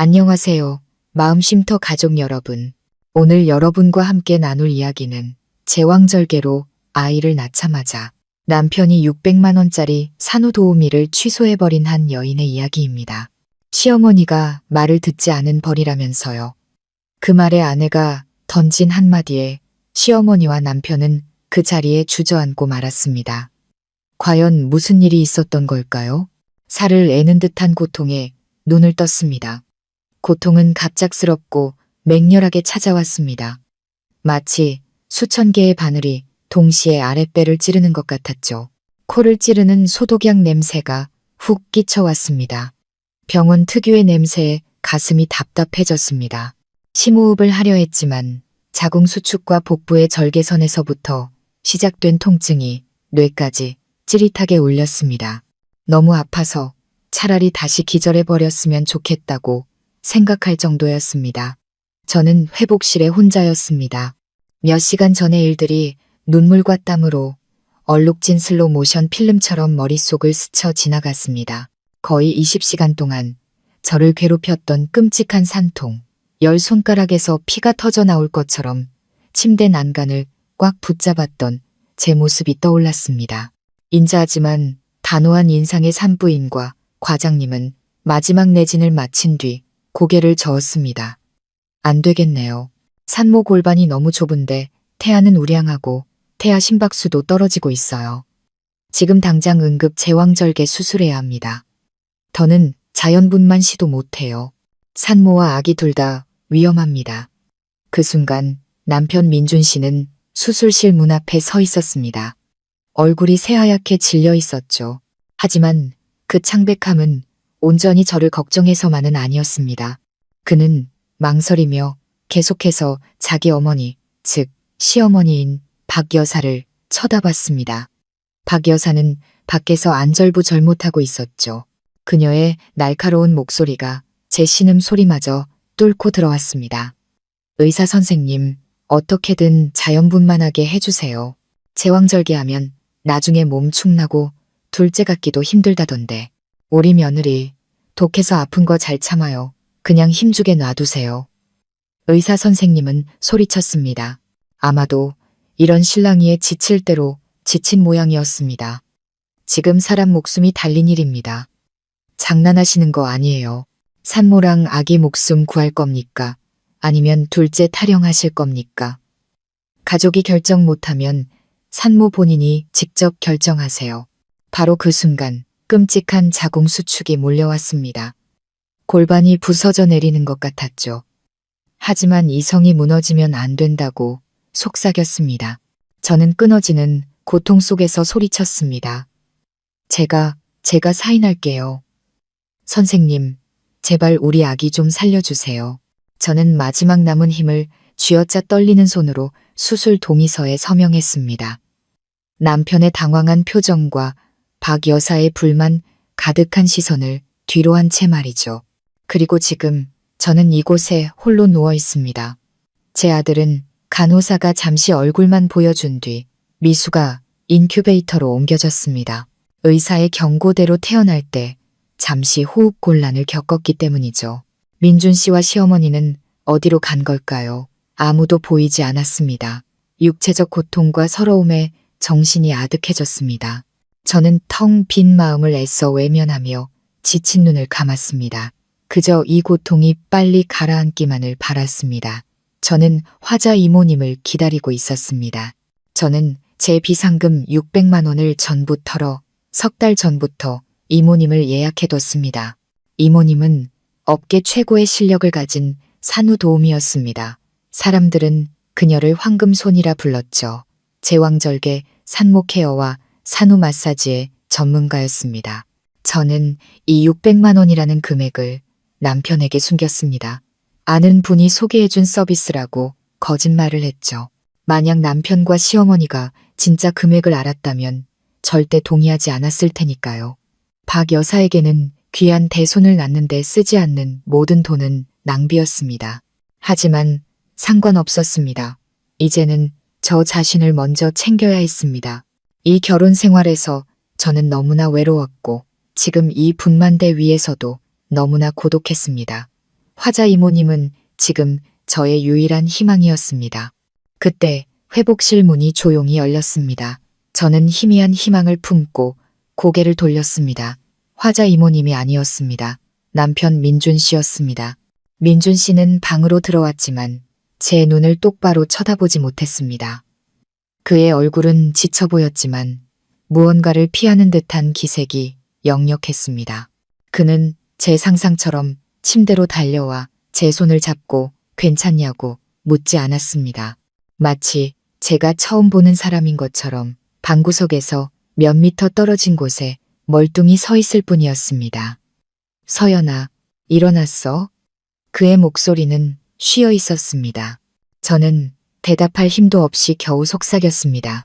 안녕하세요. 마음쉼터 가족 여러분. 오늘 여러분과 함께 나눌 이야기는 제왕절개로 아이를 낳자마자 남편이 600만 원짜리 산후도우미를 취소해버린 한 여인의 이야기입니다. 시어머니가 말을 듣지 않은 벌이라면서요. 그 말에 아내가 던진 한마디에 시어머니와 남편은 그 자리에 주저앉고 말았습니다. 과연 무슨 일이 있었던 걸까요? 살을 애는 듯한 고통에 눈을 떴습니다. 고통은 갑작스럽고 맹렬하게 찾아왔습니다. 마치 수천 개의 바늘이 동시에 아랫배를 찌르는 것 같았죠. 코를 찌르는 소독약 냄새가 훅 끼쳐왔습니다. 병원 특유의 냄새에 가슴이 답답해졌습니다. 심호흡을 하려 했지만 자궁수축과 복부의 절개선에서부터 시작된 통증이 뇌까지 찌릿하게 울렸습니다. 너무 아파서 차라리 다시 기절해버렸으면 좋겠다고 생각할 정도였습니다. 저는 회복실에 혼자였습니다. 몇 시간 전의 일들이 눈물과 땀으로 얼룩진 슬로 모션 필름처럼 머릿속을 스쳐 지나갔습니다. 거의 20시간 동안 저를 괴롭혔던 끔찍한 산통, 10손가락에서 피가 터져 나올 것처럼 침대 난간을 꽉 붙잡았던 제 모습이 떠올랐습니다. 인자하지만 단호한 인상의 산부인과 과장님은 마지막 내진을 마친 뒤 고개를 저었습니다. 안 되겠네요. 산모 골반이 너무 좁은데 태아는 우량하고 태아 심박수도 떨어지고 있어요. 지금 당장 응급 제왕절개 수술해야 합니다. 더는 자연분만 시도 못해요. 산모와 아기 둘 다 위험합니다. 그 순간 남편 민준 씨는 수술실 문 앞에 서 있었습니다. 얼굴이 새하얗게 질려 있었죠. 하지만 그 창백함은 온전히 저를 걱정해서만은 아니었습니다. 그는 망설이며 계속해서 자기 어머니, 즉 시어머니인 박 여사를 쳐다봤습니다. 박 여사는 밖에서 안절부절 못하고 있었죠. 그녀의 날카로운 목소리가 제 신음 소리마저 뚫고 들어왔습니다. 의사 선생님, 어떻게든 자연분만하게 해주세요. 제왕절개하면 나중에 몸 축나고 둘째 갖기도 힘들다던데. 우리 며느리 독해서 아픈 거 잘 참아요. 그냥 힘주게 놔두세요. 의사 선생님은 소리쳤습니다. 아마도 이런 신랑이에 지칠 대로 지친 모양이었습니다. 지금 사람 목숨이 달린 일입니다. 장난하시는 거 아니에요. 산모랑 아기 목숨 구할 겁니까? 아니면 둘째 타령하실 겁니까? 가족이 결정 못하면 산모 본인이 직접 결정하세요. 바로 그 순간 끔찍한 자궁수축이 몰려왔습니다. 골반이 부서져 내리는 것 같았죠. 하지만 이성이 무너지면 안 된다고 속삭였습니다. 저는 끊어지는 고통 속에서 소리쳤습니다. 제가 사인할게요. 선생님, 제발 우리 아기 좀 살려주세요. 저는 마지막 남은 힘을 쥐어짜 떨리는 손으로 수술 동의서에 서명했습니다. 남편의 당황한 표정과 박 여사의 불만 가득한 시선을 뒤로 한 채 말이죠. 그리고 지금 저는 이곳에 홀로 누워 있습니다. 제 아들은 간호사가 잠시 얼굴만 보여준 뒤 미수가 인큐베이터로 옮겨졌습니다. 의사의 경고대로 태어날 때 잠시 호흡 곤란을 겪었기 때문이죠. 민준 씨와 시어머니는 어디로 간 걸까요? 아무도 보이지 않았습니다. 육체적 고통과 서러움에 정신이 아득해졌습니다. 저는 텅 빈 마음을 애써 외면하며 지친 눈을 감았습니다. 그저 이 고통이 빨리 가라앉기만을 바랐습니다. 저는 화자 이모님을 기다리고 있었습니다. 저는 제 비상금 600만 원을 전부 털어 석 달 전부터 이모님을 예약해뒀습니다. 이모님은 업계 최고의 실력을 가진 산후도우미였습니다. 사람들은 그녀를 황금손이라 불렀죠. 제왕절개, 산모 케어와 산후 마사지의 전문가였습니다. 저는 이 600만 원이라는 금액을 남편에게 숨겼습니다. 아는 분이 소개해준 서비스라고 거짓말을 했죠. 만약 남편과 시어머니가 진짜 금액을 알았다면 절대 동의하지 않았을 테니까요. 박 여사에게는 귀한 대손을 낳는데 쓰지 않는 모든 돈은 낭비였습니다. 하지만 상관없었습니다. 이제는 저 자신을 먼저 챙겨야 했습니다. 이 결혼 생활에서 저는 너무나 외로웠고 지금 이 분만대 위에서도 너무나 고독했습니다. 화자 이모님은 지금 저의 유일한 희망이었습니다. 그때 회복실 문이 조용히 열렸습니다. 저는 희미한 희망을 품고 고개를 돌렸습니다. 화자 이모님이 아니었습니다. 남편 민준 씨였습니다. 민준 씨는 방으로 들어왔지만 제 눈을 똑바로 쳐다보지 못했습니다. 그의 얼굴은 지쳐 보였지만 무언가를 피하는 듯한 기색이 역력했습니다. 그는 제 상상처럼 침대로 달려와 제 손을 잡고 괜찮냐고 묻지 않았습니다. 마치 제가 처음 보는 사람인 것처럼 방구석에서 몇 미터 떨어진 곳에 멀뚱히 서 있을 뿐이었습니다. 서연아, 일어났어? 그의 목소리는 쉬어 있었습니다. 저는 대답할 힘도 없이 겨우 속삭였습니다.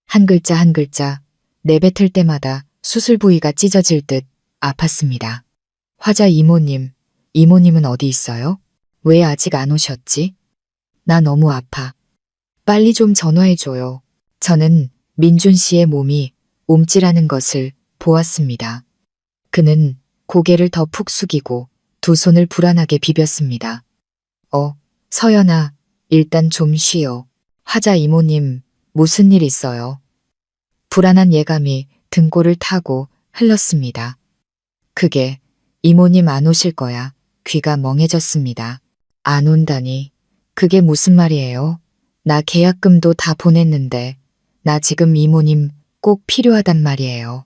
한 글자 한 글자 내뱉을 때마다 수술 부위가 찢어질 듯 아팠습니다. 화자 이모님, 이모님은 어디 있어요? 왜 아직 안 오셨지? 나 너무 아파. 빨리 좀 전화해줘요. 저는 민준 씨의 몸이 움찔하는 것을 보았습니다. 그는 고개를 더 푹 숙이고 두 손을 불안하게 비볐습니다. 서연아, 일단 좀 쉬어. 화자 이모님, 무슨 일 있어요? 불안한 예감이 등골을 타고 흘렀습니다. 그게 이모님 안 오실 거야. 귀가 멍해졌습니다. 안 온다니. 그게 무슨 말이에요? 나 계약금도 다 보냈는데 나 지금 이모님 꼭 필요하단 말이에요.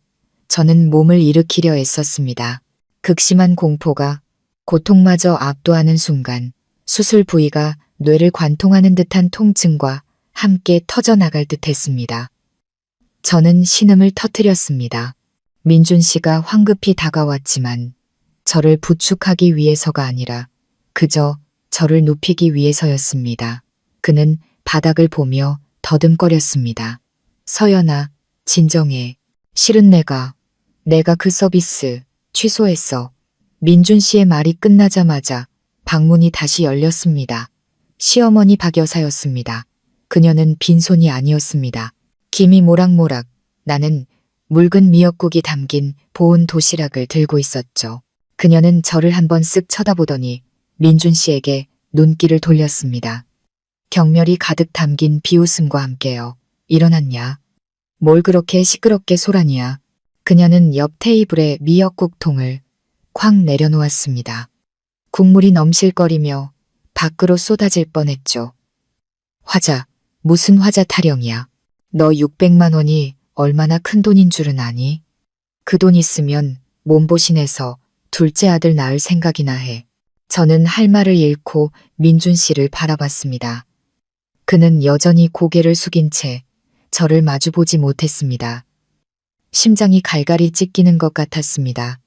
저는 몸을 일으키려 애썼습니다. 극심한 공포가 고통마저 압도하는 순간 수술 부위가 뇌를 관통하는 듯한 통증과 함께 터져나갈 듯 했습니다. 저는 신음을 터뜨렸습니다. 민준 씨가 황급히 다가왔지만 저를 부축하기 위해서가 아니라 그저 저를 눕히기 위해서였습니다. 그는 바닥을 보며 더듬거렸습니다. 서연아, 진정해. 실은 내가 그 서비스 취소했어. 민준 씨의 말이 끝나자마자 방문이 다시 열렸습니다. 시어머니 박 여사였습니다. 그녀는 빈손이 아니었습니다. 김이 모락모락 나는 묽은 미역국이 담긴 보온 도시락을 들고 있었죠. 그녀는 저를 한번 쓱 쳐다보더니 민준 씨에게 눈길을 돌렸습니다. 경멸이 가득 담긴 비웃음과 함께요. 일어났냐? 뭘 그렇게 시끄럽게 소란이야? 그녀는 옆 테이블에 미역국통을 쾅 내려놓았습니다. 국물이 넘실거리며 밖으로 쏟아질 뻔했죠. 화자, 무슨 화자 타령이야? 너 600만 원이 얼마나 큰 돈인 줄은 아니? 그 돈 있으면 몸보신해서 둘째 아들 낳을 생각이나 해. 저는 할 말을 잃고 민준 씨를 바라봤습니다. 그는 여전히 고개를 숙인 채 저를 마주보지 못했습니다. 심장이 갈갈이 찢기는 것 같았습니다.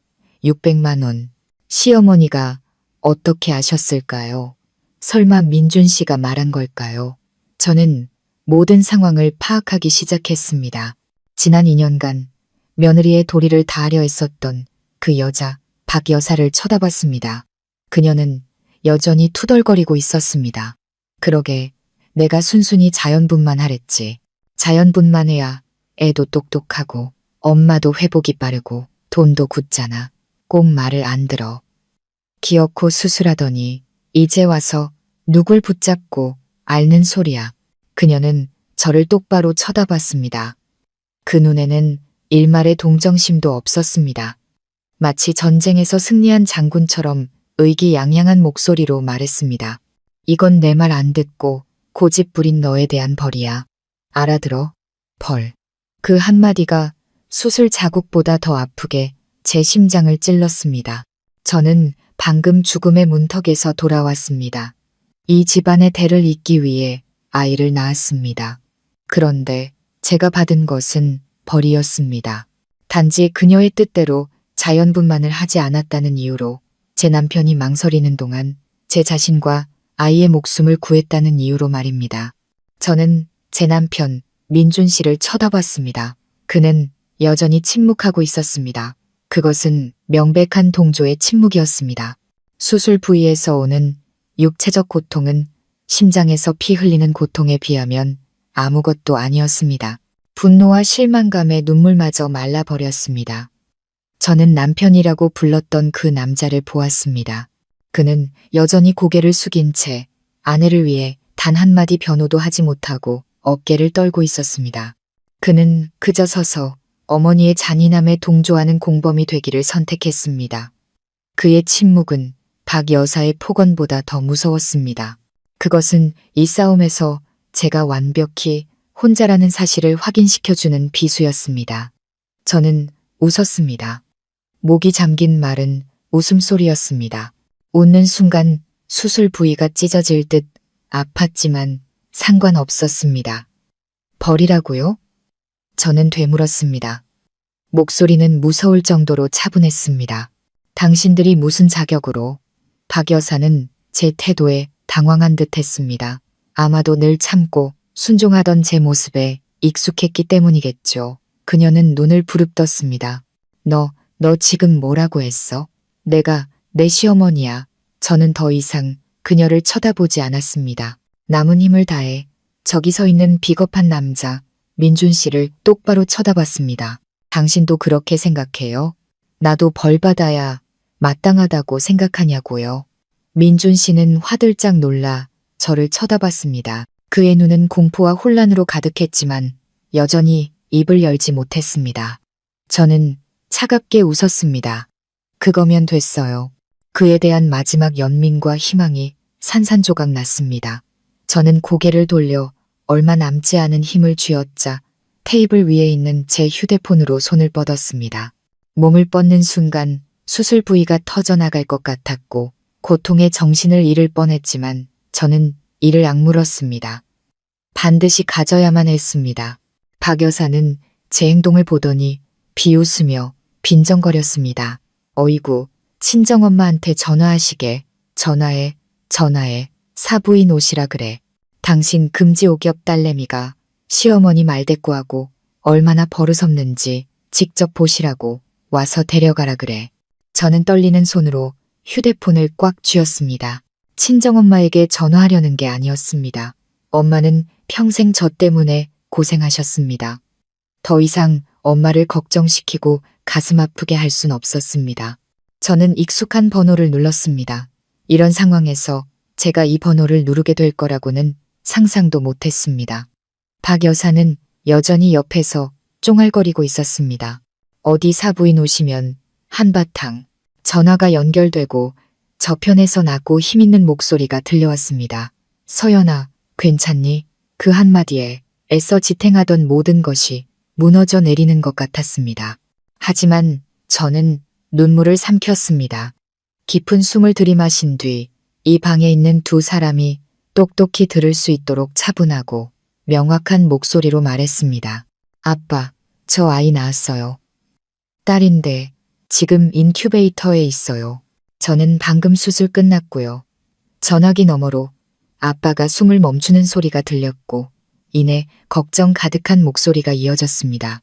600만 원. 시어머니가 어떻게 아셨을까요? 설마 민준 씨가 말한 걸까요? 저는 모든 상황을 파악하기 시작했습니다. 지난 2년간 며느리의 도리를 다하려 했었던 그 여자 박 여사를 쳐다봤습니다. 그녀는 여전히 투덜거리고 있었습니다. 그러게 내가 순순히 자연분만 하랬지. 자연분만 해야 애도 똑똑하고 엄마도 회복이 빠르고 돈도 굳잖아. 꼭 말을 안 들어. 기어코 수술하더니 이제 와서 누굴 붙잡고 앓는 소리야. 그녀는 저를 똑바로 쳐다봤습니다. 그 눈에는 일말의 동정심도 없었습니다. 마치 전쟁에서 승리한 장군처럼 의기양양한 목소리로 말했습니다. 이건 내 말 안 듣고 고집 부린 너에 대한 벌이야. 알아들어? 벌. 그 한마디가 수술 자국보다 더 아프게 제 심장을 찔렀습니다. 저는 방금 죽음의 문턱에서 돌아왔습니다. 이 집안의 대를 잇기 위해 아이를 낳았습니다. 그런데 제가 받은 것은 벌이었습니다. 단지 그녀의 뜻대로 자연분만을 하지 않았다는 이유로 제 남편이 망설이는 동안 제 자신과 아이의 목숨을 구했다는 이유로 말입니다. 저는 제 남편 민준 씨를 쳐다봤습니다. 그는 여전히 침묵하고 있었습니다. 그것은 명백한 동조의 침묵이었습니다. 수술 부위에서 오는 육체적 고통은 심장에서 피 흘리는 고통에 비하면 아무것도 아니었습니다. 분노와 실망감에 눈물마저 말라버렸습니다. 저는 남편이라고 불렀던 그 남자를 보았습니다. 그는 여전히 고개를 숙인 채 아내를 위해 단 한마디 변호도 하지 못하고 어깨를 떨고 있었습니다. 그는 그저 서서 어머니의 잔인함에 동조하는 공범이 되기를 선택했습니다. 그의 침묵은 박 여사의 폭언보다 더 무서웠습니다. 그것은 이 싸움에서 제가 완벽히 혼자라는 사실을 확인시켜주는 비수였습니다. 저는 웃었습니다. 목이 잠긴 말은 웃음소리였습니다. 웃는 순간 수술 부위가 찢어질 듯 아팠지만 상관없었습니다. 버리라고요? 저는 되물었습니다. 목소리는 무서울 정도로 차분했습니다. 당신들이 무슨 자격으로? 박 여사는 제 태도에 당황한 듯 했습니다. 아마도 늘 참고 순종하던 제 모습에 익숙했기 때문이겠죠. 그녀는 눈을 부릅떴습니다. 너 지금 뭐라고 했어? 내가 내 시어머니야. 저는 더 이상 그녀를 쳐다보지 않았습니다. 남은 힘을 다해 저기 서 있는 비겁한 남자 민준 씨를 똑바로 쳐다봤습니다. 당신도 그렇게 생각해요? 나도 벌 받아야 마땅하다고 생각하냐고요. 민준 씨는 화들짝 놀라 저를 쳐다봤습니다. 그의 눈은 공포와 혼란으로 가득했지만 여전히 입을 열지 못했습니다. 저는 차갑게 웃었습니다. 그거면 됐어요. 그에 대한 마지막 연민과 희망이 산산조각 났습니다. 저는 고개를 돌려 얼마 남지 않은 힘을 쥐었자 테이블 위에 있는 제 휴대폰으로 손을 뻗었습니다. 몸을 뻗는 순간 수술 부위가 터져나갈 것 같았고 고통에 정신을 잃을 뻔했지만 저는 이를 악물었습니다. 반드시 가져야만 했습니다. 박 여사는 제 행동을 보더니 비웃으며 빈정거렸습니다. 어이구, 친정엄마한테 전화하시게. 전화해. 사부인 오시라 그래. 당신 금지옥엽 딸내미가 시어머니 말대꾸하고 얼마나 버릇없는지 직접 보시라고 와서 데려가라 그래. 저는 떨리는 손으로 휴대폰을 꽉 쥐었습니다. 친정엄마에게 전화하려는 게 아니었습니다. 엄마는 평생 저 때문에 고생하셨습니다. 더 이상 엄마를 걱정시키고 가슴 아프게 할 순 없었습니다. 저는 익숙한 번호를 눌렀습니다. 이런 상황에서 제가 이 번호를 누르게 될 거라고는 상상도 못했습니다. 박 여사는 여전히 옆에서 쫑알거리고 있었습니다. 어디 사부인 오시면 한바탕 전화가 연결되고 저편에서 낮고 힘있는 목소리가 들려왔습니다. 서연아, 괜찮니? 그 한마디에 애써 지탱하던 모든 것이 무너져 내리는 것 같았습니다. 하지만 저는 눈물을 삼켰습니다. 깊은 숨을 들이마신 뒤 이 방에 있는 두 사람이 똑똑히 들을 수 있도록 차분하고 명확한 목소리로 말했습니다. 아빠, 저 아이 낳았어요. 딸인데 지금 인큐베이터에 있어요. 저는 방금 수술 끝났고요. 전화기 너머로 아빠가 숨을 멈추는 소리가 들렸고 이내 걱정 가득한 목소리가 이어졌습니다.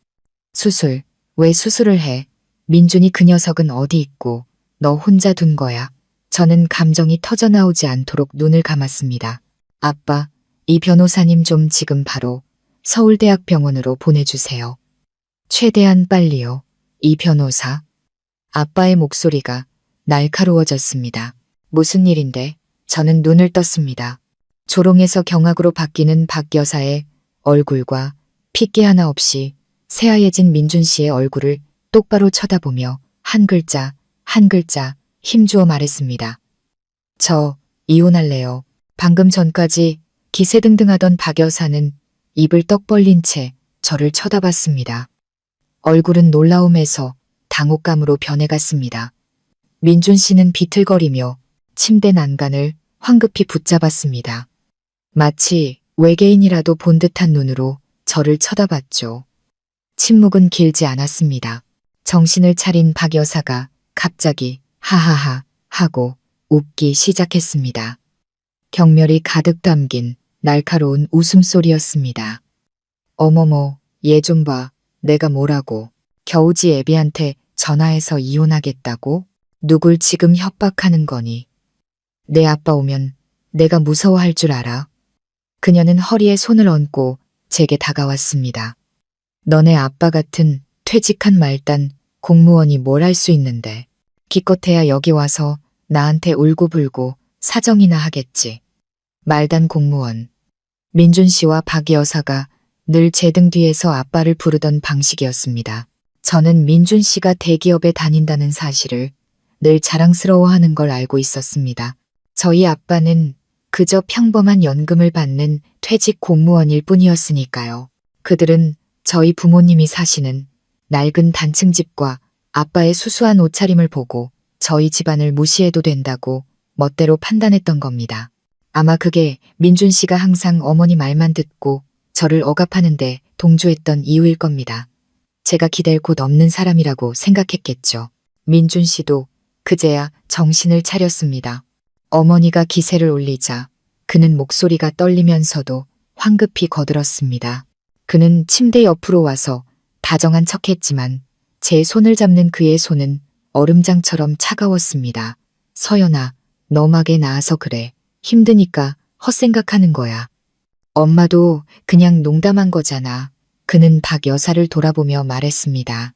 수술, 왜 수술을 해? 민준이 그 녀석은 어디 있고 너 혼자 둔 거야. 저는 감정이 터져나오지 않도록 눈을 감았습니다. 아빠, 이 변호사님 좀 지금 바로 서울대학병원으로 보내주세요. 최대한 빨리요. 이 변호사. 아빠의 목소리가 날카로워졌습니다. 무슨 일인데? 저는 눈을 떴습니다. 조롱에서 경악으로 바뀌는 박 여사의 얼굴과 핏기 하나 없이 새하얘진 민준 씨의 얼굴을 똑바로 쳐다보며 한 글자 힘주어 말했습니다. 저 이혼할래요. 방금 전까지 기세등등하던 박 여사는 입을 떡 벌린 채 저를 쳐다봤습니다. 얼굴은 놀라움에서 당혹감으로 변해갔습니다. 민준 씨는 비틀거리며 침대 난간을 황급히 붙잡았습니다. 마치 외계인이라도 본 듯한 눈으로 저를 쳐다봤죠. 침묵은 길지 않았습니다. 정신을 차린 박 여사가 갑자기 하하하 하고 웃기 시작했습니다. 경멸이 가득 담긴 날카로운 웃음소리였습니다. 어머머, 얘 좀 봐. 내가 뭐라고. 겨우지 애비한테 전화해서 이혼하겠다고? 누굴 지금 협박하는 거니? 내 아빠 오면 내가 무서워할 줄 알아? 그녀는 허리에 손을 얹고 제게 다가왔습니다. 너네 아빠 같은 퇴직한 말단 공무원이 뭘 할 수 있는데. 기껏해야 여기 와서 나한테 울고불고 사정이나 하겠지. 말단 공무원. 민준 씨와 박 여사가 늘 제 등 뒤에서 아빠를 부르던 방식이었습니다. 저는 민준 씨가 대기업에 다닌다는 사실을 늘 자랑스러워하는 걸 알고 있었습니다. 저희 아빠는 그저 평범한 연금을 받는 퇴직 공무원일 뿐이었으니까요. 그들은 저희 부모님이 사시는 낡은 단층 집과 아빠의 수수한 옷차림을 보고 저희 집안을 무시해도 된다고 멋대로 판단했던 겁니다. 아마 그게 민준 씨가 항상 어머니 말만 듣고 저를 억압하는데 동조했던 이유일 겁니다. 제가 기댈 곳 없는 사람이라고 생각했겠죠. 민준 씨도 그제야 정신을 차렸습니다. 어머니가 기세를 올리자 그는 목소리가 떨리면서도 황급히 거들었습니다. 그는 침대 옆으로 와서 다정한 척했지만 제 손을 잡는 그의 손은 얼음장처럼 차가웠습니다. 서연아, 너막에 나아서 그래. 힘드니까 헛생각하는 거야. 엄마도 그냥 농담한 거잖아. 그는 박 여사를 돌아보며 말했습니다.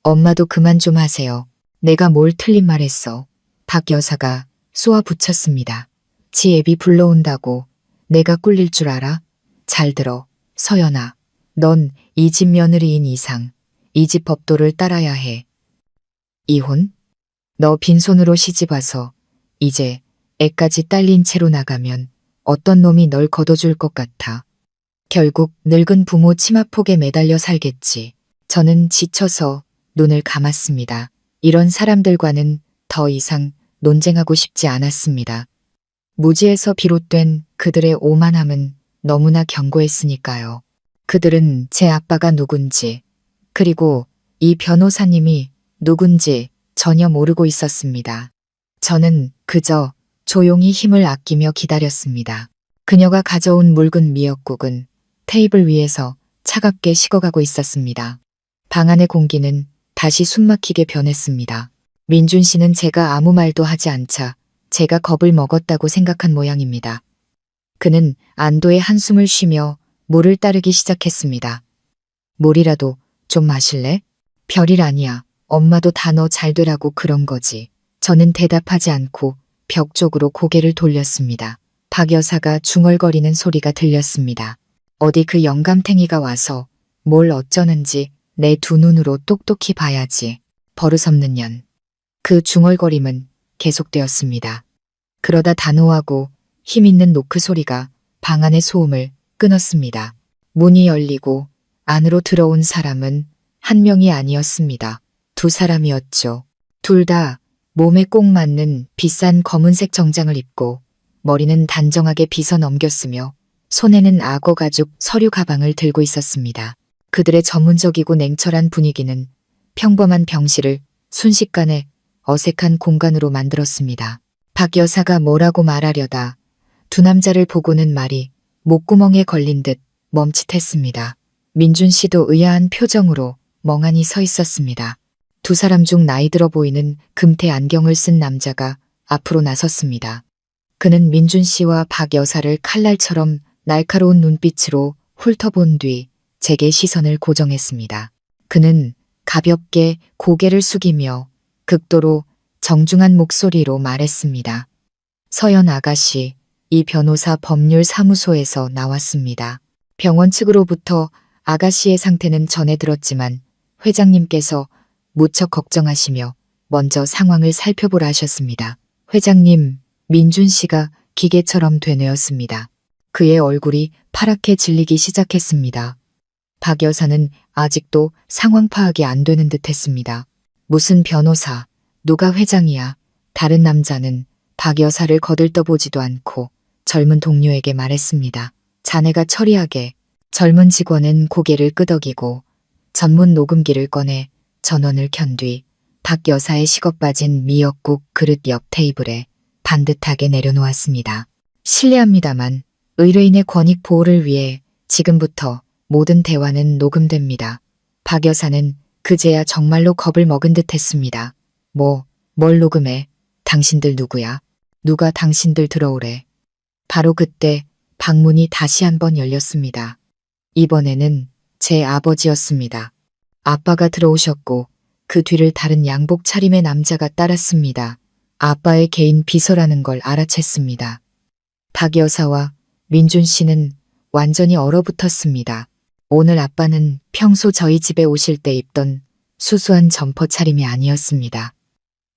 엄마도 그만 좀 하세요. 내가 뭘 틀린 말 했어. 박 여사가 쏘아 붙였습니다. 지 애비 불러온다고 내가 꿀릴 줄 알아? 잘 들어. 서연아, 넌 이 집 며느리인 이상 이 집 법도를 따라야 해. 이혼? 너 빈손으로 시집와서 이제 애까지 딸린 채로 나가면 어떤 놈이 널 걷어줄 것 같아. 결국 늙은 부모 치마폭에 매달려 살겠지. 저는 지쳐서 눈을 감았습니다. 이런 사람들과는 더 이상 논쟁하고 싶지 않았습니다. 무지에서 비롯된 그들의 오만함은 너무나 견고했으니까요. 그들은 제 아빠가 누군지, 그리고 이 변호사님이 누군지 전혀 모르고 있었습니다. 저는 그저 조용히 힘을 아끼며 기다렸습니다. 그녀가 가져온 묽은 미역국은 테이블 위에서 차갑게 식어가고 있었습니다. 방 안의 공기는 다시 숨막히게 변했습니다. 민준 씨는 제가 아무 말도 하지 않자 제가 겁을 먹었다고 생각한 모양입니다. 그는 안도의 한숨을 쉬며 물을 따르기 시작했습니다. 물이라도 좀 마실래? 별일 아니야. 엄마도 다 너 잘 되라고 그런 거지. 저는 대답하지 않고 벽 쪽으로 고개를 돌렸습니다. 박 여사가 중얼거리는 소리가 들렸습니다. 어디 그 영감탱이가 와서 뭘 어쩌는지 내 두 눈으로 똑똑히 봐야지. 버릇없는 년. 그 중얼거림은 계속되었습니다. 그러다 단호하고 힘있는 노크 소리가 방 안의 소음을 끊었습니다. 문이 열리고 안으로 들어온 사람은 한 명이 아니었습니다. 두 사람이었죠. 둘 다 몸에 꼭 맞는 비싼 검은색 정장을 입고 머리는 단정하게 빗어 넘겼으며 손에는 악어 가죽 서류 가방을 들고 있었습니다. 그들의 전문적이고 냉철한 분위기는 평범한 병실을 순식간에 어색한 공간으로 만들었습니다. 박 여사가 뭐라고 말하려다 두 남자를 보고는 말이 목구멍에 걸린 듯 멈칫했습니다. 민준 씨도 의아한 표정으로 멍하니 서 있었습니다. 두 사람 중 나이 들어 보이는 금태 안경을 쓴 남자가 앞으로 나섰습니다. 그는 민준 씨와 박 여사를 칼날처럼 날카로운 눈빛으로 훑어본 뒤 제게 시선을 고정했습니다. 그는 가볍게 고개를 숙이며 극도로 정중한 목소리로 말했습니다. 서연 아가씨, 이 변호사 법률사무소에서 나왔습니다. 병원 측으로부터 아가씨의 상태는 전해 들었지만 회장님께서 무척 걱정하시며 먼저 상황을 살펴보라 하셨습니다. 회장님, 민준 씨가 기계처럼 되뇌었습니다. 그의 얼굴이 파랗게 질리기 시작했습니다. 박 여사는 아직도 상황 파악이 안 되는 듯 했습니다. 무슨 변호사, 누가 회장이야. 다른 남자는 박 여사를 거들떠보지도 않고 젊은 동료에게 말했습니다. 자네가 처리하게. 젊은 직원은 고개를 끄덕이고 전문 녹음기를 꺼내 전원을 켠 뒤 박 여사의 식어 빠진 미역국 그릇 옆 테이블에 반듯하게 내려놓았습니다. 실례합니다만 의뢰인의 권익 보호를 위해 지금부터 모든 대화는 녹음됩니다. 박 여사는 그제야 정말로 겁을 먹은 듯 했습니다. 뭘 녹음해? 당신들 누구야? 누가 당신들 들어오래? 바로 그때 방문이 다시 한번 열렸습니다. 이번에는 제 아버지였습니다. 아빠가 들어오셨고 그 뒤를 다른 양복 차림의 남자가 따랐습니다. 아빠의 개인 비서라는 걸 알아챘습니다. 박 여사와 민준 씨는 완전히 얼어붙었습니다. 오늘 아빠는 평소 저희 집에 오실 때 입던 수수한 점퍼 차림이 아니었습니다.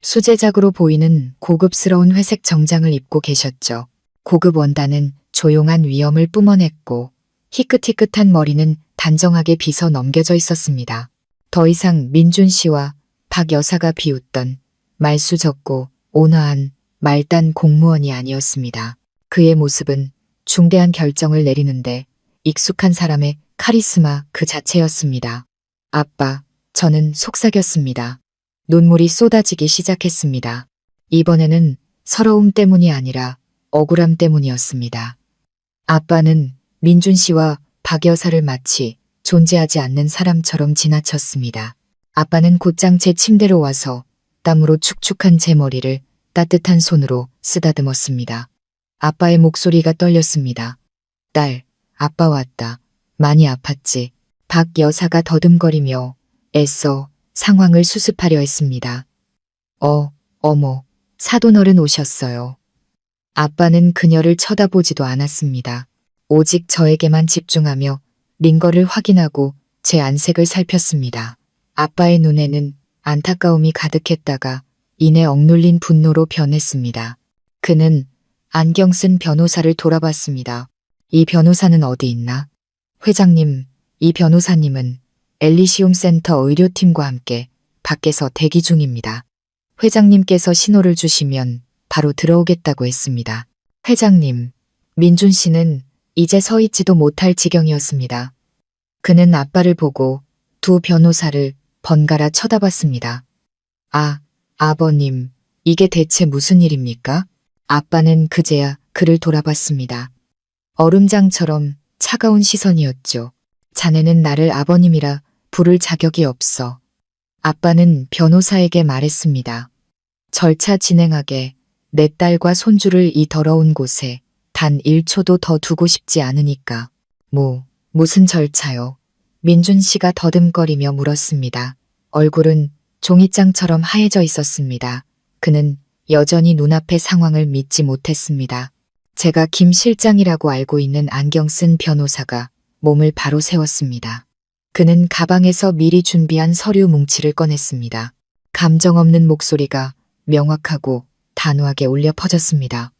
수제작으로 보이는 고급스러운 회색 정장을 입고 계셨죠. 고급 원단은 조용한 위엄을 뿜어냈고 희끗희끗한 머리는 단정하게 빗어 넘겨져 있었습니다. 더 이상 민준 씨와 박 여사가 비웃던 말수 적고 온화한 말단 공무원이 아니었습니다. 그의 모습은 중대한 결정을 내리는데 익숙한 사람의 카리스마 그 자체였습니다. 아빠, 저는 속삭였습니다. 눈물이 쏟아지기 시작했습니다. 이번에는 서러움 때문이 아니라 억울함 때문이었습니다. 아빠는 민준 씨와 박 여사를 마치 존재하지 않는 사람처럼 지나쳤습니다. 아빠는 곧장 제 침대로 와서 땀으로 축축한 제 머리를 따뜻한 손으로 쓰다듬었습니다. 아빠의 목소리가 떨렸습니다. 딸, 아빠 왔다. 많이 아팠지. 박 여사가 더듬거리며 애써 상황을 수습하려 했습니다. 어머, 사돈어른 오셨어요. 아빠는 그녀를 쳐다보지도 않았습니다. 오직 저에게만 집중하며 링거를 확인하고 제 안색을 살폈습니다. 아빠의 눈에는 안타까움이 가득했다가 이내 억눌린 분노로 변했습니다. 그는 안경 쓴 변호사를 돌아봤습니다. 이 변호사는 어디 있나? 회장님, 이 변호사님은 엘리시움 센터 의료팀과 함께 밖에서 대기 중입니다. 회장님께서 신호를 주시면 바로 들어오겠다고 했습니다. 회장님, 민준 씨는 이제 서 있지도 못할 지경이었습니다. 그는 아빠를 보고 두 변호사를 번갈아 쳐다봤습니다. 아버님, 이게 대체 무슨 일입니까? 아빠는 그제야 그를 돌아봤습니다. 얼음장처럼 차가운 시선이었죠. 자네는 나를 아버님이라 부를 자격이 없어. 아빠는 변호사에게 말했습니다. 절차 진행하게 내 딸과 손주를 이 더러운 곳에 단 1초도 더 두고 싶지 않으니까. 무슨 절차요? 민준 씨가 더듬거리며 물었습니다. 얼굴은 종이장처럼 하얘져 있었습니다. 그는 여전히 눈앞의 상황을 믿지 못했습니다. 제가 김 실장이라고 알고 있는 안경 쓴 변호사가 몸을 바로 세웠습니다. 그는 가방에서 미리 준비한 서류 뭉치를 꺼냈습니다. 감정 없는 목소리가 명확하고 단호하게 울려 퍼졌습니다.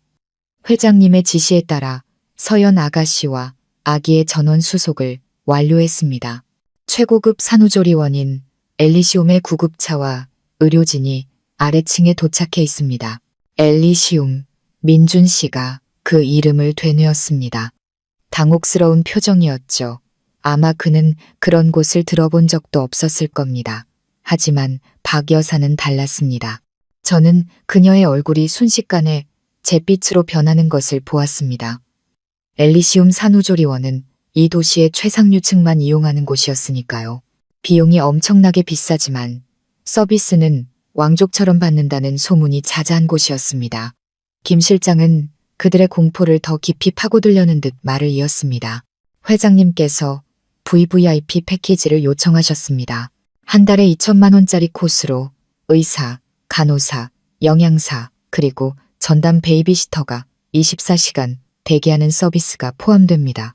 회장님의 지시에 따라 서연 아가씨와 아기의 전원 수속을 완료했습니다. 최고급 산후조리원인 엘리시움의 구급차와 의료진이 아래층에 도착해 있습니다. 엘리시움, 민준 씨가 그 이름을 되뇌었습니다. 당혹스러운 표정이었죠. 아마 그는 그런 곳을 들어본 적도 없었을 겁니다. 하지만 박 여사는 달랐습니다. 저는 그녀의 얼굴이 순식간에 잿빛으로 변하는 것을 보았습니다. 엘리시움 산후조리원은 이 도시의 최상류층만 이용하는 곳이었으니까요. 비용이 엄청나게 비싸지만 서비스는 왕족처럼 받는다는 소문이 자자한 곳이었습니다. 김 실장은 그들의 공포를 더 깊이 파고들려는 듯 말을 이었습니다. 회장님께서 VVIP 패키지를 요청하셨습니다. 한 달에 2천만 원짜리 코스로 의사, 간호사, 영양사, 그리고 전담 베이비시터가 24시간 대기하는 서비스가 포함됩니다.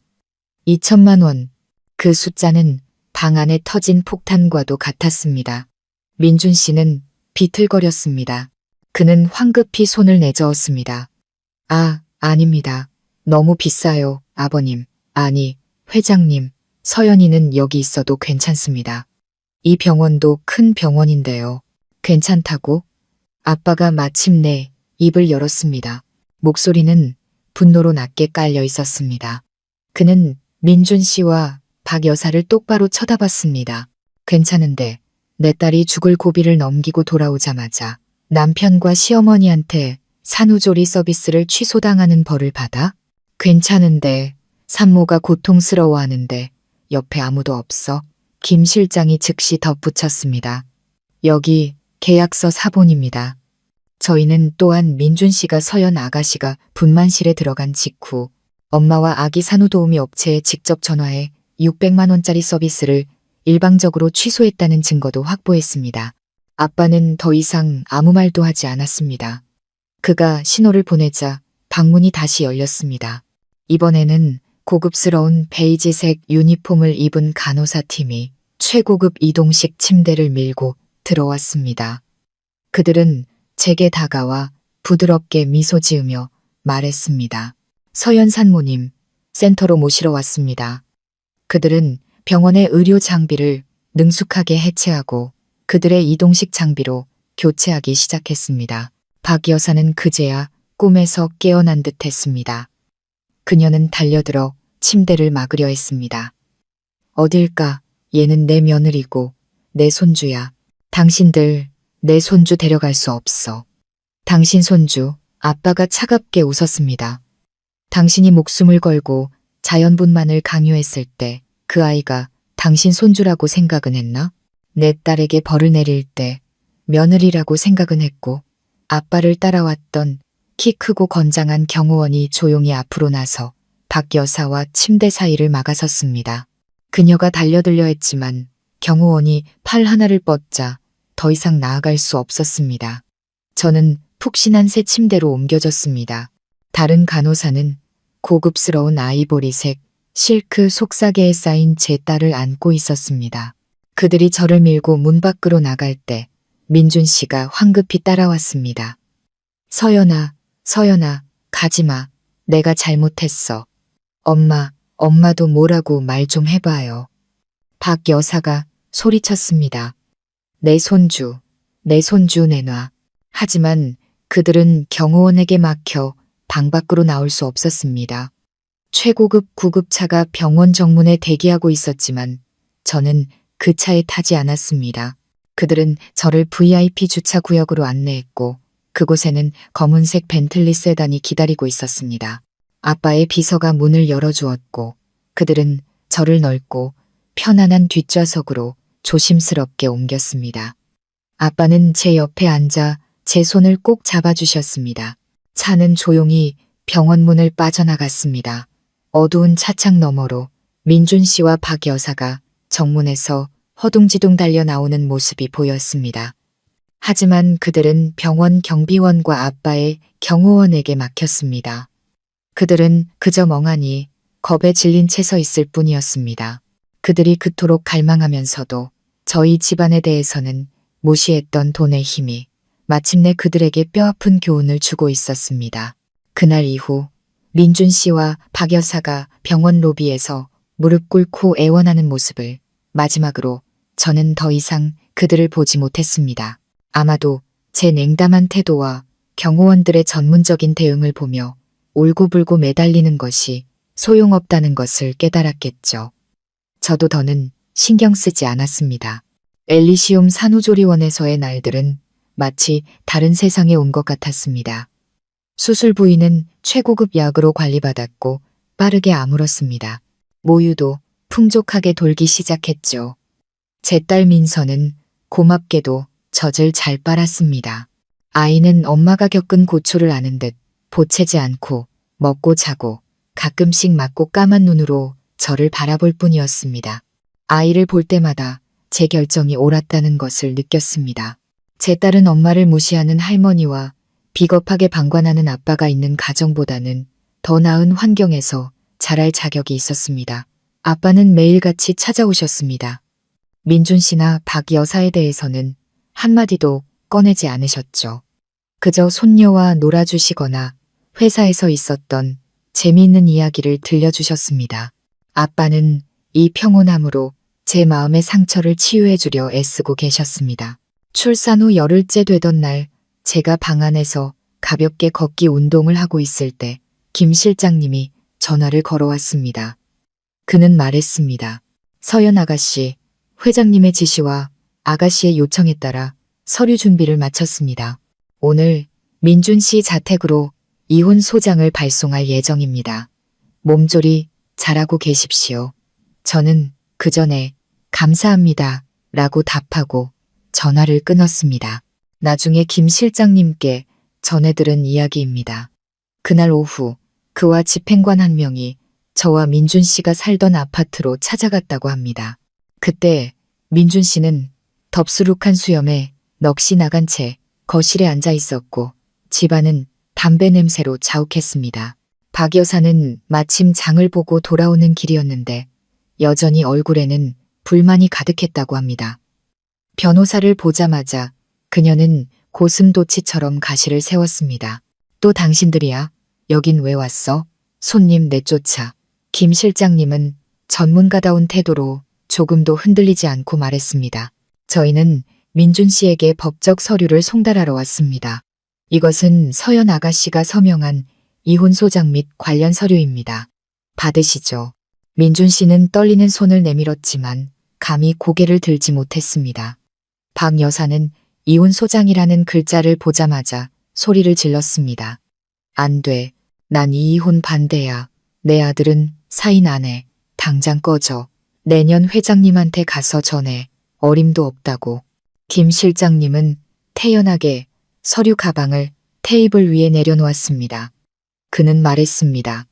2천만 원. 그 숫자는 방 안에 터진 폭탄과도 같았습니다. 민준 씨는 비틀거렸습니다. 그는 황급히 손을 내저었습니다. 아닙니다. 너무 비싸요, 아버님. 아니, 회장님. 서연이는 여기 있어도 괜찮습니다. 이 병원도 큰 병원인데요. 괜찮다고? 아빠가 마침내 입을 열었습니다. 목소리는 분노로 낮게 깔려 있었습니다. 그는 민준 씨와 박 여사를 똑바로 쳐다봤습니다. 괜찮은데 내 딸이 죽을 고비를 넘기고 돌아오자마자 남편과 시어머니한테 산후조리 서비스를 취소당하는 벌을 받아? 괜찮은데 산모가 고통스러워하는데 옆에 아무도 없어? 김 실장이 즉시 덧붙였습니다. 여기 계약서 사본입니다. 저희는 또한 민준 씨가 서연 아가씨가 분만실에 들어간 직후 엄마와 아기 산후도우미 업체에 직접 전화해 600만 원짜리 서비스를 일방적으로 취소했다는 증거도 확보했습니다. 아빠는 더 이상 아무 말도 하지 않았습니다. 그가 신호를 보내자 방문이 다시 열렸습니다. 이번에는 고급스러운 베이지색 유니폼을 입은 간호사팀이 최고급 이동식 침대를 밀고 들어왔습니다. 그들은 제게 다가와 부드럽게 미소 지으며 말했습니다. 서연 산모님, 센터로 모시러 왔습니다. 그들은 병원의 의료 장비를 능숙하게 해체하고 그들의 이동식 장비로 교체하기 시작했습니다. 박 여사는 그제야 꿈에서 깨어난 듯 했습니다. 그녀는 달려들어 침대를 막으려 했습니다. 어딜까? 얘는 내 며느리고 내 손주야. 당신들 내 손주 데려갈 수 없어. 당신 손주, 아빠가 차갑게 웃었습니다. 당신이 목숨을 걸고 자연분만을 강요했을 때 그 아이가 당신 손주라고 생각은 했나? 내 딸에게 벌을 내릴 때 며느리라고 생각은 했고 아빠를 따라왔던 키 크고 건장한 경호원이 조용히 앞으로 나서 박 여사와 침대 사이를 막아섰습니다. 그녀가 달려들려 했지만 경호원이 팔 하나를 뻗자 더 이상 나아갈 수 없었습니다. 저는 푹신한 새 침대로 옮겨졌습니다. 다른 간호사는 고급스러운 아이보리색 실크 속사계에 쌓인 제 딸을 안고 있었습니다. 그들이 저를 밀고 문 밖으로 나갈 때 민준 씨가 황급히 따라왔습니다. 서연아, 서연아, 가지마. 내가 잘못했어. 엄마도 뭐라고 말 좀 해봐요. 박 여사가 소리쳤습니다. 내 손주 내놔. 하지만 그들은 경호원에게 막혀 방 밖으로 나올 수 없었습니다. 최고급 구급차가 병원 정문에 대기하고 있었지만 저는 그 차에 타지 않았습니다. 그들은 저를 VIP 주차 구역으로 안내했고 그곳에는 검은색 벤틀리 세단이 기다리고 있었습니다. 아빠의 비서가 문을 열어주었고 그들은 저를 넓고 편안한 뒷좌석으로 조심스럽게 옮겼습니다. 아빠는 제 옆에 앉아 제 손을 꼭 잡아주셨습니다. 차는 조용히 병원 문을 빠져나갔습니다. 어두운 차창 너머로 민준 씨와 박 여사가 정문에서 허둥지둥 달려 나오는 모습이 보였습니다. 하지만 그들은 병원 경비원과 아빠의 경호원에게 막혔습니다. 그들은 그저 멍하니 겁에 질린 채 서 있을 뿐이었습니다. 그들이 그토록 갈망하면서도 저희 집안에 대해서는 무시했던 돈의 힘이 마침내 그들에게 뼈아픈 교훈을 주고 있었습니다. 그날 이후 민준 씨와 박 여사가 병원 로비에서 무릎 꿇고 애원하는 모습을 마지막으로 저는 더 이상 그들을 보지 못했습니다. 아마도 제 냉담한 태도와 경호원들의 전문적인 대응을 보며 울고불고 매달리는 것이 소용없다는 것을 깨달았겠죠. 저도 더는 신경 쓰지 않았습니다. 엘리시움 산후조리원에서의 날들은 마치 다른 세상에 온 것 같았습니다. 수술 부위는 최고급 약으로 관리받았고 빠르게 아물었습니다. 모유도 풍족하게 돌기 시작했죠. 제 딸 민서는 고맙게도 젖을 잘 빨았습니다. 아이는 엄마가 겪은 고초를 아는 듯 보채지 않고 먹고 자고 가끔씩 맑고 까만 눈으로 저를 바라볼 뿐이었습니다. 아이를 볼 때마다 제 결정이 옳았다는 것을 느꼈습니다. 제 딸은 엄마를 무시하는 할머니와 비겁하게 방관하는 아빠가 있는 가정보다는 더 나은 환경에서 자랄 자격이 있었습니다. 아빠는 매일같이 찾아오셨습니다. 민준 씨나 박 여사에 대해서는 한마디도 꺼내지 않으셨죠. 그저 손녀와 놀아주시거나 회사에서 있었던 재미있는 이야기를 들려주셨습니다. 아빠는 이 평온함으로 제 마음의 상처를 치유해주려 애쓰고 계셨습니다. 출산 후 열흘째 되던 날 제가 방 안에서 가볍게 걷기 운동을 하고 있을 때 김 실장님이 전화를 걸어왔습니다. 그는 말했습니다. 서연 아가씨, 회장님의 지시와 아가씨의 요청에 따라 서류 준비를 마쳤습니다. 오늘 민준 씨 자택으로 이혼 소장을 발송할 예정입니다. 몸조리 잘하고 계십시오. 저는 그 전에 감사합니다 라고 답하고 전화를 끊었습니다. 나중에 김 실장님께 전해들은 이야기입니다. 그날 오후 그와 집행관 한 명이 저와 민준 씨가 살던 아파트로 찾아갔다고 합니다. 그때 민준 씨는 덥수룩한 수염에 넋이 나간 채 거실에 앉아 있었고 집안은 담배 냄새로 자욱했습니다. 박 여사는 마침 장을 보고 돌아오는 길이었는데 여전히 얼굴에는 불만이 가득했다고 합니다. 변호사를 보자마자 그녀는 고슴도치처럼 가시를 세웠습니다. 또 당신들이야? 여긴 왜 왔어? 손님 내쫓아. 김 실장님은 전문가다운 태도로 조금도 흔들리지 않고 말했습니다. 저희는 민준 씨에게 법적 서류를 송달하러 왔습니다. 이것은 서연 아가씨가 서명한 이혼 소장 및 관련 서류입니다. 받으시죠. 민준 씨는 떨리는 손을 내밀었지만 감히 고개를 들지 못했습니다. 박 여사는 이혼 소장이라는 글자를 보자마자 소리를 질렀습니다. 안 돼. 난 이 이혼 반대야. 내 아들은 사인 안 해. 당장 꺼져. 내년 회장님한테 가서 전해. 어림도 없다고. 김 실장님은 태연하게 서류 가방을 테이블 위에 내려놓았습니다. 그는 말했습니다.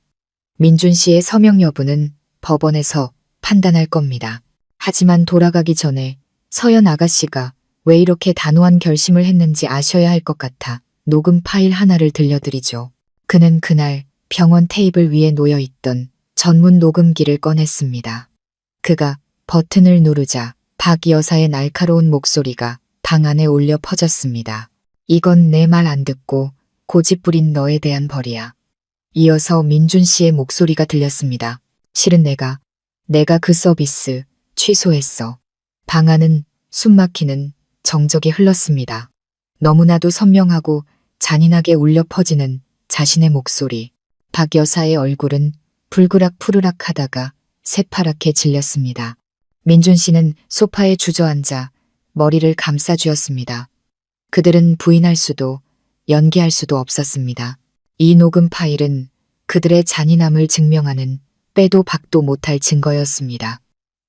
민준 씨의 서명 여부는 법원에서 판단할 겁니다. 하지만 돌아가기 전에 서연 아가씨가 왜 이렇게 단호한 결심을 했는지 아셔야 할 것 같아 녹음 파일 하나를 들려드리죠. 그는 그날 병원 테이블 위에 놓여있던 전문 녹음기를 꺼냈습니다. 그가 버튼을 누르자 박 여사의 날카로운 목소리가 방 안에 울려 퍼졌습니다. 이건 내 말 안 듣고 고집부린 너에 대한 벌이야. 이어서 민준 씨의 목소리가 들렸습니다. 실은 내가 그 서비스 취소했어. 방 안은 숨막히는 정적이 흘렀습니다. 너무나도 선명하고 잔인하게 울려 퍼지는 자신의 목소리. 박 여사의 얼굴은 불그락 푸르락 하다가 새파랗게 질렸습니다. 민준 씨는 소파에 주저앉아 머리를 감싸쥐었습니다. 그들은 부인할 수도 연기할 수도 없었습니다. 이 녹음 파일은 그들의 잔인함을 증명하는 빼도 박도 못할 증거였습니다.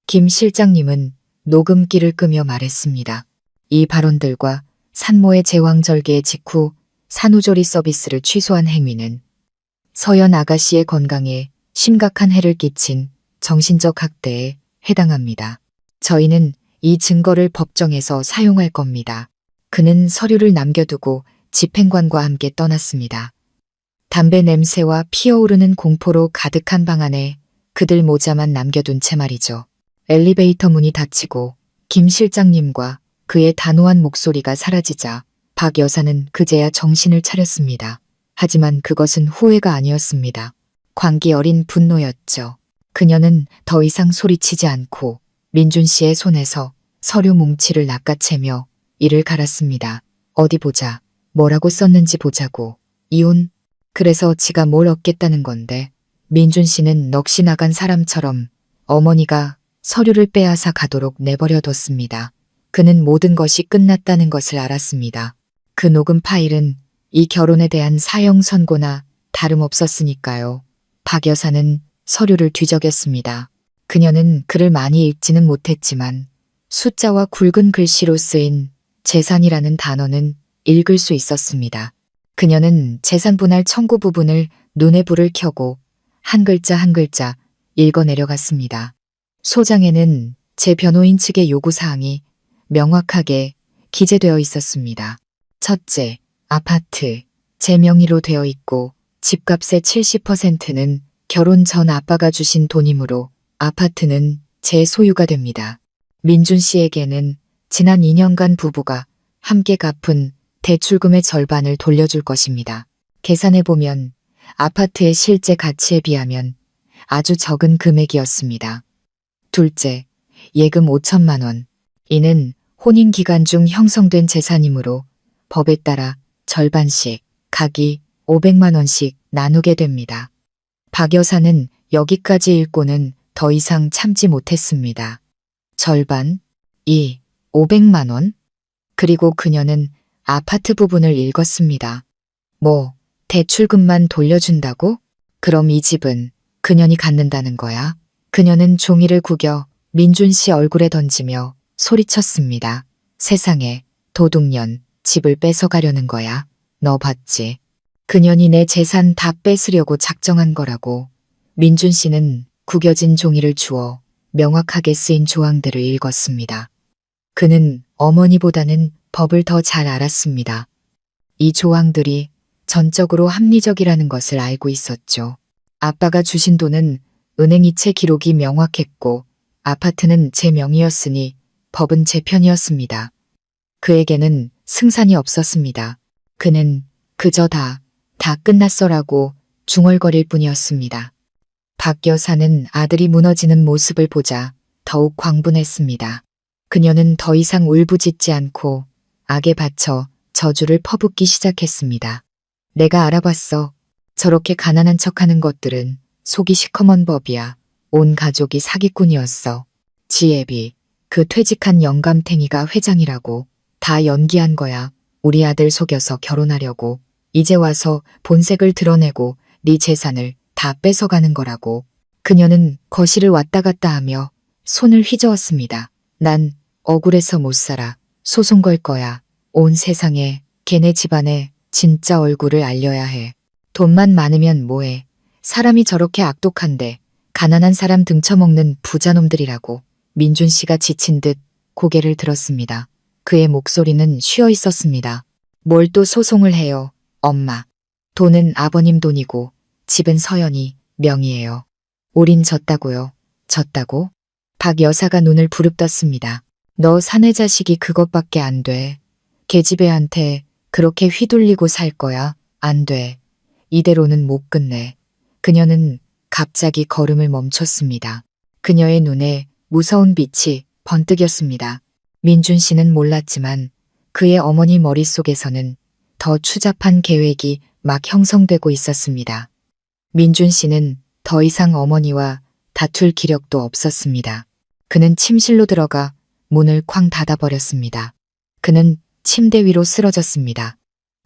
김 실장님은 녹음기를 끄며 말했습니다. 이 발언들과 산모의 제왕절개 직후 산후조리 서비스를 취소한 행위는 서연 아가씨의 건강에 심각한 해를 끼친 정신적 학대에 해당합니다. 저희는 이 증거를 법정에서 사용할 겁니다. 그는 서류를 남겨두고 집행관과 함께 떠났습니다. 담배 냄새와 피어오르는 공포로 가득한 방 안에 그들 모자만 남겨둔 채 말이죠. 엘리베이터 문이 닫히고 김 실장님과 그의 단호한 목소리가 사라지자 박 여사는 그제야 정신을 차렸습니다. 하지만 그것은 후회가 아니었습니다. 광기 어린 분노였죠. 그녀는 더 이상 소리치지 않고 민준 씨의 손에서 서류 뭉치를 낚아채며 이를 갈았습니다. 어디 보자. 뭐라고 썼는지 보자고. 이혼? 그래서 지가 뭘 얻겠다는 건데. 민준 씨는 넋이 나간 사람처럼 어머니가 서류를 빼앗아 가도록 내버려뒀습니다. 그는 모든 것이 끝났다는 것을 알았습니다. 그 녹음 파일은 이 결혼에 대한 사형 선고나 다름없었으니까요. 박 여사는 서류를 뒤적였습니다. 그녀는 글을 많이 읽지는 못했지만 숫자와 굵은 글씨로 쓰인 재산이라는 단어는 읽을 수 있었습니다. 그녀는 재산 분할 청구 부분을 눈에 불을 켜고 한 글자 한 글자 읽어 내려갔습니다. 소장에는 제 변호인 측의 요구사항이 명확하게 기재되어 있었습니다. 첫째, 아파트 제 명의로 되어 있고 집값의 70%는 결혼 전 아빠가 주신 돈이므로 아파트는 제 소유가 됩니다. 민준 씨에게는 지난 2년간 부부가 함께 갚은 대출금의 절반을 돌려줄 것입니다. 계산해보면 아파트의 실제 가치에 비하면 아주 적은 금액이었습니다. 둘째, 예금 5천만 원. 이는 혼인 기간 중 형성된 재산이므로 법에 따라 절반씩 각이 500만 원씩 나누게 됩니다. 박 여사는 여기까지 읽고는 더 이상 참지 못했습니다. 절반? 500만 원? 그리고 그녀는 아파트 부분을 읽었습니다. 뭐, 대출금만 돌려준다고? 그럼 이 집은 그년이 갖는다는 거야? 그녀는 종이를 구겨 민준 씨 얼굴에 던지며 소리쳤습니다. 세상에, 도둑년, 집을 뺏어가려는 거야. 너 봤지? 그년이 내 재산 다 뺏으려고 작정한 거라고. 민준 씨는 구겨진 종이를 주워 명확하게 쓰인 조항들을 읽었습니다. 그는 어머니보다는 법을 더 잘 알았습니다. 이 조항들이 전적으로 합리적이라는 것을 알고 있었죠. 아빠가 주신 돈은 은행 이체 기록이 명확했고 아파트는 제 명의였으니 법은 제 편이었습니다. 그에게는 승산이 없었습니다. 그는 그저 다 끝났어라고 중얼거릴 뿐이었습니다. 박 여사는 아들이 무너지는 모습을 보자 더욱 광분했습니다. 그녀는 더 이상 울부짖지 않고 악에 받쳐 저주를 퍼붓기 시작했습니다. 내가 알아봤어. 저렇게 가난한 척하는 것들은 속이 시커먼 법이야. 온 가족이 사기꾼이었어. 지혜비, 그 퇴직한 영감탱이가 회장이라고. 다 연기한 거야. 우리 아들 속여서 결혼하려고. 이제 와서 본색을 드러내고 네 재산을 다 뺏어가는 거라고. 그녀는 거실을 왔다 갔다 하며 손을 휘저었습니다. 난 억울해서 못 살아. 소송 걸 거야. 온 세상에 걔네 집안의 진짜 얼굴을 알려야 해. 돈만 많으면 뭐해. 사람이 저렇게 악독한데 가난한 사람 등쳐먹는 부자놈들이라고. 민준 씨가 지친 듯 고개를 들었습니다. 그의 목소리는 쉬어 있었습니다. 뭘 또 소송을 해요, 엄마. 돈은 아버님 돈이고 집은 서연이 명의예요. 우린 졌다고요. 졌다고? 박 여사가 눈을 부릅떴습니다. 너 사내 자식이 그것밖에 안 돼. 계집애한테 그렇게 휘둘리고 살 거야? 안 돼. 이대로는 못 끝내. 그녀는 갑자기 걸음을 멈췄습니다. 그녀의 눈에 무서운 빛이 번뜩였습니다. 민준 씨는 몰랐지만 그의 어머니 머릿속에서는 더 추잡한 계획이 막 형성되고 있었습니다. 민준 씨는 더 이상 어머니와 다툴 기력도 없었습니다. 그는 침실로 들어가 문을 쾅 닫아버렸습니다. 그는 침대 위로 쓰러졌습니다.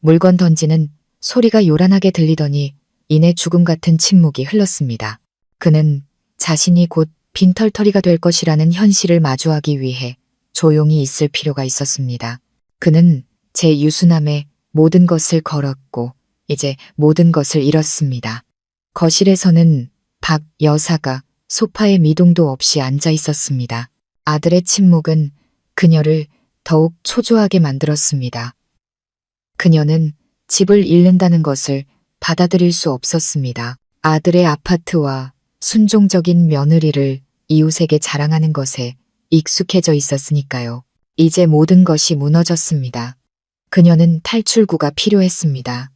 물건 던지는 소리가 요란하게 들리더니 이내 죽음 같은 침묵이 흘렀습니다. 그는 자신이 곧 빈털터리가 될 것이라는 현실을 마주하기 위해 조용히 있을 필요가 있었습니다. 그는 제 유수남의 모든 것을 걸었고 이제 모든 것을 잃었습니다. 거실에서는 박 여사가 소파에 미동도 없이 앉아 있었습니다. 아들의 침묵은 그녀를 더욱 초조하게 만들었습니다. 그녀는 집을 잃는다는 것을 받아들일 수 없었습니다. 아들의 아파트와 순종적인 며느리를 이웃에게 자랑하는 것에 익숙해져 있었으니까요. 이제 모든 것이 무너졌습니다. 그녀는 탈출구가 필요했습니다.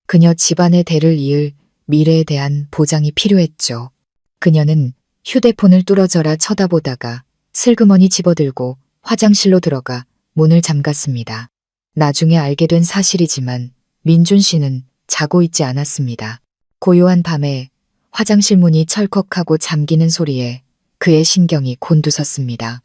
그녀 집안의 대를 이을 미래에 대한 보장이 필요했죠. 그녀는 휴대폰을 뚫어져라 쳐다보다가 슬그머니 집어들고 화장실로 들어가 문을 잠갔습니다. 나중에 알게 된 사실이지만 민준 씨는 자고 있지 않았습니다. 고요한 밤에 화장실 문이 철컥하고 잠기는 소리에 그의 신경이 곤두섰습니다.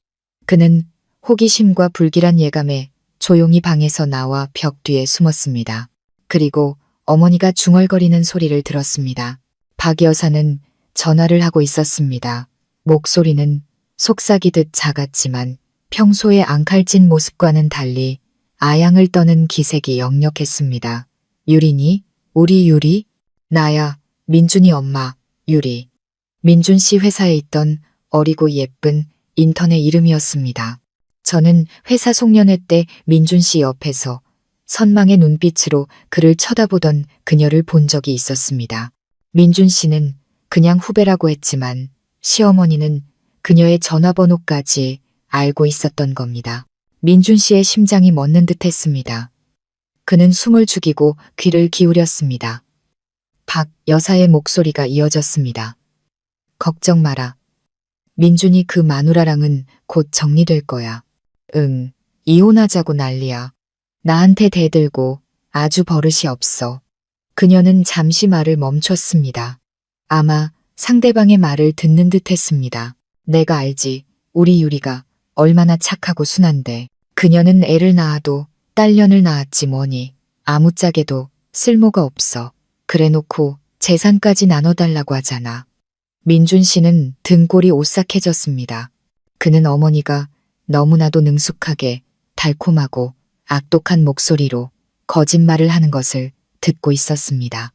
그는 호기심과 불길한 예감에 조용히 방에서 나와 벽 뒤에 숨었습니다. 그리고 어머니가 중얼거리는 소리를 들었습니다. 박 여사는 전화를 하고 있었습니다. 목소리는 속삭이듯 작았지만 평소의 앙칼진 모습과는 달리 아양을 떠는 기색이 역력했습니다. 유리니? 우리 유리? 나야, 민준이 엄마, 유리. 민준 씨 회사에 있던 어리고 예쁜 인턴의 이름이었습니다. 저는 회사 송년회 때 민준 씨 옆에서 선망의 눈빛으로 그를 쳐다보던 그녀를 본 적이 있었습니다. 민준 씨는 그냥 후배라고 했지만 시어머니는 그녀의 전화번호까지 알고 있었던 겁니다. 민준 씨의 심장이 멎는 듯 했습니다. 그는 숨을 죽이고 귀를 기울였습니다. 박 여사의 목소리가 이어졌습니다. 걱정 마라. 민준이 그 마누라랑은 곧 정리될 거야. 응, 이혼하자고 난리야. 나한테 대들고 아주 버릇이 없어. 그녀는 잠시 말을 멈췄습니다. 아마 상대방의 말을 듣는 듯 했습니다. 내가 알지. 우리 유리가 얼마나 착하고 순한데. 그녀는 애를 낳아도 딸년을 낳았지 뭐니. 아무짝에도 쓸모가 없어. 그래놓고 재산까지 나눠달라고 하잖아. 민준 씨는 등골이 오싹해졌습니다. 그는 어머니가 너무나도 능숙하게 달콤하고 악독한 목소리로 거짓말을 하는 것을 듣고 있었습니다.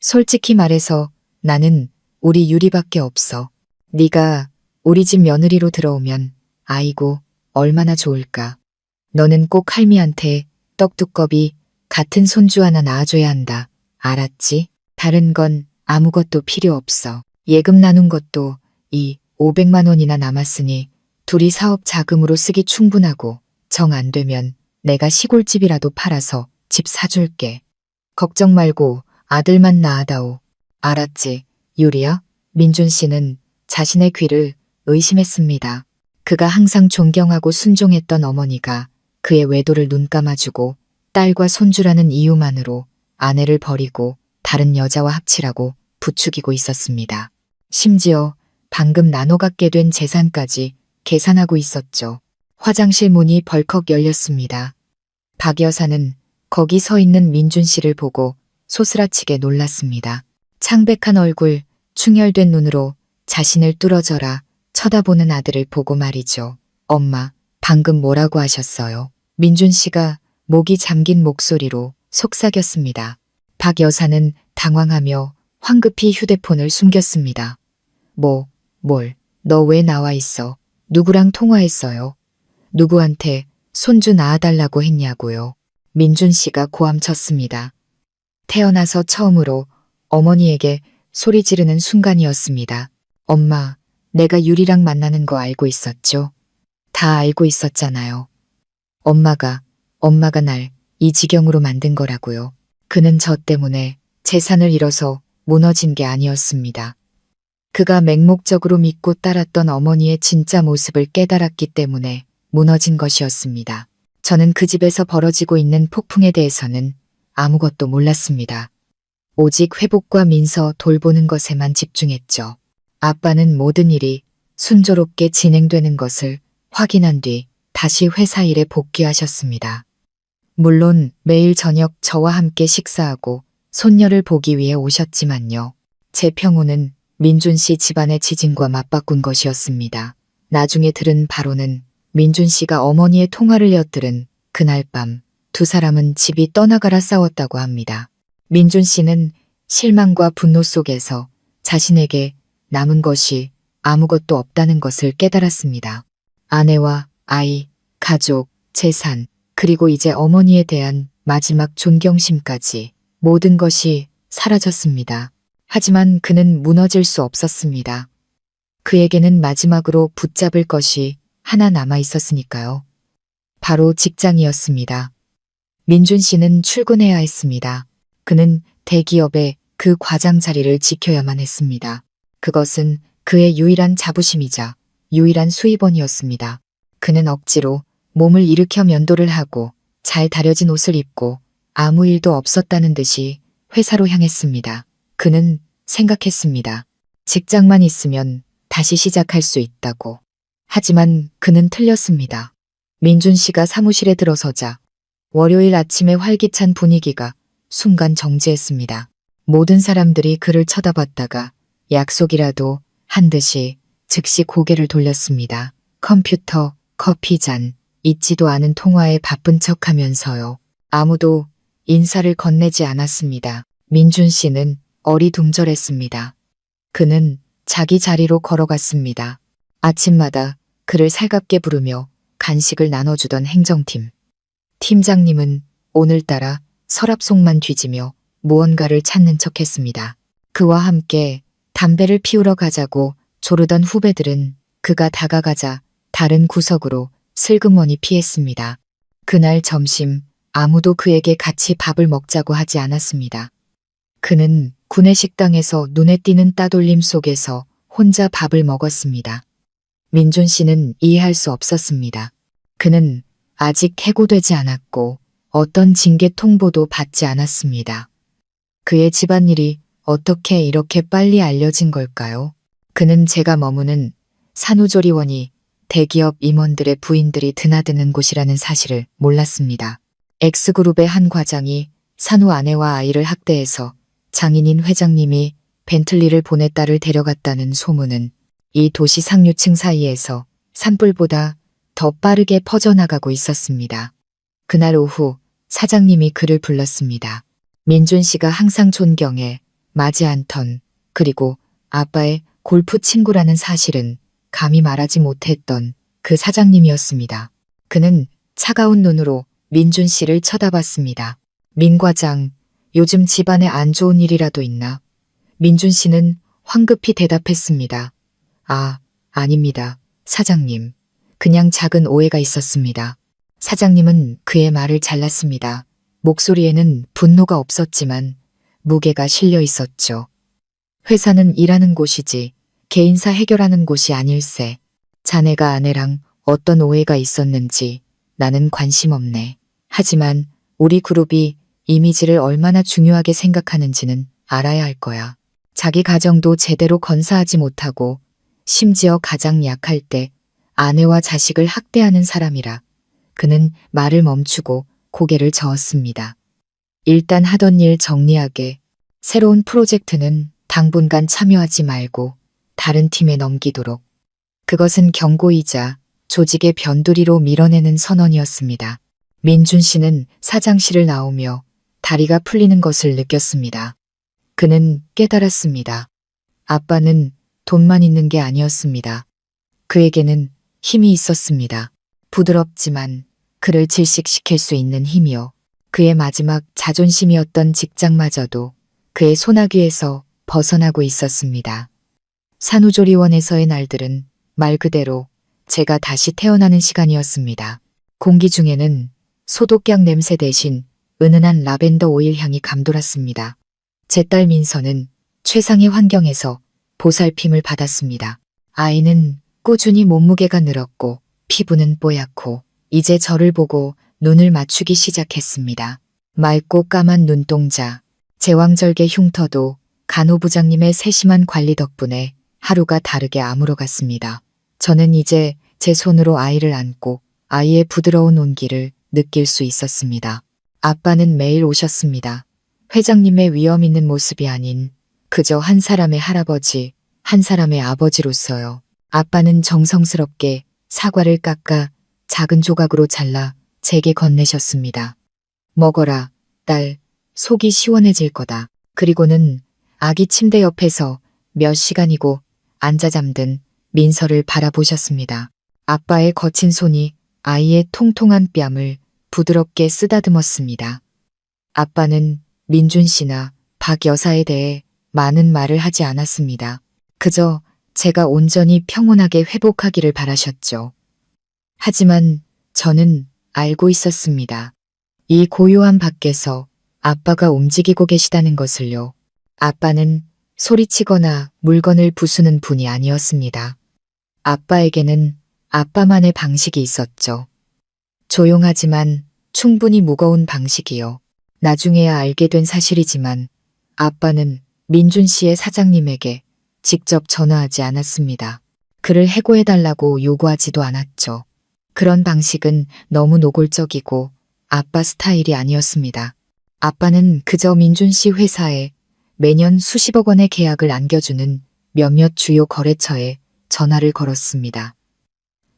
솔직히 말해서 나는 우리 유리밖에 없어. 네가 우리 집 며느리로 들어오면 아이고 얼마나 좋을까. 너는 꼭 할미한테 떡두꺼비 같은 손주 하나 낳아줘야 한다. 알았지? 다른 건 아무것도 필요 없어. 예금 나눈 것도 이 500만 원이나 남았으니 둘이 사업 자금으로 쓰기 충분하고 정 안 되면 내가 시골집이라도 팔아서 집 사줄게. 걱정 말고 아들만 낳아다오. 알았지, 유리야? 민준 씨는 자신의 귀를 의심했습니다. 그가 항상 존경하고 순종했던 어머니가 그의 외도를 눈감아주고 딸과 손주라는 이유만으로 아내를 버리고 다른 여자와 합치라고 부추기고 있었습니다. 심지어 방금 나눠 갖게 된 재산까지 계산하고 있었죠. 화장실 문이 벌컥 열렸습니다. 박 여사는 거기 서 있는 민준 씨를 보고 소스라치게 놀랐습니다. 창백한 얼굴, 충혈된 눈으로 자신을 뚫어져라 쳐다보는 아들을 보고 말이죠. 엄마, 방금 뭐라고 하셨어요? 민준 씨가 목이 잠긴 목소리로 속삭였습니다. 박 여사는 당황하며 황급히 휴대폰을 숨겼습니다. 너 왜 나와 있어? 누구랑 통화했어요? 누구한테 손주 낳아달라고 했냐고요? 민준 씨가 고함쳤습니다. 태어나서 처음으로 어머니에게 소리 지르는 순간이었습니다. 엄마, 내가 유리랑 만나는 거 알고 있었죠? 다 알고 있었잖아요. 엄마가 날 이 지경으로 만든 거라고요. 그는 저 때문에 재산을 잃어서 무너진 게 아니었습니다. 그가 맹목적으로 믿고 따랐던 어머니의 진짜 모습을 깨달았기 때문에 무너진 것이었습니다. 저는 그 집에서 벌어지고 있는 폭풍에 대해서는 아무것도 몰랐습니다. 오직 회복과 민서 돌보는 것에만 집중했죠. 아빠는 모든 일이 순조롭게 진행되는 것을 확인한 뒤 다시 회사 일에 복귀하셨습니다. 물론 매일 저녁 저와 함께 식사하고 손녀를 보기 위해 오셨지만요. 제 평호는 민준 씨 집안의 지진과 맞바꾼 것이었습니다. 나중에 들은 바로는 민준 씨가 어머니의 통화를 엿들은 그날 밤 두 사람은 집이 떠나가라 싸웠다고 합니다. 민준 씨는 실망과 분노 속에서 자신에게 남은 것이 아무것도 없다는 것을 깨달았습니다. 아내와 아이, 가족, 재산, 그리고 이제 어머니에 대한 마지막 존경심까지 모든 것이 사라졌습니다. 하지만 그는 무너질 수 없었습니다. 그에게는 마지막으로 붙잡을 것이 하나 남아 있었으니까요. 바로 직장이었습니다. 민준 씨는 출근해야 했습니다. 그는 대기업의 그 과장 자리를 지켜야만 했습니다. 그것은 그의 유일한 자부심이자 유일한 수입원이었습니다. 그는 억지로 몸을 일으켜 면도를 하고 잘 다려진 옷을 입고 아무 일도 없었다는 듯이 회사로 향했습니다. 그는 생각했습니다. 직장만 있으면 다시 시작할 수 있다고. 하지만 그는 틀렸습니다. 민준 씨가 사무실에 들어서자 월요일 아침의 활기찬 분위기가 순간 정지했습니다. 모든 사람들이 그를 쳐다봤다가 약속이라도 한 듯이 즉시 고개를 돌렸습니다. 컴퓨터, 커피잔, 잊지도 않은 통화에 바쁜 척하면서요. 아무도 인사를 건네지 않았습니다. 민준 씨는 어리둥절했습니다. 그는 자기 자리로 걸어갔습니다. 아침마다 그를 살갑게 부르며 간식을 나눠주던 행정팀. 팀장님은 오늘따라 서랍속만 뒤지며 무언가를 찾는 척했습니다. 그와 함께 담배를 피우러 가자고 조르던 후배들은 그가 다가가자 다른 구석으로 슬그머니 피했습니다. 그날 점심 아무도 그에게 같이 밥을 먹자고 하지 않았습니다. 그는 구내식당에서 눈에 띄는 따돌림 속에서 혼자 밥을 먹었습니다. 민준 씨는 이해할 수 없었습니다. 그는 아직 해고되지 않았고 어떤 징계 통보도 받지 않았습니다. 그의 집안일이 어떻게 이렇게 빨리 알려진 걸까요? 그는 제가 머무는 산후조리원이 대기업 임원들의 부인들이 드나드는 곳이라는 사실을 몰랐습니다. X그룹의 한 과장이 산후 아내와 아이를 학대해서 장인인 회장님이 벤틀리를 보내 딸을 데려갔다는 소문은 이 도시 상류층 사이에서 산불보다 더 빠르게 퍼져나가고 있었습니다. 그날 오후 사장님이 그를 불렀습니다. 민준 씨가 항상 존경해 마지 않던 그리고 아빠의 골프 친구라는 사실은 감히 말하지 못했던 그 사장님이었습니다. 그는 차가운 눈으로 민준 씨를 쳐다봤습니다. 민 과장, 요즘 집안에 안 좋은 일이라도 있나? 민준 씨는 황급히 대답했습니다. 아, 아닙니다. 사장님. 그냥 작은 오해가 있었습니다. 사장님은 그의 말을 잘랐습니다. 목소리에는 분노가 없었지만 무게가 실려 있었죠. 회사는 일하는 곳이지 개인사 해결하는 곳이 아닐세. 자네가 아내랑 어떤 오해가 있었는지 나는 관심 없네. 하지만 우리 그룹이 이미지를 얼마나 중요하게 생각하는지는 알아야 할 거야. 자기 가정도 제대로 건사하지 못하고 심지어 가장 약할 때 아내와 자식을 학대하는 사람이라. 그는 말을 멈추고 고개를 저었습니다. 일단 하던 일 정리하게. 새로운 프로젝트는 당분간 참여하지 말고 다른 팀에 넘기도록. 그것은 경고이자 조직의 변두리로 밀어내는 선언이었습니다. 민준 씨는 사장실을 나오며 다리가 풀리는 것을 느꼈습니다. 그는 깨달았습니다. 아빠는 돈만 있는 게 아니었습니다. 그에게는 힘이 있었습니다. 부드럽지만 그를 질식시킬 수 있는 힘이요. 그의 마지막 자존심이었던 직장마저도 그의 소나귀에서 벗어나고 있었습니다. 산후조리원에서의 날들은 말 그대로 제가 다시 태어나는 시간이었습니다. 공기 중에는 소독약 냄새 대신 은은한 라벤더 오일 향이 감돌았습니다. 제 딸 민서는 최상의 환경에서 보살핌을 받았습니다. 아이는 꾸준히 몸무게가 늘었고 피부는 뽀얗고 이제 저를 보고 눈을 맞추기 시작했습니다. 맑고 까만 눈동자, 제왕절개 흉터도 간호부장님의 세심한 관리 덕분에 하루가 다르게 아물어갔습니다. 저는 이제 제 손으로 아이를 안고 아이의 부드러운 온기를 느낄 수 있었습니다. 아빠는 매일 오셨습니다. 회장님의 위험 있는 모습이 아닌 그저 한 사람의 할아버지, 한 사람의 아버지로서요. 아빠는 정성스럽게 사과를 깎아 작은 조각으로 잘라 제게 건네셨습니다. 먹어라, 딸. 속이 시원해질 거다. 그리고는 아기 침대 옆에서 몇 시간이고 앉아 잠든 민서를 바라보셨습니다. 아빠의 거친 손이 아이의 통통한 뺨을 부드럽게 쓰다듬었습니다. 아빠는 민준 씨나 박 여사에 대해 많은 말을 하지 않았습니다. 그저 제가 온전히 평온하게 회복하기를 바라셨죠. 하지만 저는 알고 있었습니다. 이 고요한 밖에서 아빠가 움직이고 계시다는 것을요. 아빠는 소리치거나 물건을 부수는 분이 아니었습니다. 아빠에게는 아빠만의 방식이 있었죠. 조용하지만 충분히 무거운 방식이요. 나중에야 알게 된 사실이지만 아빠는 민준 씨의 사장님에게 직접 전화하지 않았습니다. 그를 해고해달라고 요구하지도 않았죠. 그런 방식은 너무 노골적이고 아빠 스타일이 아니었습니다. 아빠는 그저 민준 씨 회사에 매년 수십억 원의 계약을 안겨주는 몇몇 주요 거래처에 전화를 걸었습니다.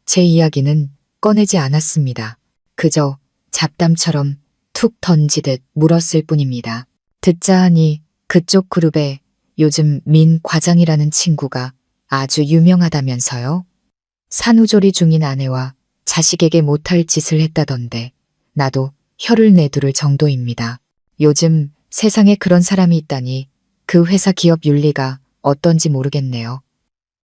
제 이야기는 꺼내지 않았습니다. 그저 잡담처럼 툭 던지듯 물었을 뿐입니다. 듣자 하니 그쪽 그룹에 요즘 민 과장이라는 친구가 아주 유명하다면서요? 산후조리 중인 아내와 자식에게 못할 짓을 했다던데 나도 혀를 내두를 정도입니다. 요즘 세상에 그런 사람이 있다니 그 회사 기업 윤리가 어떤지 모르겠네요.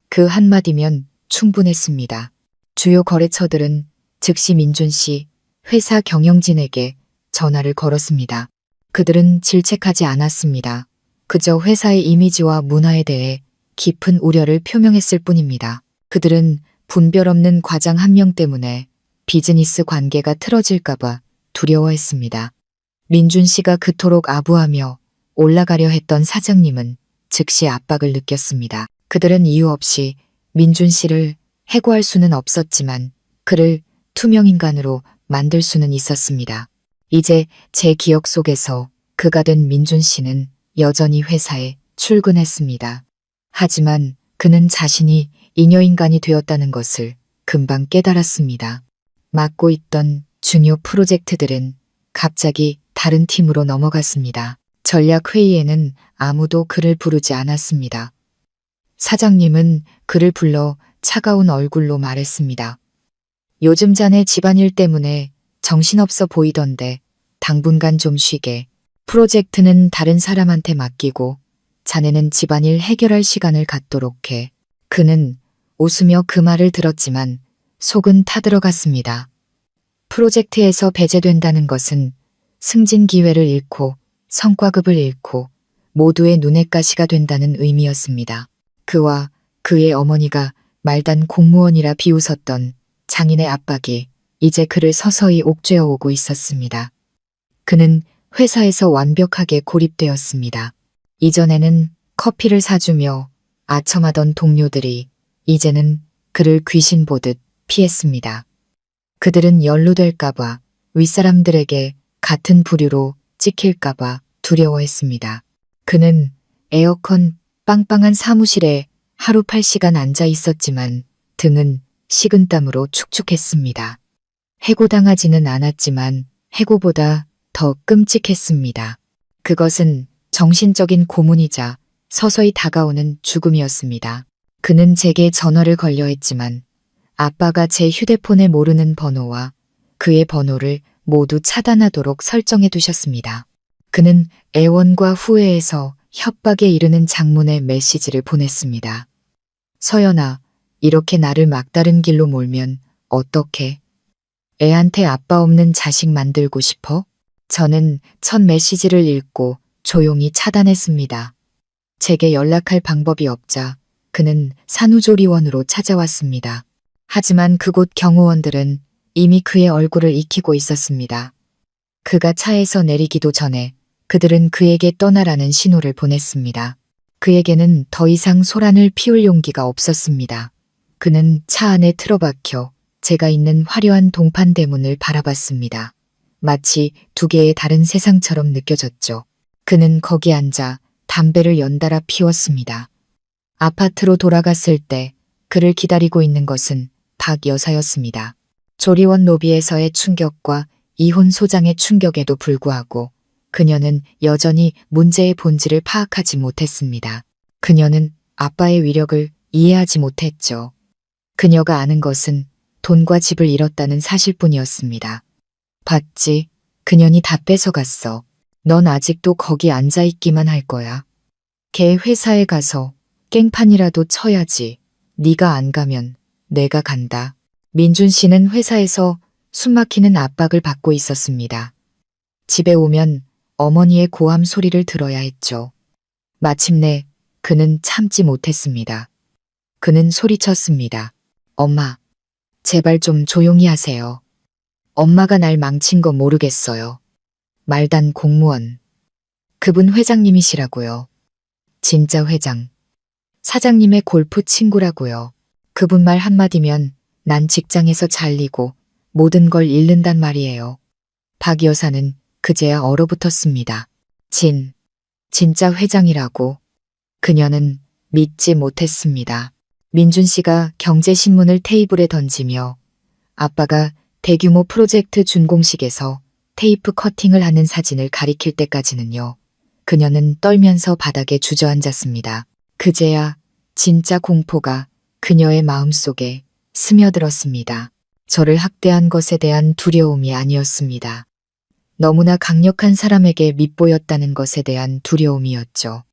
그 한마디면 충분했습니다. 주요 거래처들은 즉시 민준 씨 회사 경영진에게 전화를 걸었습니다. 그들은 질책하지 않았습니다. 그저 회사의 이미지와 문화에 대해 깊은 우려를 표명했을 뿐입니다. 그들은 분별 없는 과장 한 명 때문에 비즈니스 관계가 틀어질까봐 두려워했습니다. 민준 씨가 그토록 아부하며 올라가려 했던 사장님은 즉시 압박을 느꼈습니다. 그들은 이유 없이 민준 씨를 해고할 수는 없었지만 그를 투명인간으로 만들 수는 있었습니다. 이제 제 기억 속에서 그가 된 민준 씨는 여전히 회사에 출근했습니다. 하지만 그는 자신이 잉여인간이 되었다는 것을 금방 깨달았습니다. 맡고 있던 중요 프로젝트들은 갑자기 다른 팀으로 넘어갔습니다. 전략회의에는 아무도 그를 부르지 않았습니다. 사장님은 그를 불러 차가운 얼굴로 말했습니다. 요즘 자네 집안일 때문에 정신없어 보이던데 당분간 좀 쉬게. 프로젝트는 다른 사람한테 맡기고 자네는 집안일 해결할 시간을 갖도록 해. 그는 웃으며 그 말을 들었지만 속은 타들어갔습니다. 프로젝트에서 배제된다는 것은 승진 기회를 잃고 성과급을 잃고 모두의 눈엣 가시가 된다는 의미였습니다. 그와 그의 어머니가 말단 공무원이라 비웃었던 장인의 압박이 이제 그를 서서히 옥죄어 오고 있었습니다. 그는 회사에서 완벽하게 고립되었습니다. 이전에는 커피를 사주며 아첨하던 동료들이 이제는 그를 귀신 보듯 피했습니다. 그들은 연루될까봐, 윗사람들에게 같은 부류로 찍힐까봐 두려워했습니다. 그는 에어컨 빵빵한 사무실에 하루 8시간 앉아 있었지만 등은 식은땀으로 축축했습니다. 해고당하지는 않았지만 해고보다 더 끔찍했습니다. 그것은 정신적인 고문이자 서서히 다가오는 죽음이었습니다. 그는 제게 전화를 걸려 했지만 아빠가 제 휴대폰에 모르는 번호와 그의 번호를 모두 차단하도록 설정해 두셨습니다. 그는 애원과 후회에서 협박에 이르는 장문의 메시지를 보냈습니다. 서연아, 이렇게 나를 막다른 길로 몰면 어떡해? 애한테 아빠 없는 자식 만들고 싶어? 저는 첫 메시지를 읽고 조용히 차단했습니다. 제게 연락할 방법이 없자 그는 산후조리원으로 찾아왔습니다. 하지만 그곳 경호원들은 이미 그의 얼굴을 익히고 있었습니다. 그가 차에서 내리기도 전에 그들은 그에게 떠나라는 신호를 보냈습니다. 그에게는 더 이상 소란을 피울 용기가 없었습니다. 그는 차 안에 틀어박혀 제가 있는 화려한 동판 대문을 바라봤습니다. 마치 두 개의 다른 세상처럼 느껴졌죠. 그는 거기 앉아 담배를 연달아 피웠습니다. 아파트로 돌아갔을 때 그를 기다리고 있는 것은 박 여사였습니다. 조리원 로비에서의 충격과 이혼 소장의 충격에도 불구하고 그녀는 여전히 문제의 본질을 파악하지 못했습니다. 그녀는 아빠의 위력을 이해하지 못했죠. 그녀가 아는 것은 돈과 집을 잃었다는 사실뿐이었습니다. 봤지? 그년이 다 뺏어갔어. 넌 아직도 거기 앉아있기만 할 거야. 걔 회사에 가서 깽판이라도 쳐야지. 네가 안 가면 내가 간다. 민준 씨는 회사에서 숨막히는 압박을 받고 있었습니다. 집에 오면 어머니의 고함 소리를 들어야 했죠. 마침내 그는 참지 못했습니다. 그는 소리쳤습니다. 엄마, 제발 좀 조용히 하세요. 엄마가 날 망친 거 모르겠어요. 말단 공무원. 그분 회장님이시라고요. 진짜 회장. 사장님의 골프 친구라고요. 그분 말 한마디면 난 직장에서 잘리고 모든 걸 잃는단 말이에요. 박 여사는 그제야 얼어붙었습니다. 진짜 회장이라고. 그녀는 믿지 못했습니다. 민준 씨가 경제신문을 테이블에 던지며 아빠가 대규모 프로젝트 준공식에서 테이프 커팅을 하는 사진을 가리킬 때까지는요. 그녀는 떨면서 바닥에 주저앉았습니다. 그제야 진짜 공포가 그녀의 마음속에 스며들었습니다. 저를 학대한 것에 대한 두려움이 아니었습니다. 너무나 강력한 사람에게 밉보였다는 것에 대한 두려움이었죠.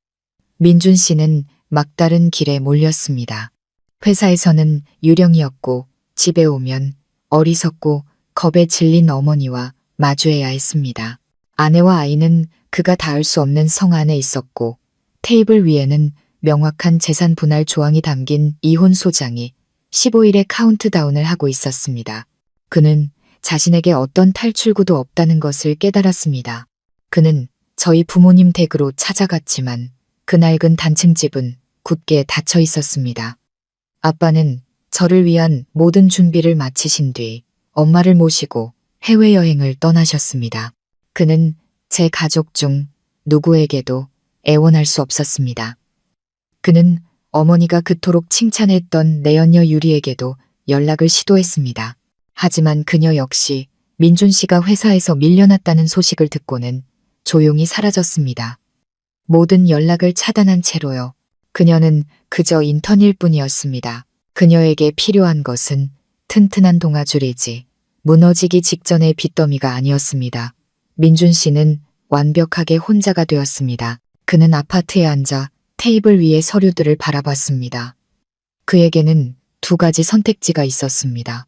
민준 씨는 막다른 길에 몰렸습니다. 회사에서는 유령이었고 집에 오면 어리석고 겁에 질린 어머니와 마주해야 했습니다. 아내와 아이는 그가 닿을 수 없는 성 안에 있었고 테이블 위에는 명확한 재산 분할 조항이 담긴 이혼 소장이 15일의 카운트다운을 하고 있었습니다. 그는 자신에게 어떤 탈출구도 없다는 것을 깨달았습니다. 그는 저희 부모님 댁으로 찾아갔지만 그 낡은 단층 집은 굳게 닫혀 있었습니다. 아빠는 저를 위한 모든 준비를 마치신 뒤 엄마를 모시고 해외여행을 떠나셨습니다. 그는 제 가족 중 누구에게도 애원할 수 없었습니다. 그는 어머니가 그토록 칭찬했던 내연녀 유리에게도 연락을 시도했습니다. 하지만 그녀 역시 민준 씨가 회사에서 밀려났다는 소식을 듣고는 조용히 사라졌습니다. 모든 연락을 차단한 채로요. 그녀는 그저 인턴일 뿐이었습니다. 그녀에게 필요한 것은 튼튼한 동아줄이지 무너지기 직전의 빚더미가 아니었습니다. 민준 씨는 완벽하게 혼자가 되었습니다. 그는 아파트에 앉아 테이블 위의 서류들을 바라봤습니다. 그에게는 두 가지 선택지가 있었습니다.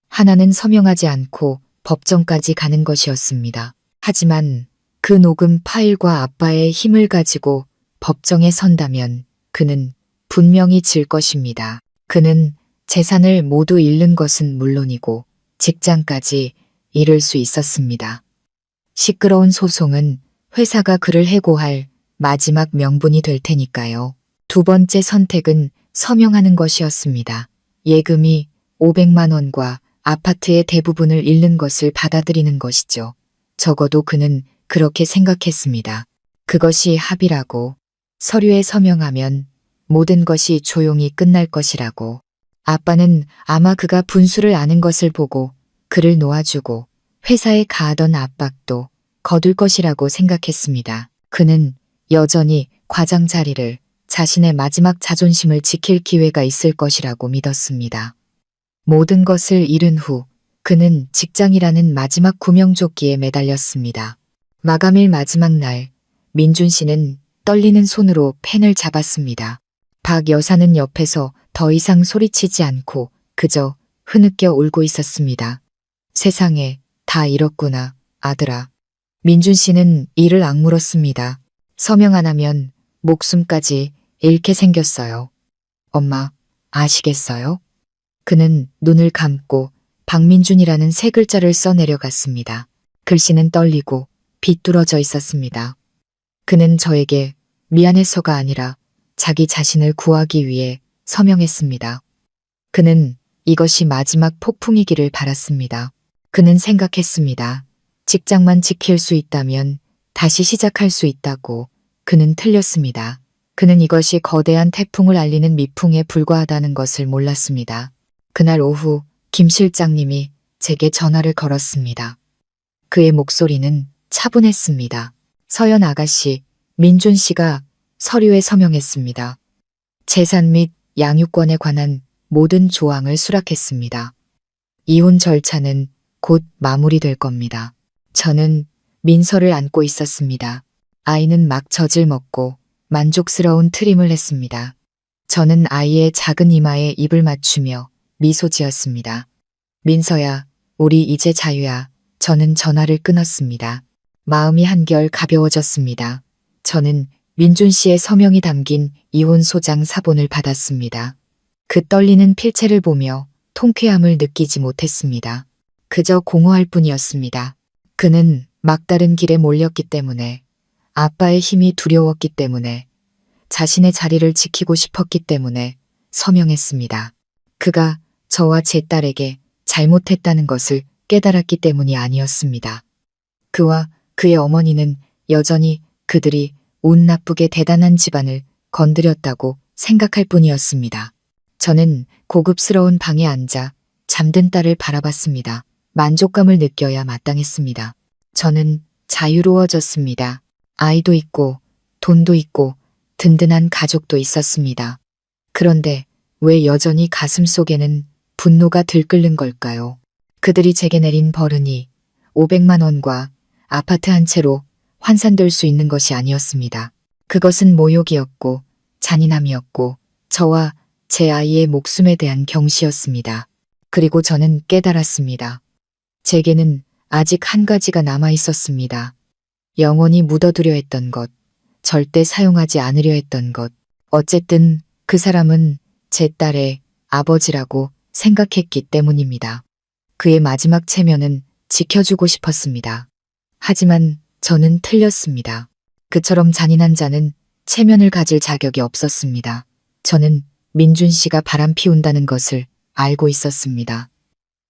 하나는 서명하지 않고 법정까지 가는 것이었습니다. 하지만 그 녹음 파일과 아빠의 힘을 가지고 법정에 선다면 그는 분명히 질 것입니다. 그는 재산을 모두 잃는 것은 물론이고 직장까지 잃을 수 있었습니다. 시끄러운 소송은 회사가 그를 해고할 마지막 명분이 될 테니까요. 두 번째 선택은 서명하는 것이었습니다. 예금이 500만 원과 아파트의 대부분을 잃는 것을 받아들이는 것이죠. 적어도 그는 그렇게 생각했습니다. 그것이 합의라고, 서류에 서명하면 모든 것이 조용히 끝날 것이라고. 아빠는 아마 그가 분수를 아는 것을 보고 그를 놓아주고 회사에 가하던 압박도 거둘 것이라고 생각했습니다. 그는 여전히 과장 자리를, 자신의 마지막 자존심을 지킬 기회가 있을 것이라고 믿었습니다. 모든 것을 잃은 후 그는 직장이라는 마지막 구명조끼에 매달렸습니다. 마감일 마지막 날, 민준 씨는 떨리는 손으로 펜을 잡았습니다. 박 여사는 옆에서 더 이상 소리치지 않고 그저 흐느껴 울고 있었습니다. 세상에, 다 잃었구나, 아들아. 민준 씨는 이를 악물었습니다. 서명 안 하면 목숨까지 잃게 생겼어요. 엄마, 아시겠어요? 그는 눈을 감고 박민준이라는 세 글자를 써 내려갔습니다. 글씨는 떨리고 비뚤어져 있었습니다. 그는 저에게 미안해서가 아니라 자기 자신을 구하기 위해 서명했습니다. 그는 이것이 마지막 폭풍이기를 바랐습니다. 그는 생각했습니다. 직장만 지킬 수 있다면 다시 시작할 수 있다고. 그는 틀렸습니다. 그는 이것이 거대한 태풍을 알리는 미풍에 불과하다는 것을 몰랐습니다. 그날 오후 김 실장님이 제게 전화를 걸었습니다. 그의 목소리는 차분했습니다. 서연 아가씨, 민준 씨가 서류에 서명했습니다. 재산 및 양육권에 관한 모든 조항을 수락했습니다. 이혼 절차는 곧 마무리될 겁니다. 저는 민서를 안고 있었습니다. 아이는 막 젖을 먹고 만족스러운 트림을 했습니다. 저는 아이의 작은 이마에 입을 맞추며 미소 지었습니다. 민서야, 우리 이제 자유야. 저는 전화를 끊었습니다. 마음이 한결 가벼워졌습니다. 저는 민준 씨의 서명이 담긴 이혼 소장 사본을 받았습니다. 그 떨리는 필체를 보며 통쾌함을 느끼지 못했습니다. 그저 공허할 뿐이었습니다. 그는 막다른 길에 몰렸기 때문에, 아빠의 힘이 두려웠기 때문에, 자신의 자리를 지키고 싶었기 때문에 서명했습니다. 그가 저와 제 딸에게 잘못했다는 것을 깨달았기 때문이 아니었습니다. 그와 그의 어머니는 여전히 그들이 운 나쁘게 대단한 집안을 건드렸다고 생각할 뿐이었습니다. 저는 고급스러운 방에 앉아 잠든 딸을 바라봤습니다. 만족감을 느껴야 마땅했습니다. 저는 자유로워졌습니다. 아이도 있고 돈도 있고 든든한 가족도 있었습니다. 그런데 왜 여전히 가슴 속에는 분노가 들끓는 걸까요? 그들이 제게 내린 벌은이 500만 원과 아파트 한 채로 환산될 수 있는 것이 아니었습니다. 그것은 모욕이었고 잔인함이었고 저와 제 아이의 목숨에 대한 경시였습니다. 그리고 저는 깨달았습니다. 제게는 아직 한 가지가 남아 있었습니다. 영원히 묻어두려 했던 것, 절대 사용하지 않으려 했던 것. 어쨌든 그 사람은 제 딸의 아버지라고 생각했기 때문입니다. 그의 마지막 체면은 지켜주고 싶었습니다. 하지만 저는 틀렸습니다. 그처럼 잔인한 자는 체면을 가질 자격이 없었습니다. 저는 민준 씨가 바람 피운다는 것을 알고 있었습니다.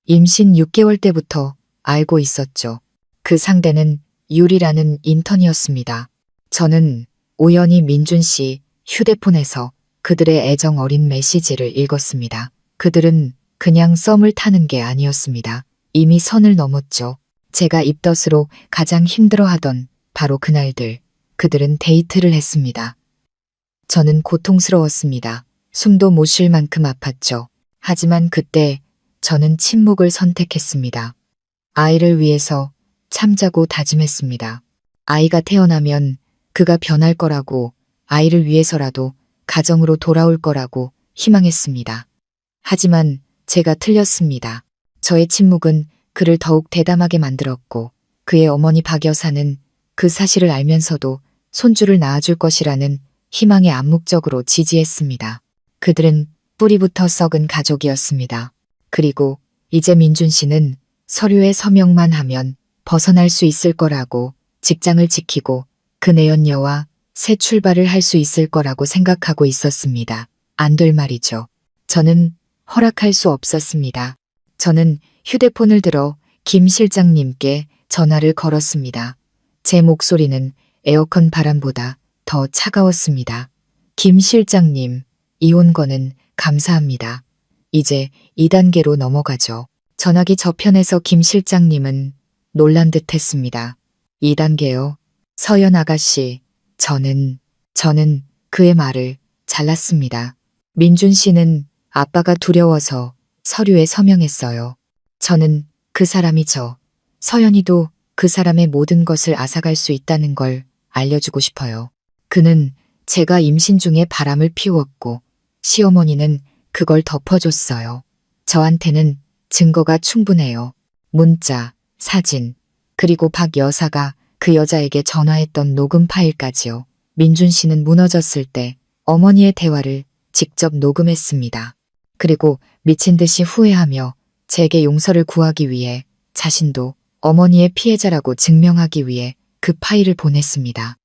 임신 6개월 때부터 알고 있었죠. 그 상대는 유리라는 인턴이었습니다. 저는 우연히 민준 씨 휴대폰에서 그들의 애정 어린 메시지를 읽었습니다. 그들은 그냥 썸을 타는 게 아니었습니다. 이미 선을 넘었죠. 제가 입덧으로 가장 힘들어하던 바로 그날들, 그들은 데이트를 했습니다. 저는 고통스러웠습니다. 숨도 못 쉴 만큼 아팠죠. 하지만 그때 저는 침묵을 선택했습니다. 아이를 위해서 참자고 다짐했습니다. 아이가 태어나면 그가 변할 거라고, 아이를 위해서라도 가정으로 돌아올 거라고 희망했습니다. 하지만 제가 틀렸습니다. 저의 침묵은 그를 더욱 대담하게 만들었고, 그의 어머니 박 여사는 그 사실을 알면서도 손주를 낳아줄 것이라는 희망에 암묵적으로 지지했습니다. 그들은 뿌리부터 썩은 가족이었습니다. 그리고 이제 민준 씨는 서류에 서명만 하면 벗어날 수 있을 거라고, 직장을 지키고 그 내연녀와 새 출발을 할 수 있을 거라고 생각하고 있었습니다. 안 될 말이죠. 저는 허락할 수 없었습니다. 저는 휴대폰을 들어 김 실장님께 전화를 걸었습니다. 제 목소리는 에어컨 바람보다 더 차가웠습니다. 김 실장님, 이혼 거는 감사합니다. 이제 2단계로 넘어가죠. 전화기 저편에서 김 실장님은 놀란 듯 했습니다. 2단계요? 서연 아가씨, 저는 그의 말을 잘랐습니다. 민준 씨는 아빠가 두려워서 서류에 서명했어요. 저는 그 사람이 서연이도 그 사람의 모든 것을 앗아갈 수 있다는 걸 알려주고 싶어요. 그는 제가 임신 중에 바람을 피웠고 시어머니는 그걸 덮어줬어요. 저한테는 증거가 충분해요. 문자, 사진, 그리고 박 여사가 그 여자에게 전화했던 녹음 파일까지요. 민준 씨는 무너졌을 때 어머니의 대화를 직접 녹음했습니다. 그리고 미친 듯이 후회하며 제게 용서를 구하기 위해 자신도 어머니의 피해자라고 증명하기 위해 그 파일을 보냈습니다.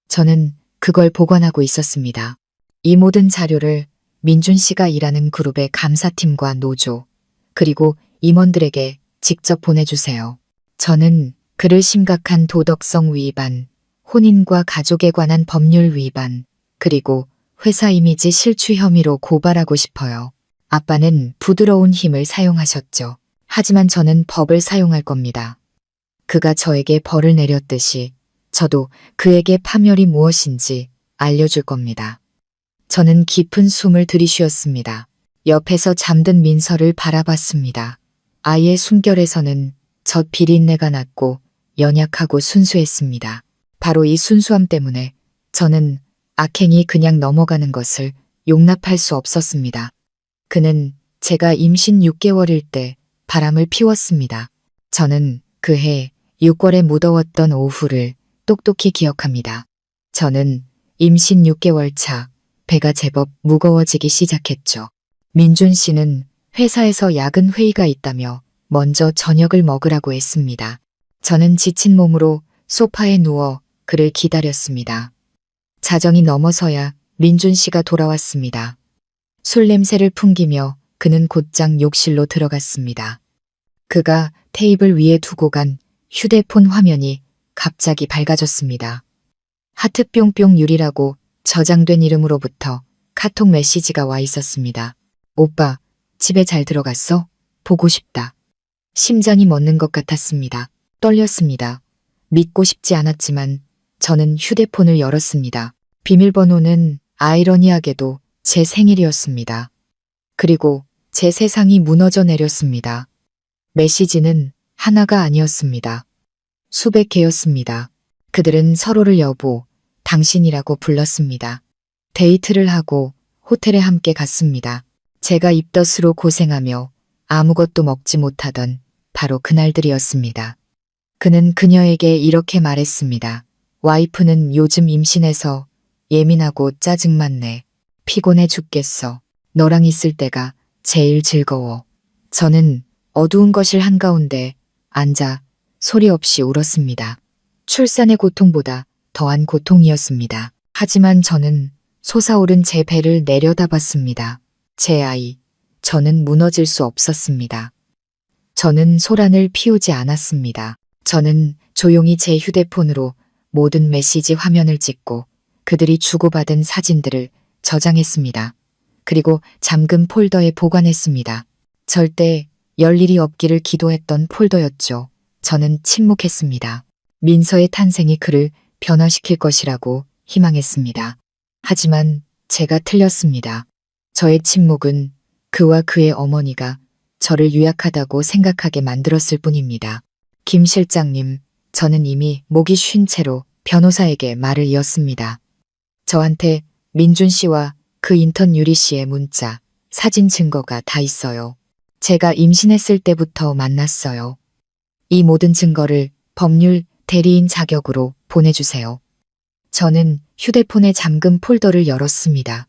저는 그걸 보관하고 있었습니다. 이 모든 자료를 민준 씨가 일하는 그룹의 감사팀과 노조, 그리고 임원들에게 직접 보내주세요. 저는 그를 심각한 도덕성 위반, 혼인과 가족에 관한 법률 위반, 그리고 회사 이미지 실추 혐의로 고발하고 싶어요. 아빠는 부드러운 힘을 사용하셨죠. 하지만 저는 법을 사용할 겁니다. 그가 저에게 벌을 내렸듯이 저도 그에게 파멸이 무엇인지 알려줄 겁니다. 저는 깊은 숨을 들이쉬었습니다. 옆에서 잠든 민서를 바라봤습니다. 아이의 숨결에서는 젖 비린내가 났고 연약하고 순수했습니다. 바로 이 순수함 때문에 저는 악행이 그냥 넘어가는 것을 용납할 수 없었습니다. 그는 제가 임신 6개월일 때 바람을 피웠습니다. 저는 그해 6월에 무더웠던 오후를 똑똑히 기억합니다. 저는 임신 6개월 차 배가 제법 무거워지기 시작했죠. 민준 씨는 회사에서 야근 회의가 있다며 먼저 저녁을 먹으라고 했습니다. 저는 지친 몸으로 소파에 누워 그를 기다렸습니다. 자정이 넘어서야 민준 씨가 돌아왔습니다. 술 냄새를 풍기며 그는 곧장 욕실로 들어갔습니다. 그가 테이블 위에 두고 간 휴대폰 화면이 갑자기 밝아졌습니다. 하트 뿅뿅 유리라고 저장된 이름으로부터 카톡 메시지가 와 있었습니다. 오빠, 집에 잘 들어갔어? 보고 싶다. 심장이 멎는 것 같았습니다. 떨렸습니다. 믿고 싶지 않았지만 저는 휴대폰을 열었습니다. 비밀번호는 아이러니하게도 제 생일이었습니다. 그리고 제 세상이 무너져 내렸습니다. 메시지는 하나가 아니었습니다. 수백 개였습니다. 그들은 서로를 여보, 당신이라고 불렀습니다. 데이트를 하고 호텔에 함께 갔습니다. 제가 입덧으로 고생하며 아무것도 먹지 못하던 바로 그날들이었습니다. 그는 그녀에게 이렇게 말했습니다. 와이프는 요즘 임신해서 예민하고 짜증만 내. 피곤해 죽겠어. 너랑 있을 때가 제일 즐거워. 저는 어두운 거실 한가운데 앉아 소리 없이 울었습니다. 출산의 고통보다 더한 고통이었습니다. 하지만 저는 솟아오른 제 배를 내려다봤습니다. 제 아이, 저는 무너질 수 없었습니다. 저는 소란을 피우지 않았습니다. 저는 조용히 제 휴대폰으로 모든 메시지 화면을 찍고 그들이 주고받은 사진들을 저장했습니다. 그리고 잠금 폴더에 보관했습니다. 절대 열 일이 없기를 기도했던 폴더였죠. 저는 침묵했습니다. 민서의 탄생이 그를 변화시킬 것이라고 희망했습니다. 하지만 제가 틀렸습니다. 저의 침묵은 그와 그의 어머니가 저를 유약하다고 생각하게 만들었을 뿐입니다. 김 실장님, 저는 이미 목이 쉰 채로 변호사에게 말을 이었습니다. 저한테 민준 씨와 그 인턴 유리 씨의 문자, 사진 증거가 다 있어요. 제가 임신했을 때부터 만났어요. 이 모든 증거를 법률 대리인 자격으로 보내주세요. 저는 휴대폰의 잠금 폴더를 열었습니다.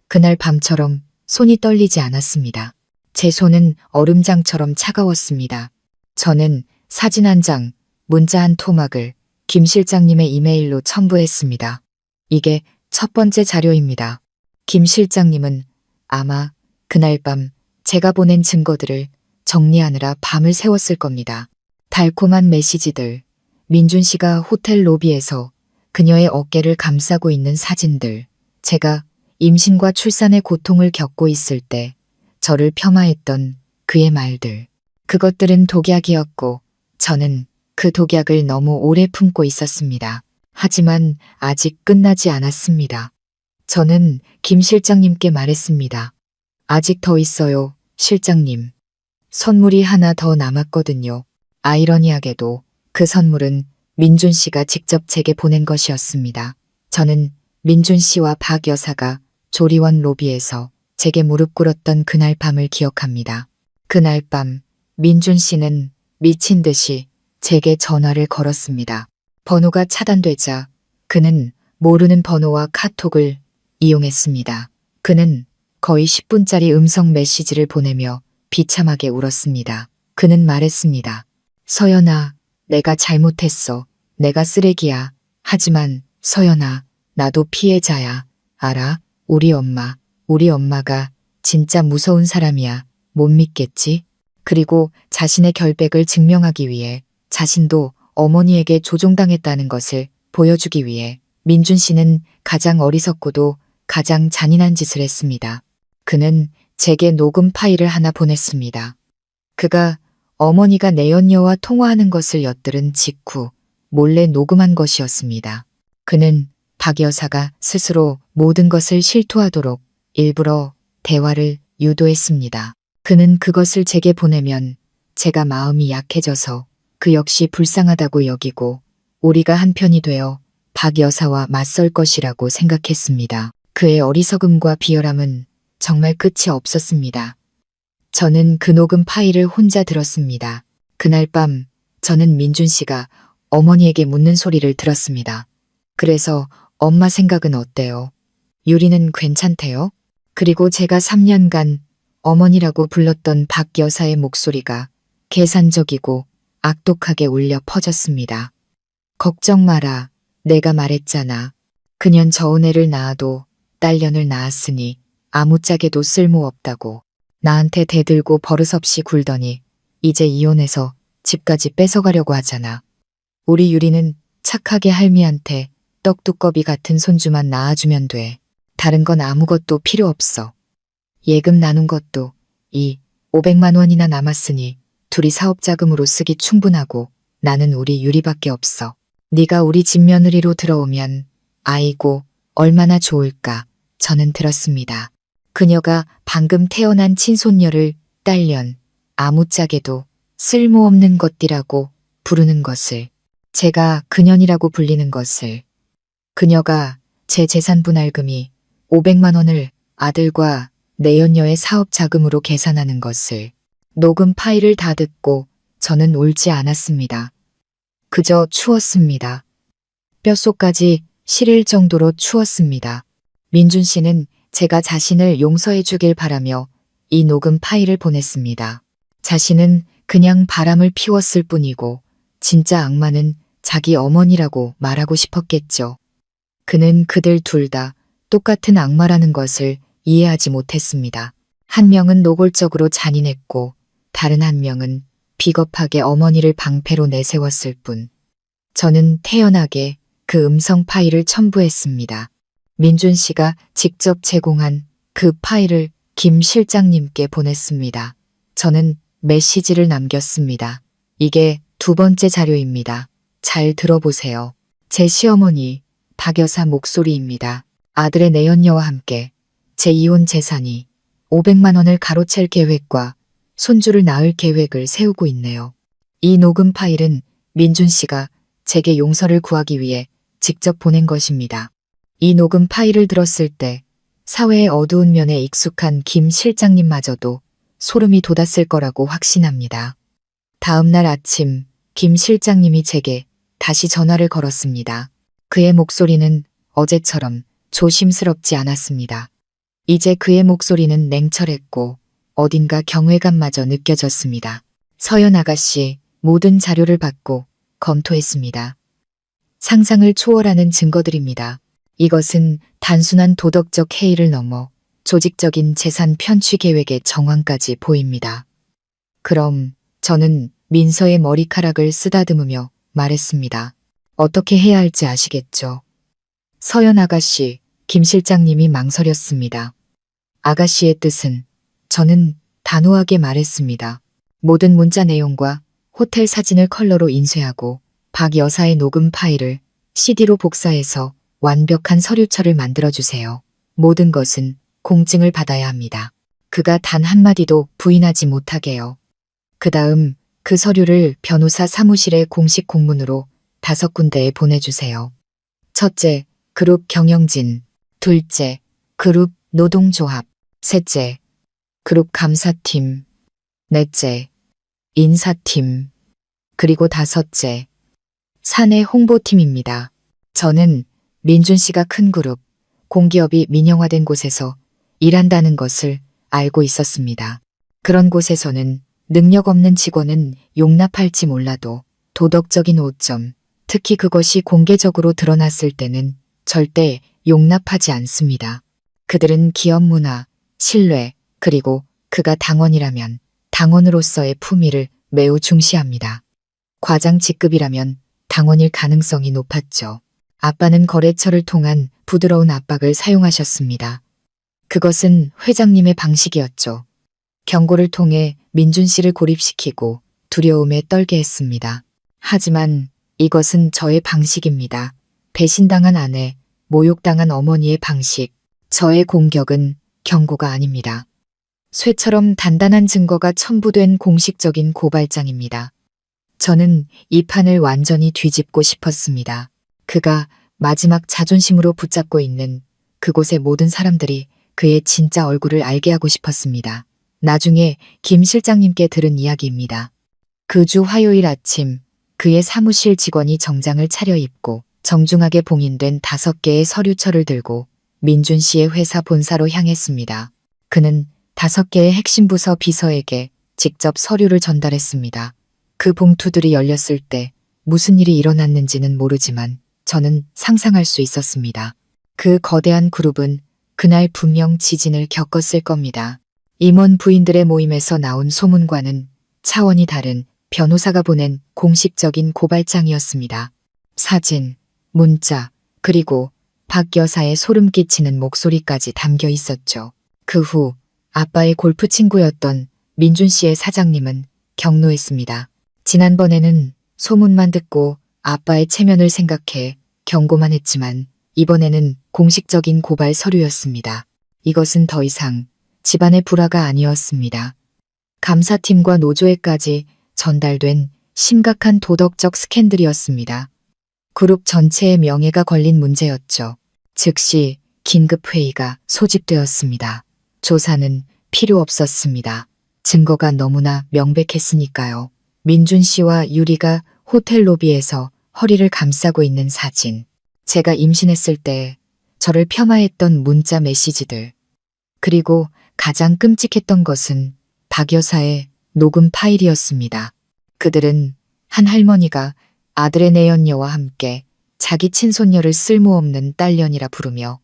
그날 밤처럼 손이 떨리지 않았습니다. 제 손은 얼음장처럼 차가웠습니다. 저는 사진 한 장, 문자 한 토막을 김 실장님의 이메일로 첨부했습니다. 이게 첫 번째 자료입니다. 김 실장님은 아마 그날 밤 제가 보낸 증거들을 정리하느라 밤을 새웠을 겁니다. 달콤한 메시지들, 민준 씨가 호텔 로비에서 그녀의 어깨를 감싸고 있는 사진들, 제가 임신과 출산의 고통을 겪고 있을 때 저를 폄하했던 그의 말들. 그것들은 독약이었고 저는 그 독약을 너무 오래 품고 있었습니다. 하지만 아직 끝나지 않았습니다. 저는 김 실장님께 말했습니다. 아직 더 있어요, 실장님. 선물이 하나 더 남았거든요. 아이러니하게도 그 선물은 민준 씨가 직접 제게 보낸 것이었습니다. 저는 민준 씨와 박 여사가 조리원 로비에서 제게 무릎 꿇었던 그날 밤을 기억합니다. 그날 밤 민준 씨는 미친 듯이 제게 전화를 걸었습니다. 번호가 차단되자 그는 모르는 번호와 카톡을 이용했습니다. 그는 거의 10분짜리 음성 메시지를 보내며 비참하게 울었습니다. 그는 말했습니다. 서연아, 내가 잘못했어. 내가 쓰레기야. 하지만 서연아, 나도 피해자야. 알아? 우리 엄마가 진짜 무서운 사람이야. 못 믿겠지? 그리고 자신의 결백을 증명하기 위해 자신도 어머니에게 조종당했다는 것을 보여주기 위해 민준 씨는 가장 어리석고도 가장 잔인한 짓을 했습니다. 그는 제게 녹음 파일을 하나 보냈습니다. 그가 어머니가 내연녀와 통화하는 것을 엿들은 직후 몰래 녹음한 것이었습니다. 그는 박 여사가 스스로 모든 것을 실토하도록 일부러 대화를 유도했습니다. 그는 그것을 제게 보내면 제가 마음이 약해져서 그 역시 불쌍하다고 여기고 우리가 한편이 되어 박 여사와 맞설 것이라고 생각했습니다. 그의 어리석음과 비열함은 정말 끝이 없었습니다. 저는 그 녹음 파일을 혼자 들었습니다. 그날 밤 저는 민준 씨가 어머니에게 묻는 소리를 들었습니다. 그래서 엄마 생각은 어때요? 유리는 괜찮대요? 그리고 제가 3년간 어머니라고 불렀던 박 여사의 목소리가 계산적이고 악독하게 울려 퍼졌습니다. 걱정 마라. 내가 말했잖아. 그년 저은혜를 낳아도 딸년을 낳았으니 아무짝에도 쓸모없다고. 나한테 대들고 버릇없이 굴더니 이제 이혼해서 집까지 뺏어가려고 하잖아. 우리 유리는 착하게 할미한테 떡두꺼비 같은 손주만 낳아주면 돼. 다른 건 아무것도 필요 없어. 예금 나눈 것도 이 500만 원이나 남았으니 둘이 사업자금으로 쓰기 충분하고 나는 우리 유리밖에 없어. 네가 우리 집 며느리로 들어오면 아이고 얼마나 좋을까. 저는 들었습니다. 그녀가 방금 태어난 친손녀를 딸년 아무짝에도 쓸모없는 것이라고 부르는 것을, 제가 그년이라고 불리는 것을, 그녀가 제 재산 분할금이 500만 원을 아들과 내연녀의 사업 자금으로 계산하는 것을. 녹음 파일을 다 듣고 저는 울지 않았습니다. 그저 추웠습니다. 뼛속까지 시릴 정도로 추웠습니다. 민준 씨는 제가 자신을 용서해 주길 바라며 이 녹음 파일을 보냈습니다. 자신은 그냥 바람을 피웠을 뿐이고 진짜 악마는 자기 어머니라고 말하고 싶었겠죠. 그는 그들 둘 다 똑같은 악마라는 것을 이해하지 못했습니다. 한 명은 노골적으로 잔인했고 다른 한 명은 비겁하게 어머니를 방패로 내세웠을 뿐. 저는 태연하게 그 음성 파일을 첨부했습니다. 민준 씨가 직접 제공한 그 파일을 김 실장님께 보냈습니다. 저는 메시지를 남겼습니다. 이게 두 번째 자료입니다. 잘 들어보세요. 제 시어머니 박 여사 목소리입니다. 아들의 내연녀와 함께 제 이혼 재산이 500만 원을 가로챌 계획과 손주를 낳을 계획을 세우고 있네요. 이 녹음 파일은 민준 씨가 제게 용서를 구하기 위해 직접 보낸 것입니다. 이 녹음 파일을 들었을 때 사회의 어두운 면에 익숙한 김 실장님마저도 소름이 돋았을 거라고 확신합니다. 다음 날 아침 김 실장님이 제게 다시 전화를 걸었습니다. 그의 목소리는 어제처럼 조심스럽지 않았습니다. 이제 그의 목소리는 냉철했고 어딘가 경외감마저 느껴졌습니다. 서연 아가씨, 모든 자료를 받고 검토했습니다. 상상을 초월하는 증거들입니다. 이것은 단순한 도덕적 해이를 넘어 조직적인 재산 편취 계획의 정황까지 보입니다. 그럼 저는 민서의 머리카락을 쓰다듬으며 말했습니다. 어떻게 해야 할지 아시겠죠? 서연 아가씨, 김 실장님이 망설였습니다. 아가씨의 뜻은 저는 단호하게 말했습니다. 모든 문자 내용과 호텔 사진을 컬러로 인쇄하고 박 여사의 녹음 파일을 CD로 복사해서 완벽한 서류처를 만들어주세요. 모든 것은 공증을 받아야 합니다. 그가 단 한마디도 부인하지 못하게요. 그 다음 그 서류를 변호사 사무실에 공식 공문으로 5군데에 보내주세요. 첫째, 그룹 경영진. 둘째, 그룹 노동조합. 셋째, 그룹 감사팀. 넷째, 인사팀. 그리고 다섯째, 사내 홍보팀입니다. 저는 민준 씨가 큰 그룹, 공기업이 민영화된 곳에서 일한다는 것을 알고 있었습니다. 그런 곳에서는 능력 없는 직원은 용납할지 몰라도 도덕적인 오점, 특히 그것이 공개적으로 드러났을 때는 절대 용납하지 않습니다. 그들은 기업 문화, 신뢰, 그리고 그가 당원이라면 당원으로서의 품위를 매우 중시합니다. 과장 직급이라면 당원일 가능성이 높았죠. 아빠는 거래처를 통한 부드러운 압박을 사용하셨습니다. 그것은 회장님의 방식이었죠. 경고를 통해 민준 씨를 고립시키고 두려움에 떨게 했습니다. 하지만 이것은 저의 방식입니다. 배신당한 아내, 모욕당한 어머니의 방식. 저의 공격은 경고가 아닙니다. 쇠처럼 단단한 증거가 첨부된 공식적인 고발장입니다. 저는 이 판을 완전히 뒤집고 싶었습니다. 그가 마지막 자존심으로 붙잡고 있는 그곳의 모든 사람들이 그의 진짜 얼굴을 알게 하고 싶었습니다. 나중에 김 실장님께 들은 이야기입니다. 그 주 화요일 아침 그의 사무실 직원이 정장을 차려입고 정중하게 봉인된 5개의 서류철을 들고 민준 씨의 회사 본사로 향했습니다. 그는 5개의 핵심 부서 비서에게 직접 서류를 전달했습니다. 그 봉투들이 열렸을 때 무슨 일이 일어났는지는 모르지만 저는 상상할 수 있었습니다. 그 거대한 그룹은 그날 분명 지진을 겪었을 겁니다. 임원 부인들의 모임에서 나온 소문과는 차원이 다른 변호사가 보낸 공식적인 고발장이었습니다. 사진, 문자, 그리고 박 여사의 소름 끼치는 목소리까지 담겨 있었죠. 그 후 아빠의 골프 친구였던 민준 씨의 사장님은 경로했습니다. 지난번에는 소문만 듣고 아빠의 체면을 생각해 경고만 했지만 이번에는 공식적인 고발 서류였습니다. 이것은 더 이상 집안의 불화가 아니었습니다. 감사팀과 노조에까지 전달된 심각한 도덕적 스캔들이었습니다. 그룹 전체의 명예가 걸린 문제였죠. 즉시 긴급회의가 소집되었습니다. 조사는 필요 없었습니다. 증거가 너무나 명백했으니까요. 민준 씨와 유리가 호텔 로비에서 허리를 감싸고 있는 사진. 제가 임신했을 때 저를 폄하했던 문자 메시지들. 그리고 가장 끔찍했던 것은 박 여사의 녹음 파일이었습니다. 그들은 한 할머니가 아들의 내연녀와 함께 자기 친손녀를 쓸모없는 딸년이라 부르며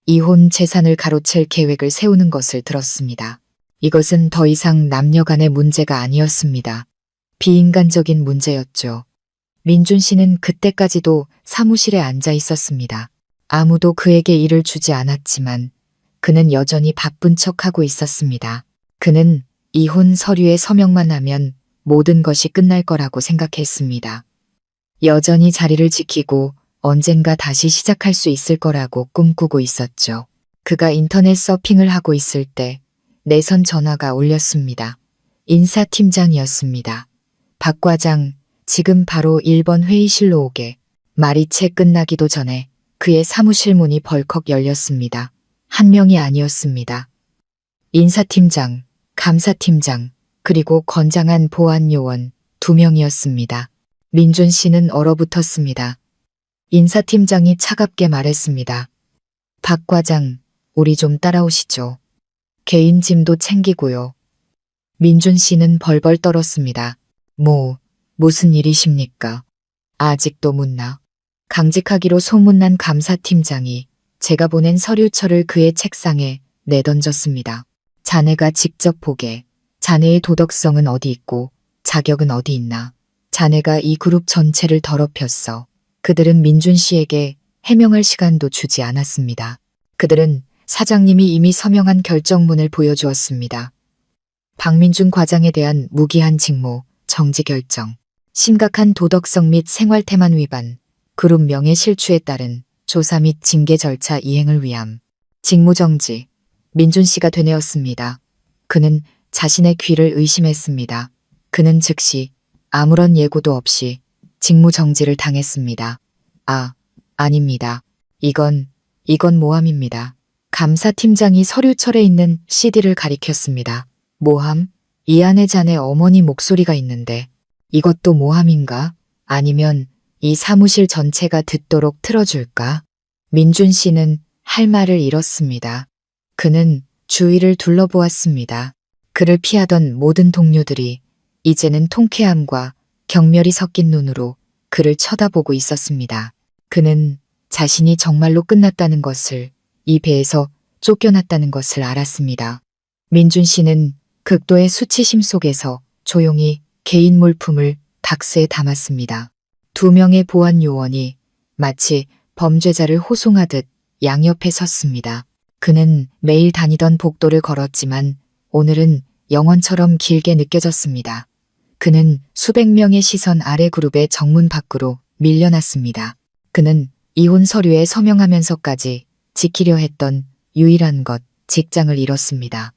이혼 재산을 가로챌 계획을 세우는 것을 들었습니다. 이것은 더 이상 남녀 간의 문제가 아니었습니다. 비인간적인 문제였죠. 민준 씨는 그때까지도 사무실에 앉아 있었습니다. 아무도 그에게 일을 주지 않았지만 그는 여전히 바쁜 척하고 있었습니다. 그는 이혼 서류에 서명만 하면 모든 것이 끝날 거라고 생각했습니다. 여전히 자리를 지키고 언젠가 다시 시작할 수 있을 거라고 꿈꾸고 있었죠. 그가 인터넷 서핑을 하고 있을 때 내선 전화가 울렸습니다. 인사팀장이었습니다. 박 과장, 지금 바로 1번 회의실로 오게 말이 채 끝나기도 전에 그의 사무실 문이 벌컥 열렸습니다. 한 명이 아니었습니다. 인사팀장, 감사팀장, 그리고 건장한 보안요원 2명이었습니다. 민준 씨는 얼어붙었습니다. 인사팀장이 차갑게 말했습니다. 박 과장, 우리 좀 따라오시죠. 개인 짐도 챙기고요. 민준 씨는 벌벌 떨었습니다. 무슨 일이십니까? 아직도 묻나? 강직하기로 소문난 감사팀장이 제가 보낸 서류철을 그의 책상에 내던졌습니다. 자네가 직접 보게. 자네의 도덕성은 어디 있고 자격은 어디 있나. 자네가 이 그룹 전체를 더럽혔어. 그들은 민준 씨에게 해명할 시간도 주지 않았습니다. 그들은 사장님이 이미 서명한 결정문을 보여주었습니다. 박민준 과장에 대한 무기한 직무, 정지 결정, 심각한 도덕성 및 생활태만 위반, 그룹 명예 실추에 따른 조사 및 징계 절차 이행을 위함. 직무정지. 민준 씨가 되뇌었습니다. 그는 자신의 귀를 의심했습니다. 그는 즉시 아무런 예고도 없이 직무정지를 당했습니다. 아닙니다. 이건 모함입니다. 감사팀장이 서류철에 있는 CD를 가리켰습니다. 모함? 이 안에 자네 어머니 목소리가 있는데 이것도 모함인가? 아니면 이 사무실 전체가 듣도록 틀어줄까? 민준 씨는 할 말을 잃었습니다. 그는 주위를 둘러보았습니다. 그를 피하던 모든 동료들이 이제는 통쾌함과 경멸이 섞인 눈으로 그를 쳐다보고 있었습니다. 그는 자신이 정말로 끝났다는 것을, 이 배에서 쫓겨났다는 것을 알았습니다. 민준 씨는 극도의 수치심 속에서 조용히 개인 물품을 박스에 담았습니다. 2명의 보안 요원이 마치 범죄자를 호송하듯 양옆에 섰습니다. 그는 매일 다니던 복도를 걸었지만 오늘은 영원처럼 길게 느껴졌습니다. 그는 수백 명의 시선 아래 그룹의 정문 밖으로 밀려났습니다. 그는 이혼 서류에 서명하면서까지 지키려 했던 유일한 것, 직장을 잃었습니다.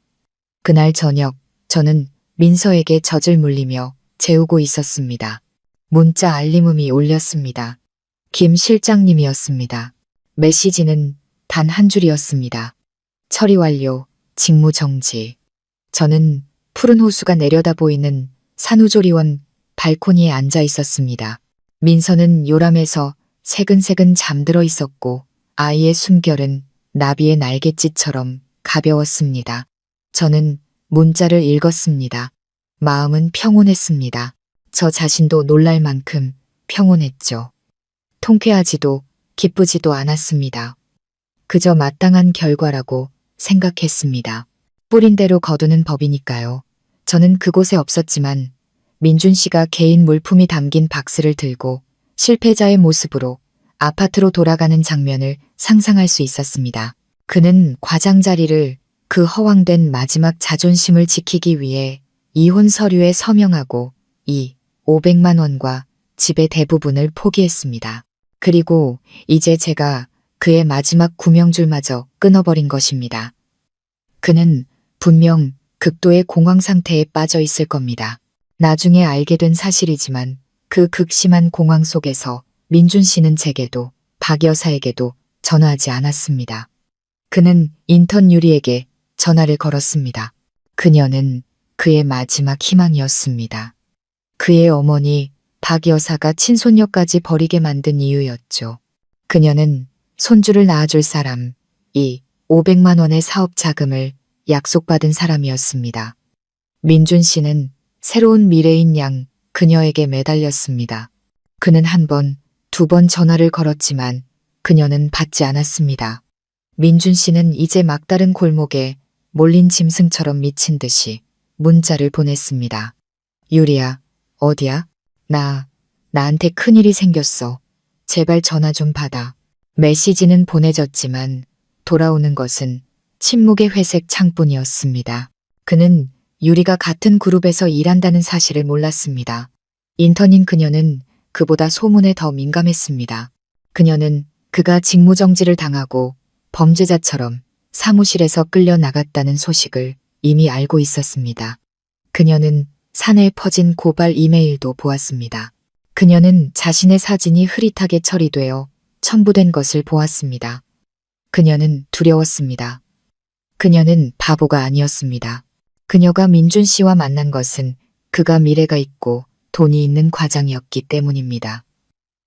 그날 저녁 저는 민서에게 젖을 물리며 재우고 있었습니다. 문자 알림음이 울렸습니다. 김 실장님이었습니다. 메시지는 단 한 줄이었습니다. 처리 완료, 직무 정지. 저는 푸른 호수가 내려다 보이는 산후조리원 발코니에 앉아 있었습니다. 민서는 요람에서 새근새근 잠들어 있었고 아이의 숨결은 나비의 날갯짓처럼 가벼웠습니다. 저는 문자를 읽었습니다. 마음은 평온했습니다. 저 자신도 놀랄 만큼 평온했죠. 통쾌하지도 기쁘지도 않았습니다. 그저 마땅한 결과라고 생각했습니다. 뿌린 대로 거두는 법이니까요. 저는 그곳에 없었지만 민준 씨가 개인 물품이 담긴 박스를 들고 실패자의 모습으로 아파트로 돌아가는 장면을 상상할 수 있었습니다. 그는 과장 자리를, 그 허황된 마지막 자존심을 지키기 위해 이혼 서류에 서명하고 이 500만 원과 집의 대부분을 포기했습니다. 그리고 이제 제가 그의 마지막 구명줄마저 끊어버린 것입니다. 그는 분명 극도의 공황 상태에 빠져 있을 겁니다. 나중에 알게 된 사실이지만 그 극심한 공황 속에서 민준 씨는 제게도 박 여사에게도 전화하지 않았습니다. 그는 인턴 유리에게 전화를 걸었습니다. 그녀는 그의 마지막 희망이었습니다. 그의 어머니 박 여사가 친손녀까지 버리게 만든 이유였죠. 그녀는 손주를 낳아줄 사람, 이 500만 원의 사업 자금을 약속받은 사람이었습니다. 민준 씨는 새로운 미래인 양 그녀에게 매달렸습니다. 그는 한 번, 2번 전화를 걸었지만 그녀는 받지 않았습니다. 민준 씨는 이제 막다른 골목에 몰린 짐승처럼 미친 듯이 문자를 보냈습니다. 유리야, 어디야? 나한테 큰일이 생겼어. 제발 전화 좀 받아. 메시지는 보내졌지만 돌아오는 것은 침묵의 회색 창뿐이었습니다. 그는 유리가 같은 그룹에서 일한다는 사실을 몰랐습니다. 인턴인 그녀는 그보다 소문에 더 민감했습니다. 그녀는 그가 직무정지를 당하고 범죄자처럼 사무실에서 끌려 나갔다는 소식을 이미 알고 있었습니다. 그녀는 사내에 퍼진 고발 이메일도 보았습니다. 그녀는 자신의 사진이 흐릿하게 처리되어 첨부된 것을 보았습니다. 그녀는 두려웠습니다. 그녀는 바보가 아니었습니다. 그녀가 민준 씨와 만난 것은 그가 미래가 있고 돈이 있는 과장이었기 때문입니다.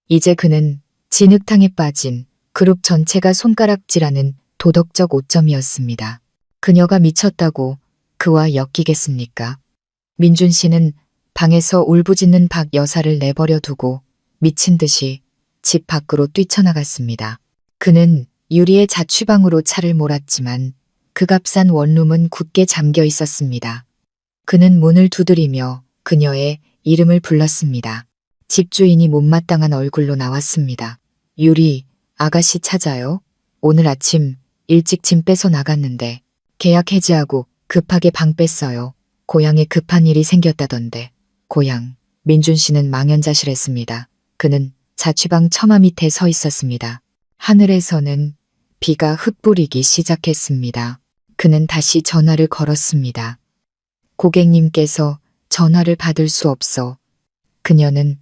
이제 그는 진흙탕에 빠진 그룹 전체가 손가락질하는 도덕적 오점이었습니다. 그녀가 미쳤다고 그와 엮이겠습니까? 민준 씨는 방에서 울부짖는 박 여사를 내버려 두고 미친 듯이 집 밖으로 뛰쳐나갔습니다. 그는 유리의 자취방으로 차를 몰았지만 그 값싼 원룸은 굳게 잠겨 있었습니다. 그는 문을 두드리며 그녀의 이름을 불렀습니다. 집주인이 못마땅한 얼굴로 나왔습니다. 유리, 아가씨 찾아요? 오늘 아침 일찍 짐 빼서 나갔는데 계약 해지하고 급하게 방 뺐어요. 고향에 급한 일이 생겼다던데. 고향. 민준 씨는 망연자실했습니다. 그는 자취방 처마 밑에 서 있었습니다. 하늘에서는 비가 흩뿌리기 시작했습니다. 그는 다시 전화를 걸었습니다. 고객님께서 전화를 받을 수 없어. 그녀는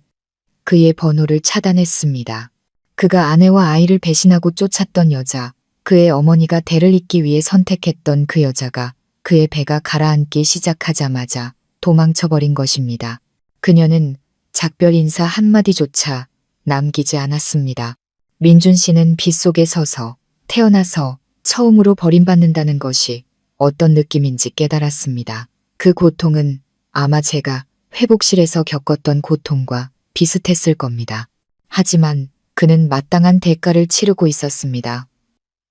그의 번호를 차단했습니다. 그가 아내와 아이를 배신하고 쫓았던 여자, 그의 어머니가 대를 잇기 위해 선택했던 그 여자가 그의 배가 가라앉기 시작하자마자 도망쳐버린 것입니다. 그녀는 작별 인사 한마디조차 남기지 않았습니다. 민준 씨는 빗속에 서서 태어나서 처음으로 버림받는다는 것이 어떤 느낌인지 깨달았습니다. 그 고통은 아마 제가 회복실에서 겪었던 고통과 비슷했을 겁니다. 하지만 그는 마땅한 대가를 치르고 있었습니다.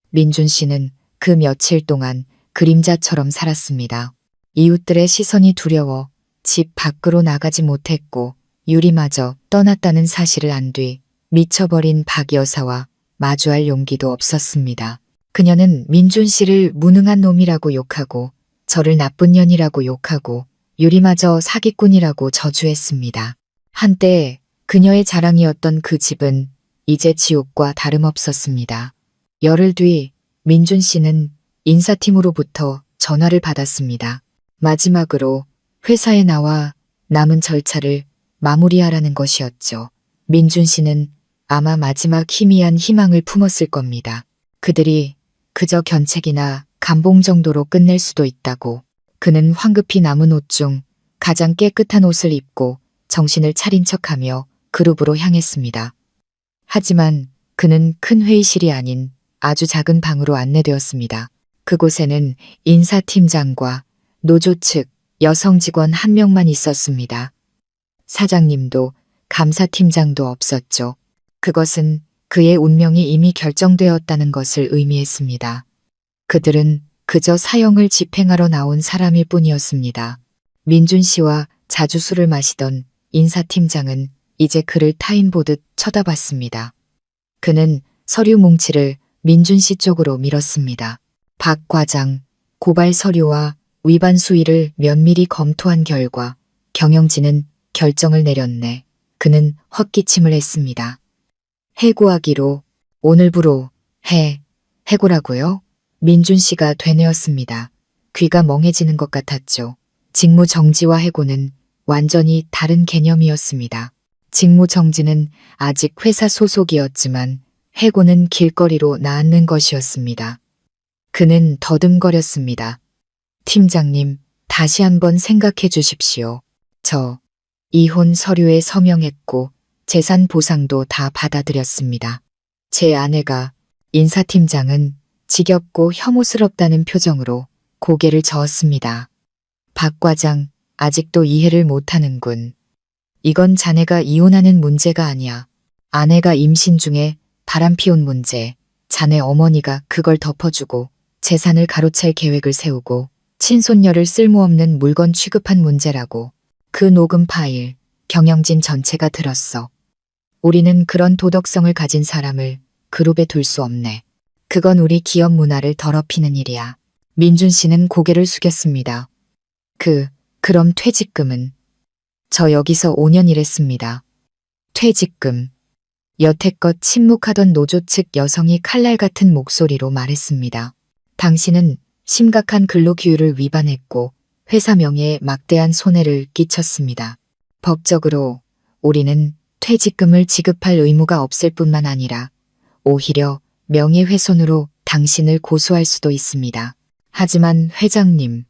민준 씨는 그 며칠 동안 그림자처럼 살았습니다. 이웃들의 시선이 두려워 집 밖으로 나가지 못했고 유리마저 떠났다는 사실을 안 뒤 미쳐버린 박 여사와 마주할 용기도 없었습니다. 그녀는 민준 씨를 무능한 놈이라고 욕하고 저를 나쁜 년이라고 욕하고 유리마저 사기꾼이라고 저주했습니다. 한때 그녀의 자랑이었던 그 집은 이제 지옥과 다름없었습니다. 열흘 뒤 민준 씨는 인사팀으로부터 전화를 받았습니다. 마지막으로 회사에 나와 남은 절차를 마무리하라는 것이었죠. 민준 씨는 아마 마지막 희미한 희망을 품었을 겁니다. 그들이 그저 견책이나 감봉 정도로 끝낼 수도 있다고. 그는 황급히 남은 옷 중 가장 깨끗한 옷을 입고 정신을 차린 척하며 그룹으로 향했습니다. 하지만 그는 큰 회의실이 아닌 아주 작은 방으로 안내되었습니다. 그곳에는 인사팀장과 노조 측 여성 직원 한 명만 있었습니다. 사장님도 감사팀장도 없었죠. 그것은 그의 운명이 이미 결정되었다는 것을 의미했습니다. 그들은 그저 사형을 집행하러 나온 사람일 뿐이었습니다. 민준 씨와 자주 술을 마시던 인사팀장은 이제 그를 타인 보듯 쳐다봤습니다. 그는 서류 뭉치를 민준 씨 쪽으로 밀었습니다. 박 과장, 고발 서류와 위반 수위를 면밀히 검토한 결과 경영진은 결정을 내렸네. 그는 헛기침을 했습니다. 해고하기로 오늘부로 해고라고요? 민준 씨가 되뇌었습니다. 귀가 멍해지는 것 같았죠. 직무 정지와 해고는 완전히 다른 개념이었습니다. 직무 정지는 아직 회사 소속이었지만 해고는 길거리로 나앉는 것이었습니다. 그는 더듬거렸습니다. 팀장님, 다시 한번 생각해 주십시오. 저 이혼 서류에 서명했고 재산 보상도 다 받아들였습니다. 제 아내가 인사팀장은 지겹고 혐오스럽다는 표정으로 고개를 저었습니다. 박 과장, 아직도 이해를 못하는군. 이건 자네가 이혼하는 문제가 아니야. 아내가 임신 중에 바람 피운 문제. 자네 어머니가 그걸 덮어주고 재산을 가로챌 계획을 세우고 친손녀를 쓸모없는 물건 취급한 문제라고. 그 녹음 파일, 경영진 전체가 들었어. 우리는 그런 도덕성을 가진 사람을 그룹에 둘 수 없네. 그건 우리 기업 문화를 더럽히는 일이야. 민준 씨는 고개를 숙였습니다. 그럼 퇴직금은? 저 여기서 5년 일했습니다. 퇴직금. 여태껏 침묵하던 노조 측 여성이 칼날 같은 목소리로 말했습니다. 당신은 심각한 근로기율을 위반했고 회사 명예에 막대한 손해를 끼쳤습니다. 법적으로 우리는 퇴직금을 지급할 의무가 없을 뿐만 아니라 오히려 명예훼손으로 당신을 고소할 수도 있습니다. 하지만 회장님,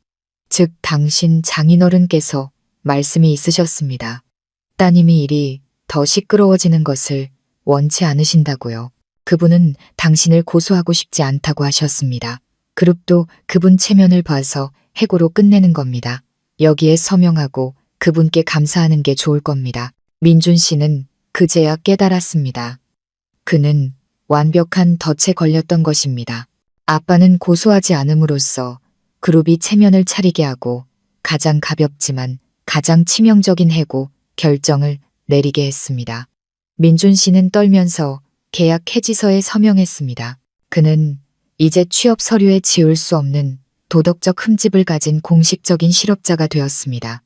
즉 당신 장인어른께서 말씀이 있으셨습니다. 따님이 일이 더 시끄러워지는 것을 원치 않으신다고요. 그분은 당신을 고소하고 싶지 않다고 하셨습니다. 그룹도 그분 체면을 봐서 해고로 끝내는 겁니다. 여기에 서명하고 그분께 감사하는 게 좋을 겁니다. 민준 씨는 그제야 깨달았습니다. 그는 완벽한 덫에 걸렸던 것입니다. 아빠는 고소하지 않음으로써 그룹이 체면을 차리게 하고 가장 가볍지만 가장 치명적인 해고 결정을 내리게 했습니다. 민준 씨는 떨면서 계약 해지서에 서명했습니다. 그는 이제 취업 서류에 지울 수 없는 도덕적 흠집을 가진 공식적인 실업자가 되었습니다.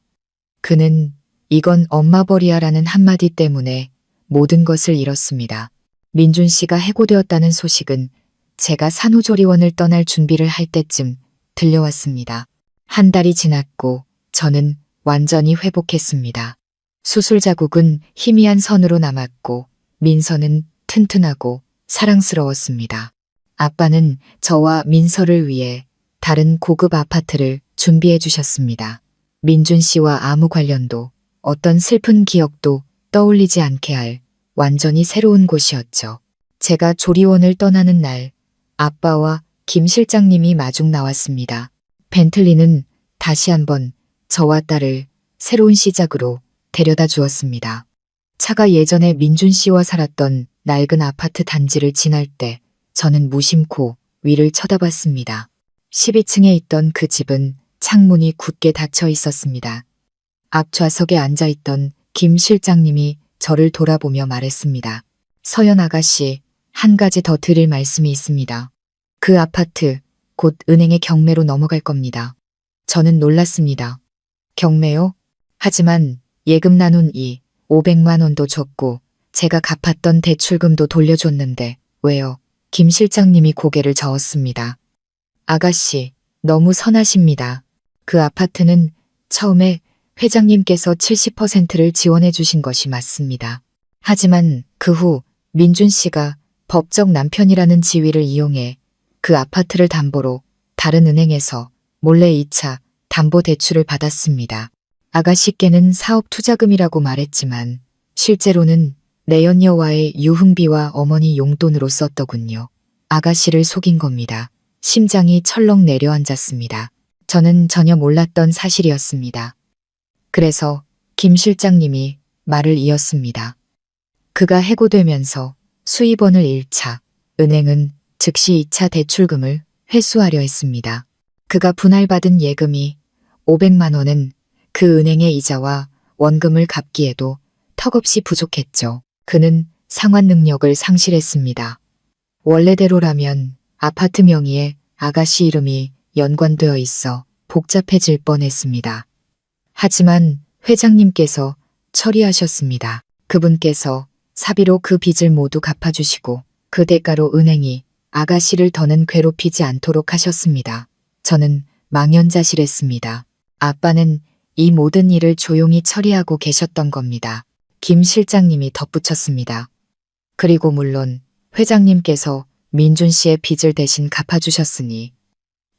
그는 이건 엄마 벌이야라는 한마디 때문에 모든 것을 잃었습니다. 민준 씨가 해고되었다는 소식은 제가 산후조리원을 떠날 준비를 할 때쯤 들려왔습니다. 한 달이 지났고 저는 완전히 회복했습니다. 수술 자국은 희미한 선으로 남았고 민서는 튼튼하고 사랑스러웠습니다. 아빠는 저와 민서를 위해 다른 고급 아파트를 준비해 주셨습니다. 민준 씨와 아무 관련도 어떤 슬픈 기억도 떠올리지 않게 할 완전히 새로운 곳이었죠. 제가 조리원을 떠나는 날 아빠와 김 실장님이 마중 나왔습니다. 벤틀리는 다시 한번 저와 딸을 새로운 시작으로 데려다 주었습니다. 차가 예전에 민준 씨와 살았던 낡은 아파트 단지를 지날 때 저는 무심코 위를 쳐다봤습니다. 12층에 있던 그 집은 창문이 굳게 닫혀 있었습니다. 앞 좌석에 앉아있던 김 실장님이 저를 돌아보며 말했습니다. 서연 아가씨, 한 가지 더 드릴 말씀이 있습니다. 그 아파트 곧 은행의 경매로 넘어갈 겁니다. 저는 놀랐습니다. 경매요? 하지만 예금 나눈 500만 원도 줬고 제가 갚았던 대출금도 돌려줬는데 왜요? 김 실장님이 고개를 저었습니다. 아가씨, 너무 선하십니다. 그 아파트는 처음에 회장님께서 70%를 지원해 주신 것이 맞습니다. 하지만 그 후 민준 씨가 법적 남편이라는 지위를 이용해 그 아파트를 담보로 다른 은행에서 몰래 2차 담보 대출을 받았습니다. 아가씨께는 사업 투자금이라고 말했지만 실제로는 내연녀와의 유흥비와 어머니 용돈으로 썼더군요. 아가씨를 속인 겁니다. 심장이 철렁 내려앉았습니다. 저는 전혀 몰랐던 사실이었습니다. 그래서 김 실장님이 말을 이었습니다. 그가 해고되면서 수입원을 1차, 은행은 즉시 2차 대출금을 회수하려 했습니다. 그가 분할받은 예금이 500만 원은 그 은행의 이자와 원금을 갚기에도 턱없이 부족했죠. 그는 상환 능력을 상실했습니다. 원래대로라면 아파트 명의에 아가씨 이름이 연관되어 있어 복잡해질 뻔했습니다. 하지만 회장님께서 처리하셨습니다. 그분께서 사비로 그 빚을 모두 갚아주시고 그 대가로 은행이 아가씨를 더는 괴롭히지 않도록 하셨습니다. 저는 망연자실했습니다. 아빠는 이 모든 일을 조용히 처리하고 계셨던 겁니다. 김 실장님이 덧붙였습니다. 그리고 물론 회장님께서 민준 씨의 빚을 대신 갚아주셨으니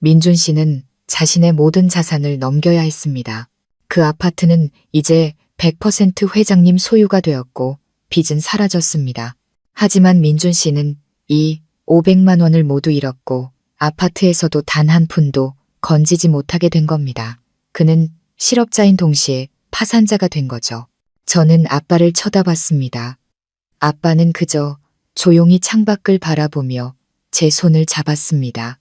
민준 씨는 자신의 모든 자산을 넘겨야 했습니다. 그 아파트는 이제 100% 회장님 소유가 되었고 빚은 사라졌습니다. 하지만 민준 씨는 이 500만 원을 모두 잃었고 아파트에서도 단 한 푼도 건지지 못하게 된 겁니다. 그는 실업자인 동시에 파산자가 된 거죠. 저는 아빠를 쳐다봤습니다. 아빠는 그저 조용히 창밖을 바라보며 제 손을 잡았습니다.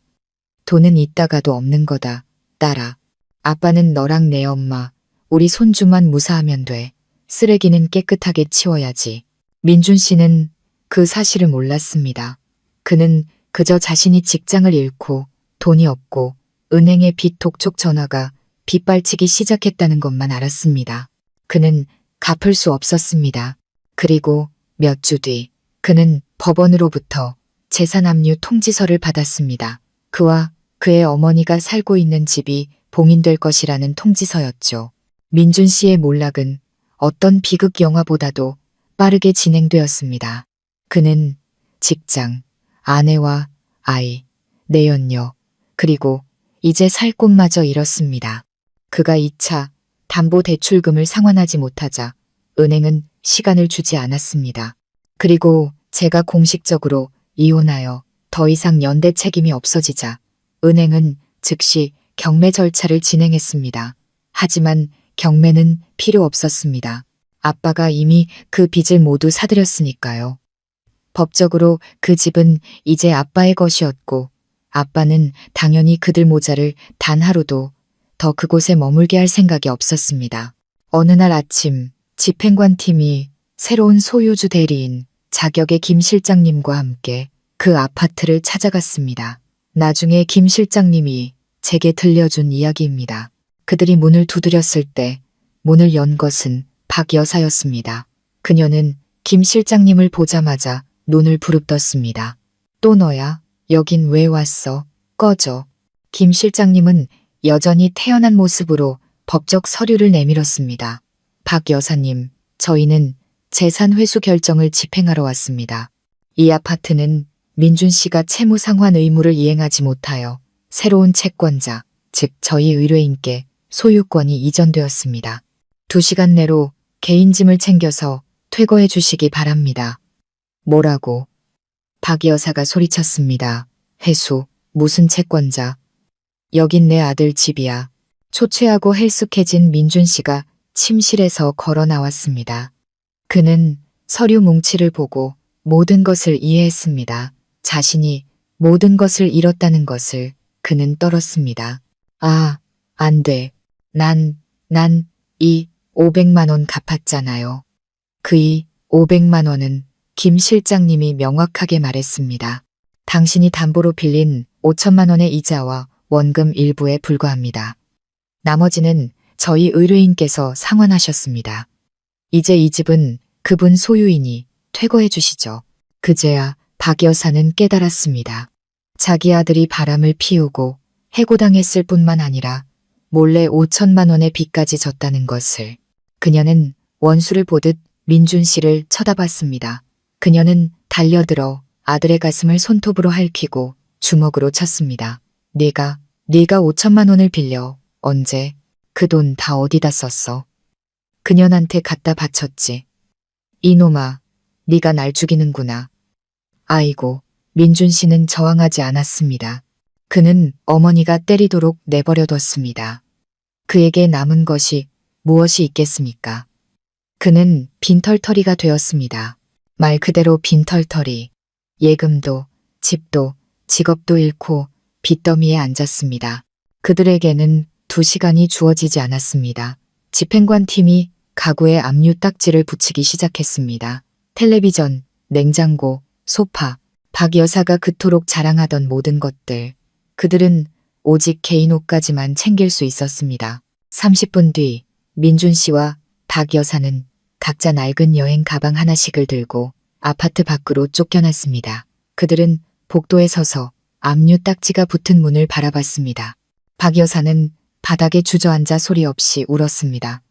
돈은 있다가도 없는 거다, 딸아. 아빠는 너랑 내 엄마, 우리 손주만 무사하면 돼. 쓰레기는 깨끗하게 치워야지. 민준 씨는 그 사실을 몰랐습니다. 그는 그저 자신이 직장을 잃고 돈이 없고 은행에 빚 독촉 전화가 빗발치기 시작했다는 것만 알았습니다. 그는 갚을 수 없었습니다. 그리고 몇 주 뒤 그는 법원으로부터 재산 압류 통지서를 받았습니다. 그와 그의 어머니가 살고 있는 집이 봉인될 것이라는 통지서였죠. 민준 씨의 몰락은 어떤 비극 영화보다도 빠르게 진행되었습니다. 그는 직장, 아내와 아이, 내연녀, 그리고 이제 살 곳마저 잃었습니다. 그가 2차 담보대출금을 상환하지 못하자 은행은 시간을 주지 않았습니다. 그리고 제가 공식적으로 이혼하여 더 이상 연대 책임이 없어지자 은행은 즉시 경매 절차를 진행했습니다. 하지만 경매는 필요 없었습니다. 아빠가 이미 그 빚을 모두 사들였으니까요. 법적으로 그 집은 이제 아빠의 것이었고 아빠는 당연히 그들 모자를 단 하루도 더 그곳에 머물게 할 생각이 없었습니다. 어느 날 아침 집행관팀이 새로운 소유주 대리인 자격의 김 실장님과 함께 그 아파트를 찾아갔습니다. 나중에 김 실장님이 제게 들려준 이야기입니다. 그들이 문을 두드렸을 때 문을 연 것은 박 여사였습니다. 그녀는 김 실장님을 보자마자 눈을 부릅떴습니다. 또 너야? 여긴 왜 왔어? 꺼져. 김 실장님은 여전히 태연한 모습으로 법적 서류를 내밀었습니다. 박 여사님, 저희는 재산 회수 결정을 집행하러 왔습니다. 이 아파트는 민준 씨가 채무 상환 의무를 이행하지 못하여 새로운 채권자, 즉 저희 의뢰인께 소유권이 이전되었습니다. 2시간 내로 개인 짐을 챙겨서 퇴거해 주시기 바랍니다. 뭐라고? 박 여사가 소리쳤습니다. 회수, 무슨 채권자? 여긴 내 아들 집이야. 초췌하고 헬쑥해진 민준 씨가 침실에서 걸어 나왔습니다. 그는 서류 뭉치를 보고 모든 것을 이해했습니다. 자신이 모든 것을 잃었다는 것을 그는 떨었습니다. 아, 안 돼. 난 이 500만 원 갚았잖아요. 그 이 500만 원은 김 실장님이 명확하게 말했습니다. 당신이 담보로 빌린 5천만 원의 이자와 원금 일부에 불과합니다. 나머지는 저희 의뢰인께서 상환하셨습니다. 이제 이 집은 그분 소유이니 퇴거해 주시죠. 그제야 박 여사는 깨달았습니다. 자기 아들이 바람을 피우고 해고당했을 뿐만 아니라 몰래 5천만 원의 빚까지 졌다는 것을. 그녀는 원수를 보듯 민준 씨를 쳐다봤습니다. 그녀는 달려들어 아들의 가슴을 손톱으로 핥히고 주먹으로 쳤습니다. 네가 5천만 원을 빌려 언제? 그 돈 다 어디다 썼어? 그년한테 갖다 바쳤지. 이놈아, 네가 날 죽이는구나. 아이고, 민준 씨는 저항하지 않았습니다. 그는 어머니가 때리도록 내버려뒀습니다. 그에게 남은 것이 무엇이 있겠습니까? 그는 빈털터리가 되었습니다. 말 그대로 빈털터리. 예금도, 집도, 직업도 잃고 빚더미에 앉았습니다. 그들에게는 2시간이 주어지지 않았습니다. 집행관 팀이 가구에 압류 딱지를 붙이기 시작했습니다. 텔레비전, 냉장고, 소파, 박 여사가 그토록 자랑하던 모든 것들. 그들은 오직 개인 옷까지만 챙길 수 있었습니다. 30분 뒤 민준 씨와 박 여사는 각자 낡은 여행 가방 하나씩을 들고 아파트 밖으로 쫓겨났습니다. 그들은 복도에 서서 압류 딱지가 붙은 문을 바라봤습니다. 박 여사는 바닥에 주저앉아 소리 없이 울었습니다.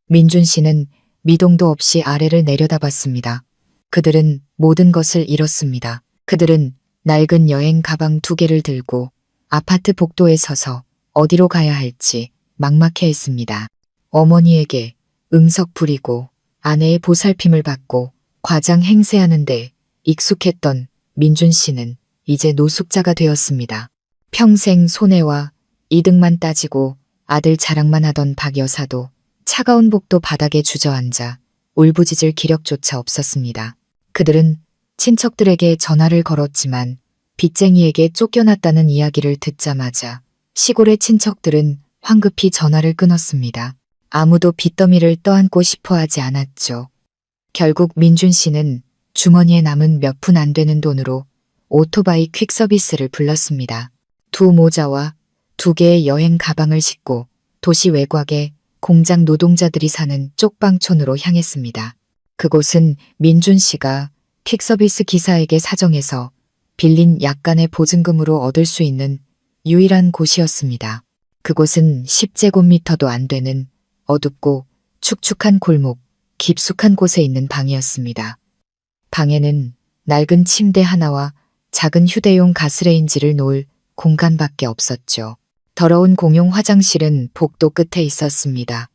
민준 씨는 미동도 없이 아래를 내려다봤습니다. 그들은 모든 것을 잃었습니다. 그들은 낡은 여행 가방 2개를 들고 아파트 복도에 서서 어디로 가야 할지 막막해했습니다. 어머니에게 응석 부리고 아내의 보살핌을 받고 과장 행세하는데 익숙했던 민준 씨는 이제 노숙자가 되었습니다. 평생 손해와 이득만 따지고 아들 자랑만 하던 박 여사도 차가운 복도 바닥에 주저앉아 울부짖을 기력조차 없었습니다. 그들은 친척들에게 전화를 걸었지만 빚쟁이에게 쫓겨났다는 이야기를 듣자마자 시골의 친척들은 황급히 전화를 끊었습니다. 아무도 빚더미를 떠안고 싶어 하지 않았죠. 결국 민준 씨는 주머니에 남은 몇 푼 안 되는 돈으로 오토바이 퀵서비스를 불렀습니다. 2 모자와 2개의 여행 가방을 싣고 도시 외곽의 공장 노동자들이 사는 쪽방촌으로 향했습니다. 그곳은 민준 씨가 퀵서비스 기사에게 사정해서 빌린 약간의 보증금으로 얻을 수 있는 유일한 곳이었습니다. 그곳은 10제곱미터도 안 되는 어둡고 축축한 골목, 깊숙한 곳에 있는 방이었습니다. 방에는 낡은 침대 하나와 작은 휴대용 가스레인지를 놓을 공간밖에 없었죠. 더러운 공용 화장실은 복도 끝에 있었습니다.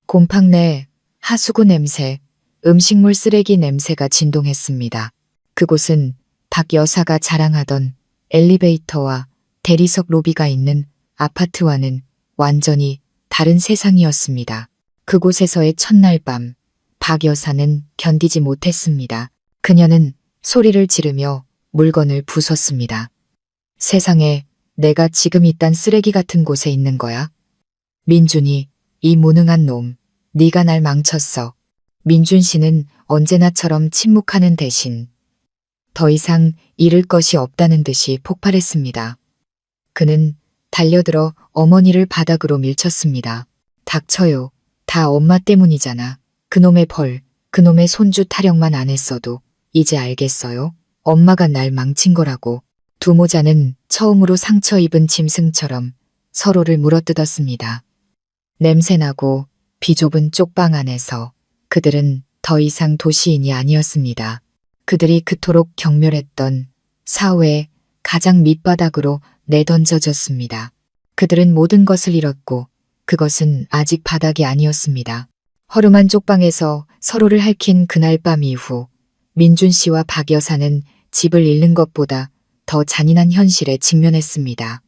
곰팡 내 하수구 냄새, 음식물 쓰레기 냄새가 진동했습니다. 그곳은 박 여사가 자랑하던 엘리베이터와 대리석 로비가 있는 아파트와는 완전히 다른 세상이었습니다. 그곳에서의 첫날 밤, 박 여사는 견디지 못했습니다. 그녀는 소리를 지르며 물건을 부쉈습니다. 세상에 내가 지금 이딴 쓰레기 같은 곳에 있는 거야? 민준이, 이 무능한 놈, 네가 날 망쳤어. 민준 씨는 언제나처럼 침묵하는 대신 더 이상 잃을 것이 없다는 듯이 폭발했습니다. 그는 달려들어 어머니를 바닥으로 밀쳤습니다. 닥쳐요. 다 엄마 때문이잖아. 그놈의 벌, 그놈의 손주 타령만 안 했어도 이제 알겠어요? 엄마가 날 망친 거라고. 두 모자는 처음으로 상처 입은 짐승처럼 서로를 물어뜯었습니다. 냄새나고 비좁은 쪽방 안에서 그들은 더 이상 도시인이 아니었습니다. 그들이 그토록 경멸했던 사회의 가장 밑바닥으로 내던져졌습니다. 그들은 모든 것을 잃었고 그것은 아직 바닥이 아니었습니다. 허름한 쪽방에서 서로를 핥힌 그날 밤 이후 민준 씨와 박 여사는 집을 잃는 것보다 더 잔인한 현실에 직면했습니다.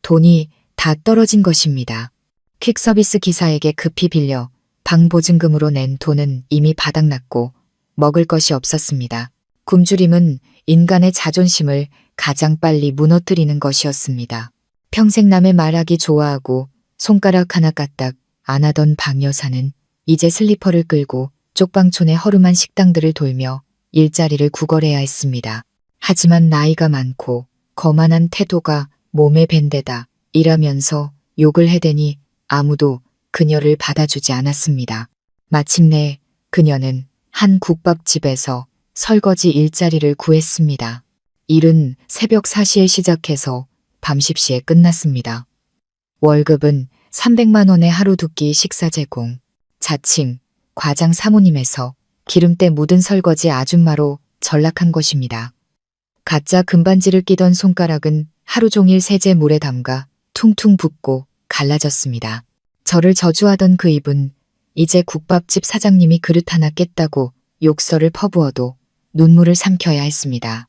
돈이 다 떨어진 것입니다. 퀵서비스 기사에게 급히 빌려 방 보증금으로 낸 돈은 이미 바닥났고 먹을 것이 없었습니다. 굶주림은 인간의 자존심을 가장 빨리 무너뜨리는 것이었습니다. 평생 남의 말하기 좋아하고 손가락 하나 까딱 안 하던 박 여사는 이제 슬리퍼를 끌고 쪽방촌의 허름한 식당들을 돌며 일자리를 구걸해야 했습니다. 하지만 나이가 많고 거만한 태도가 몸에 밴데다 일하면서 욕을 해대니 아무도 그녀를 받아주지 않았습니다. 마침내 그녀는 한 국밥집에서 설거지 일자리를 구했습니다. 일은 새벽 4시에 시작해서 밤 10시에 끝났습니다. 월급은 300만 원의 하루 두 끼 식사 제공, 자칭 과장 사모님에서 기름때 묻은 설거지 아줌마로 전락한 것입니다. 가짜 금반지를 끼던 손가락은 하루 종일 세제물에 담가 퉁퉁 붓고 갈라졌습니다. 저를 저주하던 그 입은 이제 국밥집 사장님이 그릇 하나 깼다고 욕설을 퍼부어도 눈물을 삼켜야 했습니다.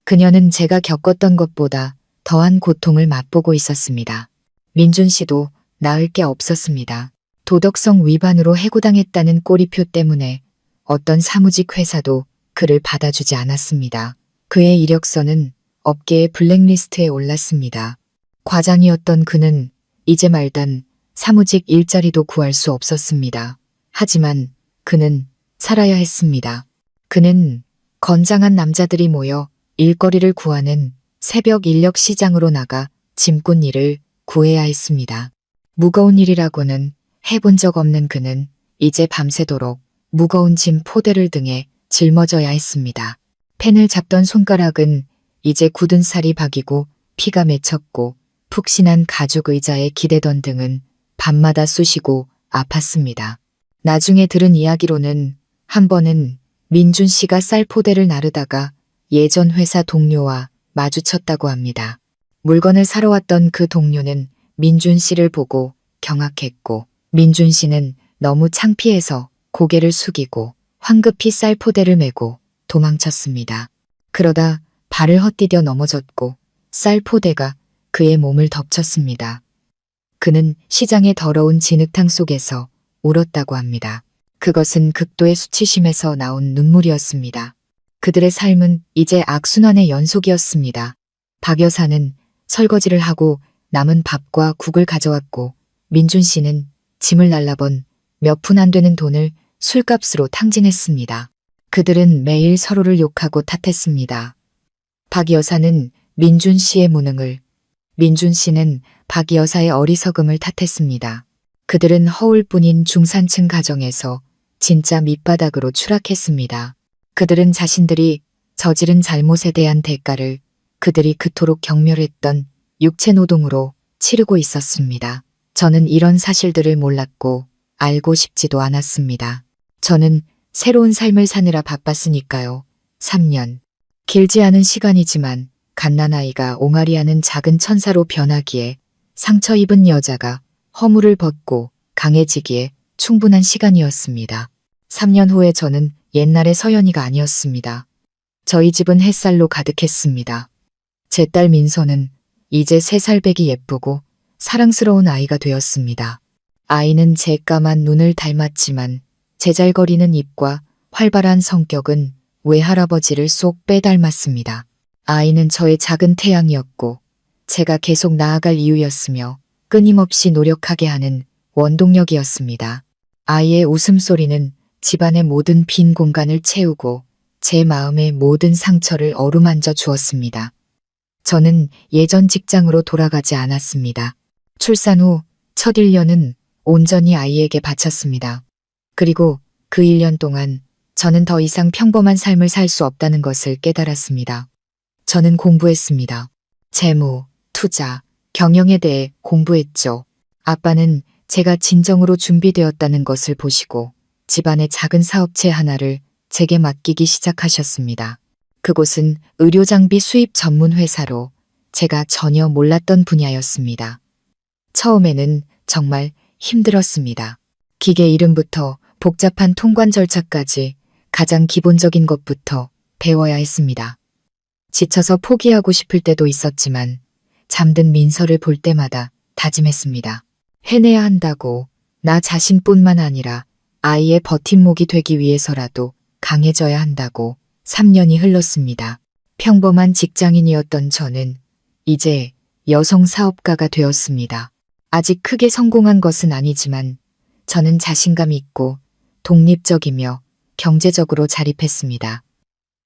그녀는 제가 겪었던 것보다 더한 고통을 맛보고 있었습니다. 민준 씨도 나을 게 없었습니다. 도덕성 위반으로 해고당했다는 꼬리표 때문에 어떤 사무직 회사도 그를 받아주지 않았습니다. 그의 이력서는 업계의 블랙리스트에 올랐습니다. 과장이었던 그는 이제 말단 사무직 일자리도 구할 수 없었습니다. 하지만 그는 살아야 했습니다. 그는 건장한 남자들이 모여 일거리를 구하는 새벽 인력 시장으로 나가 짐꾼 일을 구해야 했습니다. 무거운 일이라고는 해본 적 없는 그는 이제 밤새도록 무거운 짐 포대를 등에 짊어져야 했습니다. 펜을 잡던 손가락은 이제 굳은 살이 박이고 피가 맺혔고 푹신한 가죽 의자에 기대던 등은 밤마다 쑤시고 아팠습니다. 나중에 들은 이야기로는 한 번은 민준 씨가 쌀포대를 나르다가 예전 회사 동료와 마주쳤다고 합니다. 물건을 사러 왔던 그 동료는 민준 씨를 보고 경악했고 민준 씨는 너무 창피해서 고개를 숙이고 황급히 쌀포대를 메고 도망쳤습니다. 그러다 발을 헛디뎌 넘어졌고 쌀포대가 그의 몸을 덮쳤습니다. 그는 시장의 더러운 진흙탕 속에서 울었다고 합니다. 그것은 극도의 수치심에서 나온 눈물이었습니다. 그들의 삶은 이제 악순환의 연속이었습니다. 박 여사는 설거지를 하고 남은 밥과 국을 가져왔고 민준 씨는 짐을 날라본 몇 푼 안 되는 돈을 술값으로 탕진했습니다. 그들은 매일 서로를 욕하고 탓했습니다. 박 여사는 민준 씨의 무능을, 민준 씨는 박 여사의 어리석음을 탓했습니다. 그들은 허울뿐인 중산층 가정에서 진짜 밑바닥으로 추락했습니다. 그들은 자신들이 저지른 잘못에 대한 대가를 그들이 그토록 경멸했던 육체노동으로 치르고 있었습니다. 저는 이런 사실들을 몰랐고 알고 싶지도 않았습니다. 저는 새로운 삶을 사느라 바빴으니까요. 3년. 길지 않은 시간이지만 갓난아이가 옹알이하는 작은 천사로 변하기에 상처 입은 여자가 허물을 벗고 강해지기에 충분한 시간이었습니다. 3년 후에 저는 옛날의 서연이가 아니었습니다. 저희 집은 햇살로 가득했습니다. 제 딸 민서는 이제 3살배기 예쁘고 사랑스러운 아이가 되었습니다. 아이는 제 까만 눈을 닮았지만 제잘거리는 입과 활발한 성격은 외할아버지를 쏙 빼닮았습니다. 아이는 저의 작은 태양이었고 제가 계속 나아갈 이유였으며 끊임없이 노력하게 하는 원동력이었습니다. 아이의 웃음소리는 집안의 모든 빈 공간을 채우고 제 마음의 모든 상처를 어루만져 주었습니다. 저는 예전 직장으로 돌아가지 않았습니다. 출산 후 첫 1년은 온전히 아이에게 바쳤습니다. 그리고 그 1년 동안 저는 더 이상 평범한 삶을 살 수 없다는 것을 깨달았습니다. 저는 공부했습니다. 재무, 투자, 경영에 대해 공부했죠. 아빠는 제가 진정으로 준비되었다는 것을 보시고 집안의 작은 사업체 하나를 제게 맡기기 시작하셨습니다. 그곳은 의료장비 수입 전문 회사로 제가 전혀 몰랐던 분야였습니다. 처음에는 정말 힘들었습니다. 기계 이름부터 복잡한 통관 절차까지 가장 기본적인 것부터 배워야 했습니다. 지쳐서 포기하고 싶을 때도 있었지만 잠든 민서를 볼 때마다 다짐했습니다. 해내야 한다고. 나 자신뿐만 아니라 아이의 버팀목이 되기 위해서라도 강해져야 한다고. 3년이 흘렀습니다. 평범한 직장인이었던 저는 이제 여성 사업가가 되었습니다. 아직 크게 성공한 것은 아니지만 저는 자신감 있고 독립적이며 경제적으로 자립했습니다.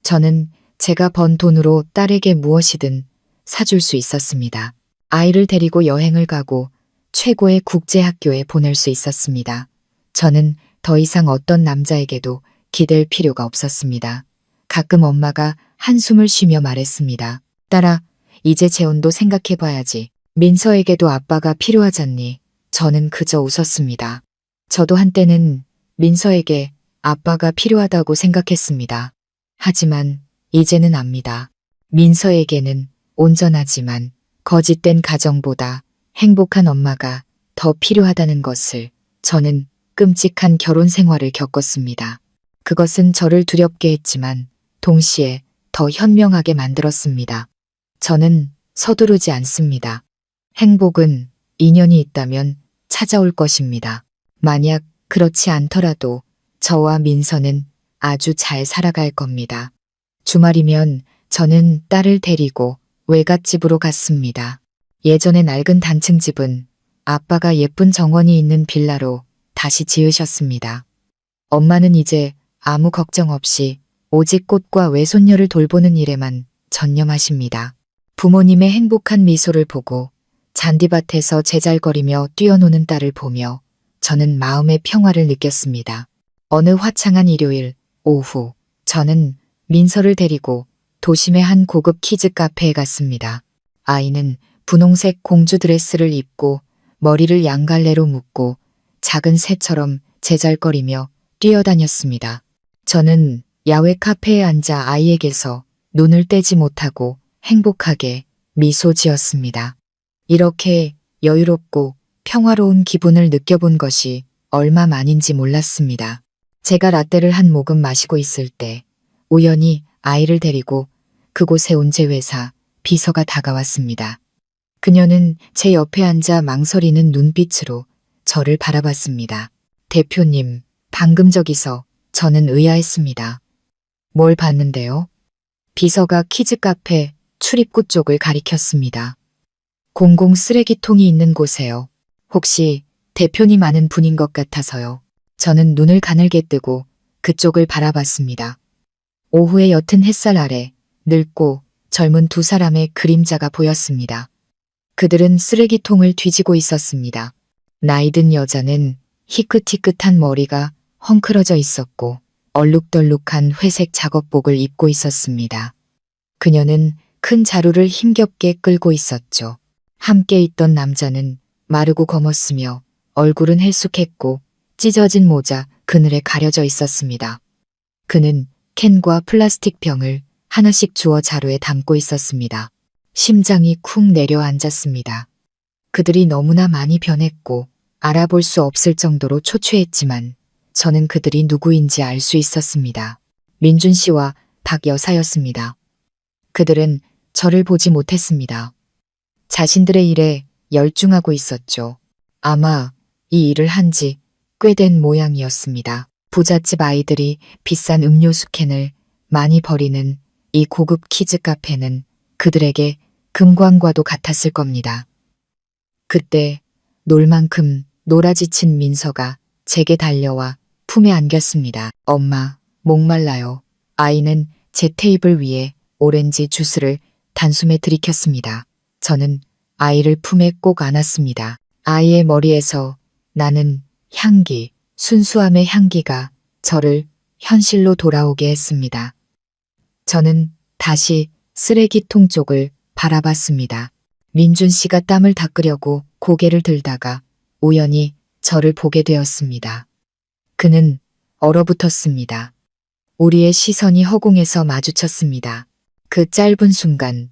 저는 제가 번 돈으로 딸에게 무엇이든 사줄 수 있었습니다. 아이를 데리고 여행을 가고 최고의 국제학교에 보낼 수 있었습니다. 저는 더 이상 어떤 남자에게도 기댈 필요가 없었습니다. 가끔 엄마가 한숨을 쉬며 말했습니다. 딸아, 이제 재혼도 생각해봐야지. 민서에게도 아빠가 필요하잖니. 저는 그저 웃었습니다. 저도 한때는 민서에게 아빠가 필요하다고 생각했습니다. 하지만 이제는 압니다. 민서에게는 온전하지만 거짓된 가정보다 행복한 엄마가 더 필요하다는 것을 저는 끔찍한 결혼 생활을 겪었습니다. 그것은 저를 두렵게 했지만 동시에 더 현명하게 만들었습니다. 저는 서두르지 않습니다. 행복은 인연이 있다면 찾아올 것입니다. 만약 그렇지 않더라도 저와 민서는 아주 잘 살아갈 겁니다. 주말이면 저는 딸을 데리고 외갓집으로 갔습니다. 예전의 낡은 단층 집은 아빠가 예쁜 정원이 있는 빌라로 다시 지으셨습니다. 엄마는 이제 아무 걱정 없이 오직 꽃과 외손녀를 돌보는 일에만 전념하십니다. 부모님의 행복한 미소를 보고 잔디밭에서 제잘거리며 뛰어노는 딸을 보며 저는 마음의 평화를 느꼈습니다. 어느 화창한 일요일 오후 저는 민서를 데리고 도심의 한 고급 키즈 카페에 갔습니다. 아이는 분홍색 공주 드레스를 입고 머리를 양갈래로 묶고 작은 새처럼 제잘거리며 뛰어다녔습니다. 저는 야외 카페에 앉아 아이에게서 눈을 떼지 못하고 행복하게 미소 지었습니다. 이렇게 여유롭고 평화로운 기분을 느껴본 것이 얼마 만인지 몰랐습니다. 제가 라떼를 한 모금 마시고 있을 때 우연히 아이를 데리고 그곳에 온 제 회사 비서가 다가왔습니다. 그녀는 제 옆에 앉아 망설이는 눈빛으로 저를 바라봤습니다. 대표님, 방금 저기서 저는 의아했습니다. 뭘 봤는데요? 비서가 키즈 카페 출입구 쪽을 가리켰습니다. 공공 쓰레기통이 있는 곳에요. 혹시 대표님 아는 분인 것 같아서요. 저는 눈을 가늘게 뜨고 그쪽을 바라봤습니다. 오후의 옅은 햇살 아래 늙고 젊은 두 사람의 그림자가 보였습니다. 그들은 쓰레기통을 뒤지고 있었습니다. 나이든 여자는 희끗희끗한 머리가 헝클어져 있었고 얼룩덜룩한 회색 작업복을 입고 있었습니다. 그녀는 큰 자루를 힘겹게 끌고 있었죠. 함께 있던 남자는 마르고 검었으며 얼굴은 헬쑥했고 찢어진 모자 그늘에 가려져 있었습니다. 그는 캔과 플라스틱 병을 하나씩 주워 자루에 담고 있었습니다. 심장이 쿵 내려앉았습니다. 그들이 너무나 많이 변했고 알아볼 수 없을 정도로 초췌했지만 저는 그들이 누구인지 알 수 있었습니다. 민준 씨와 박 여사였습니다. 그들은 저를 보지 못했습니다. 자신들의 일에 열중하고 있었죠. 아마 이 일을 한 지 꽤 된 모양이었습니다. 부잣집 아이들이 비싼 음료수 캔을 많이 버리는 이 고급 키즈 카페는 그들에게 금광과도 같았을 겁니다. 그때 놀 만큼 놀아지친 민서가 제게 달려와 품에 안겼습니다. 엄마, 목말라요. 아이는 제 테이블 위에 오렌지 주스를 단숨에 들이켰습니다. 저는 아이를 품에 꼭 안았습니다. 아이의 머리에서 나는 향기, 순수함의 향기가 저를 현실로 돌아오게 했습니다. 저는 다시 쓰레기통 쪽을 바라봤습니다. 민준 씨가 땀을 닦으려고 고개를 들다가 우연히 저를 보게 되었습니다. 그는 얼어붙었습니다. 우리의 시선이 허공에서 마주쳤습니다. 그 짧은 순간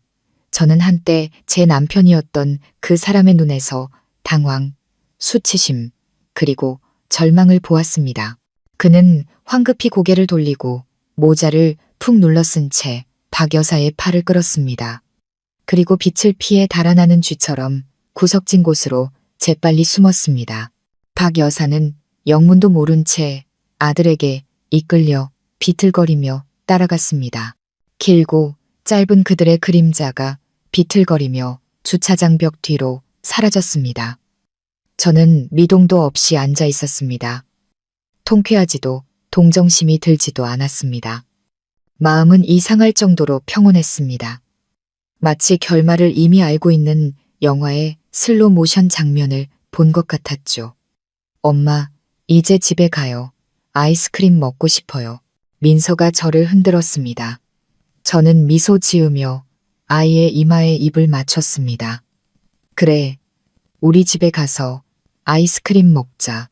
저는 한때 제 남편이었던 그 사람의 눈에서 당황, 수치심, 그리고 절망을 보았습니다. 그는 황급히 고개를 돌리고 모자를 푹 눌러 쓴 채 박 여사의 팔을 끌었습니다. 그리고 빛을 피해 달아나는 쥐처럼 구석진 곳으로 재빨리 숨었습니다. 박 여사는 영문도 모른 채 아들에게 이끌려 비틀거리며 따라갔습니다. 길고 짧은 그들의 그림자가 비틀거리며 주차장 벽 뒤로 사라졌습니다. 저는 미동도 없이 앉아 있었습니다. 통쾌하지도 동정심이 들지도 않았습니다. 마음은 이상할 정도로 평온했습니다. 마치 결말을 이미 알고 있는 영화의 슬로 모션 장면을 본 것 같았죠. 엄마, 이제 집에 가요. 아이스크림 먹고 싶어요. 민서가 저를 흔들었습니다. 저는 미소 지으며 아이의 이마에 입을 맞췄습니다. 그래, 우리 집에 가서 아이스크림 먹자.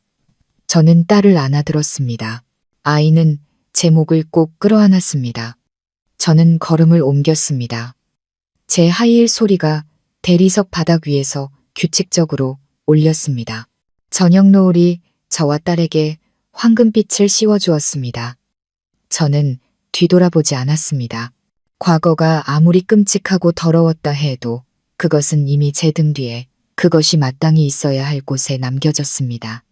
저는 딸을 안아들었습니다. 아이는 제 목을 꼭 끌어안았습니다. 저는 걸음을 옮겼습니다. 제 하이힐 소리가 대리석 바닥 위에서 규칙적으로 울렸습니다. 저녁 노을이 저와 딸에게 황금빛을 씌워주었습니다. 저는 뒤돌아보지 않았습니다. 과거가 아무리 끔찍하고 더러웠다 해도 그것은 이미 제 등 뒤에 그것이 마땅히 있어야 할 곳에 남겨졌습니다.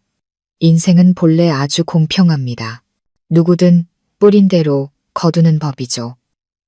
인생은 본래 아주 공평합니다. 누구든 뿌린 대로 거두는 법이죠.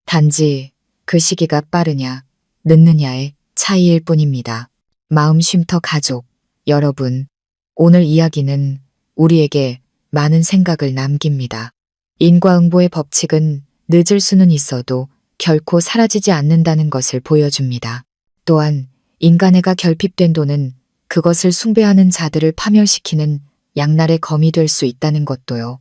단지 그 시기가 빠르냐, 늦느냐의 차이일 뿐입니다. 마음쉼터 가족, 여러분, 오늘 이야기는 우리에게 많은 생각을 남깁니다. 인과응보의 법칙은 늦을 수는 있어도 결코 사라지지 않는다는 것을 보여줍니다. 또한 인간애가 결핍된 도는 그것을 숭배하는 자들을 파멸시키는 양날의 검이 될 수 있다는 것도요.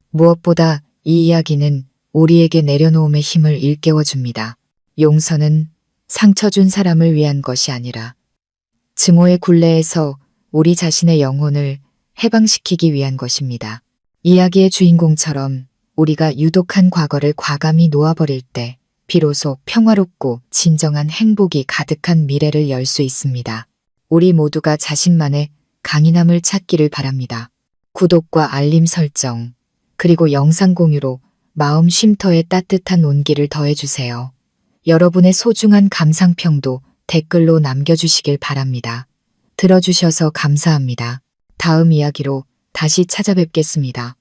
무엇보다 이 이야기는 우리에게 내려놓음의 힘을 일깨워줍니다. 용서는 상처 준 사람을 위한 것이 아니라 증오의 굴레에서 우리 자신의 영혼을 해방시키기 위한 것입니다. 이야기의 주인공처럼 우리가 유독한 과거를 과감히 놓아버릴 때 비로소 평화롭고 진정한 행복이 가득한 미래를 열 수 있습니다. 우리 모두가 자신만의 강인함을 찾기를 바랍니다. 구독과 알림 설정, 그리고 영상 공유로 마음 쉼터에 따뜻한 온기를 더해주세요. 여러분의 소중한 감상평도 댓글로 남겨주시길 바랍니다. 들어주셔서 감사합니다. 다음 이야기로 다시 찾아뵙겠습니다.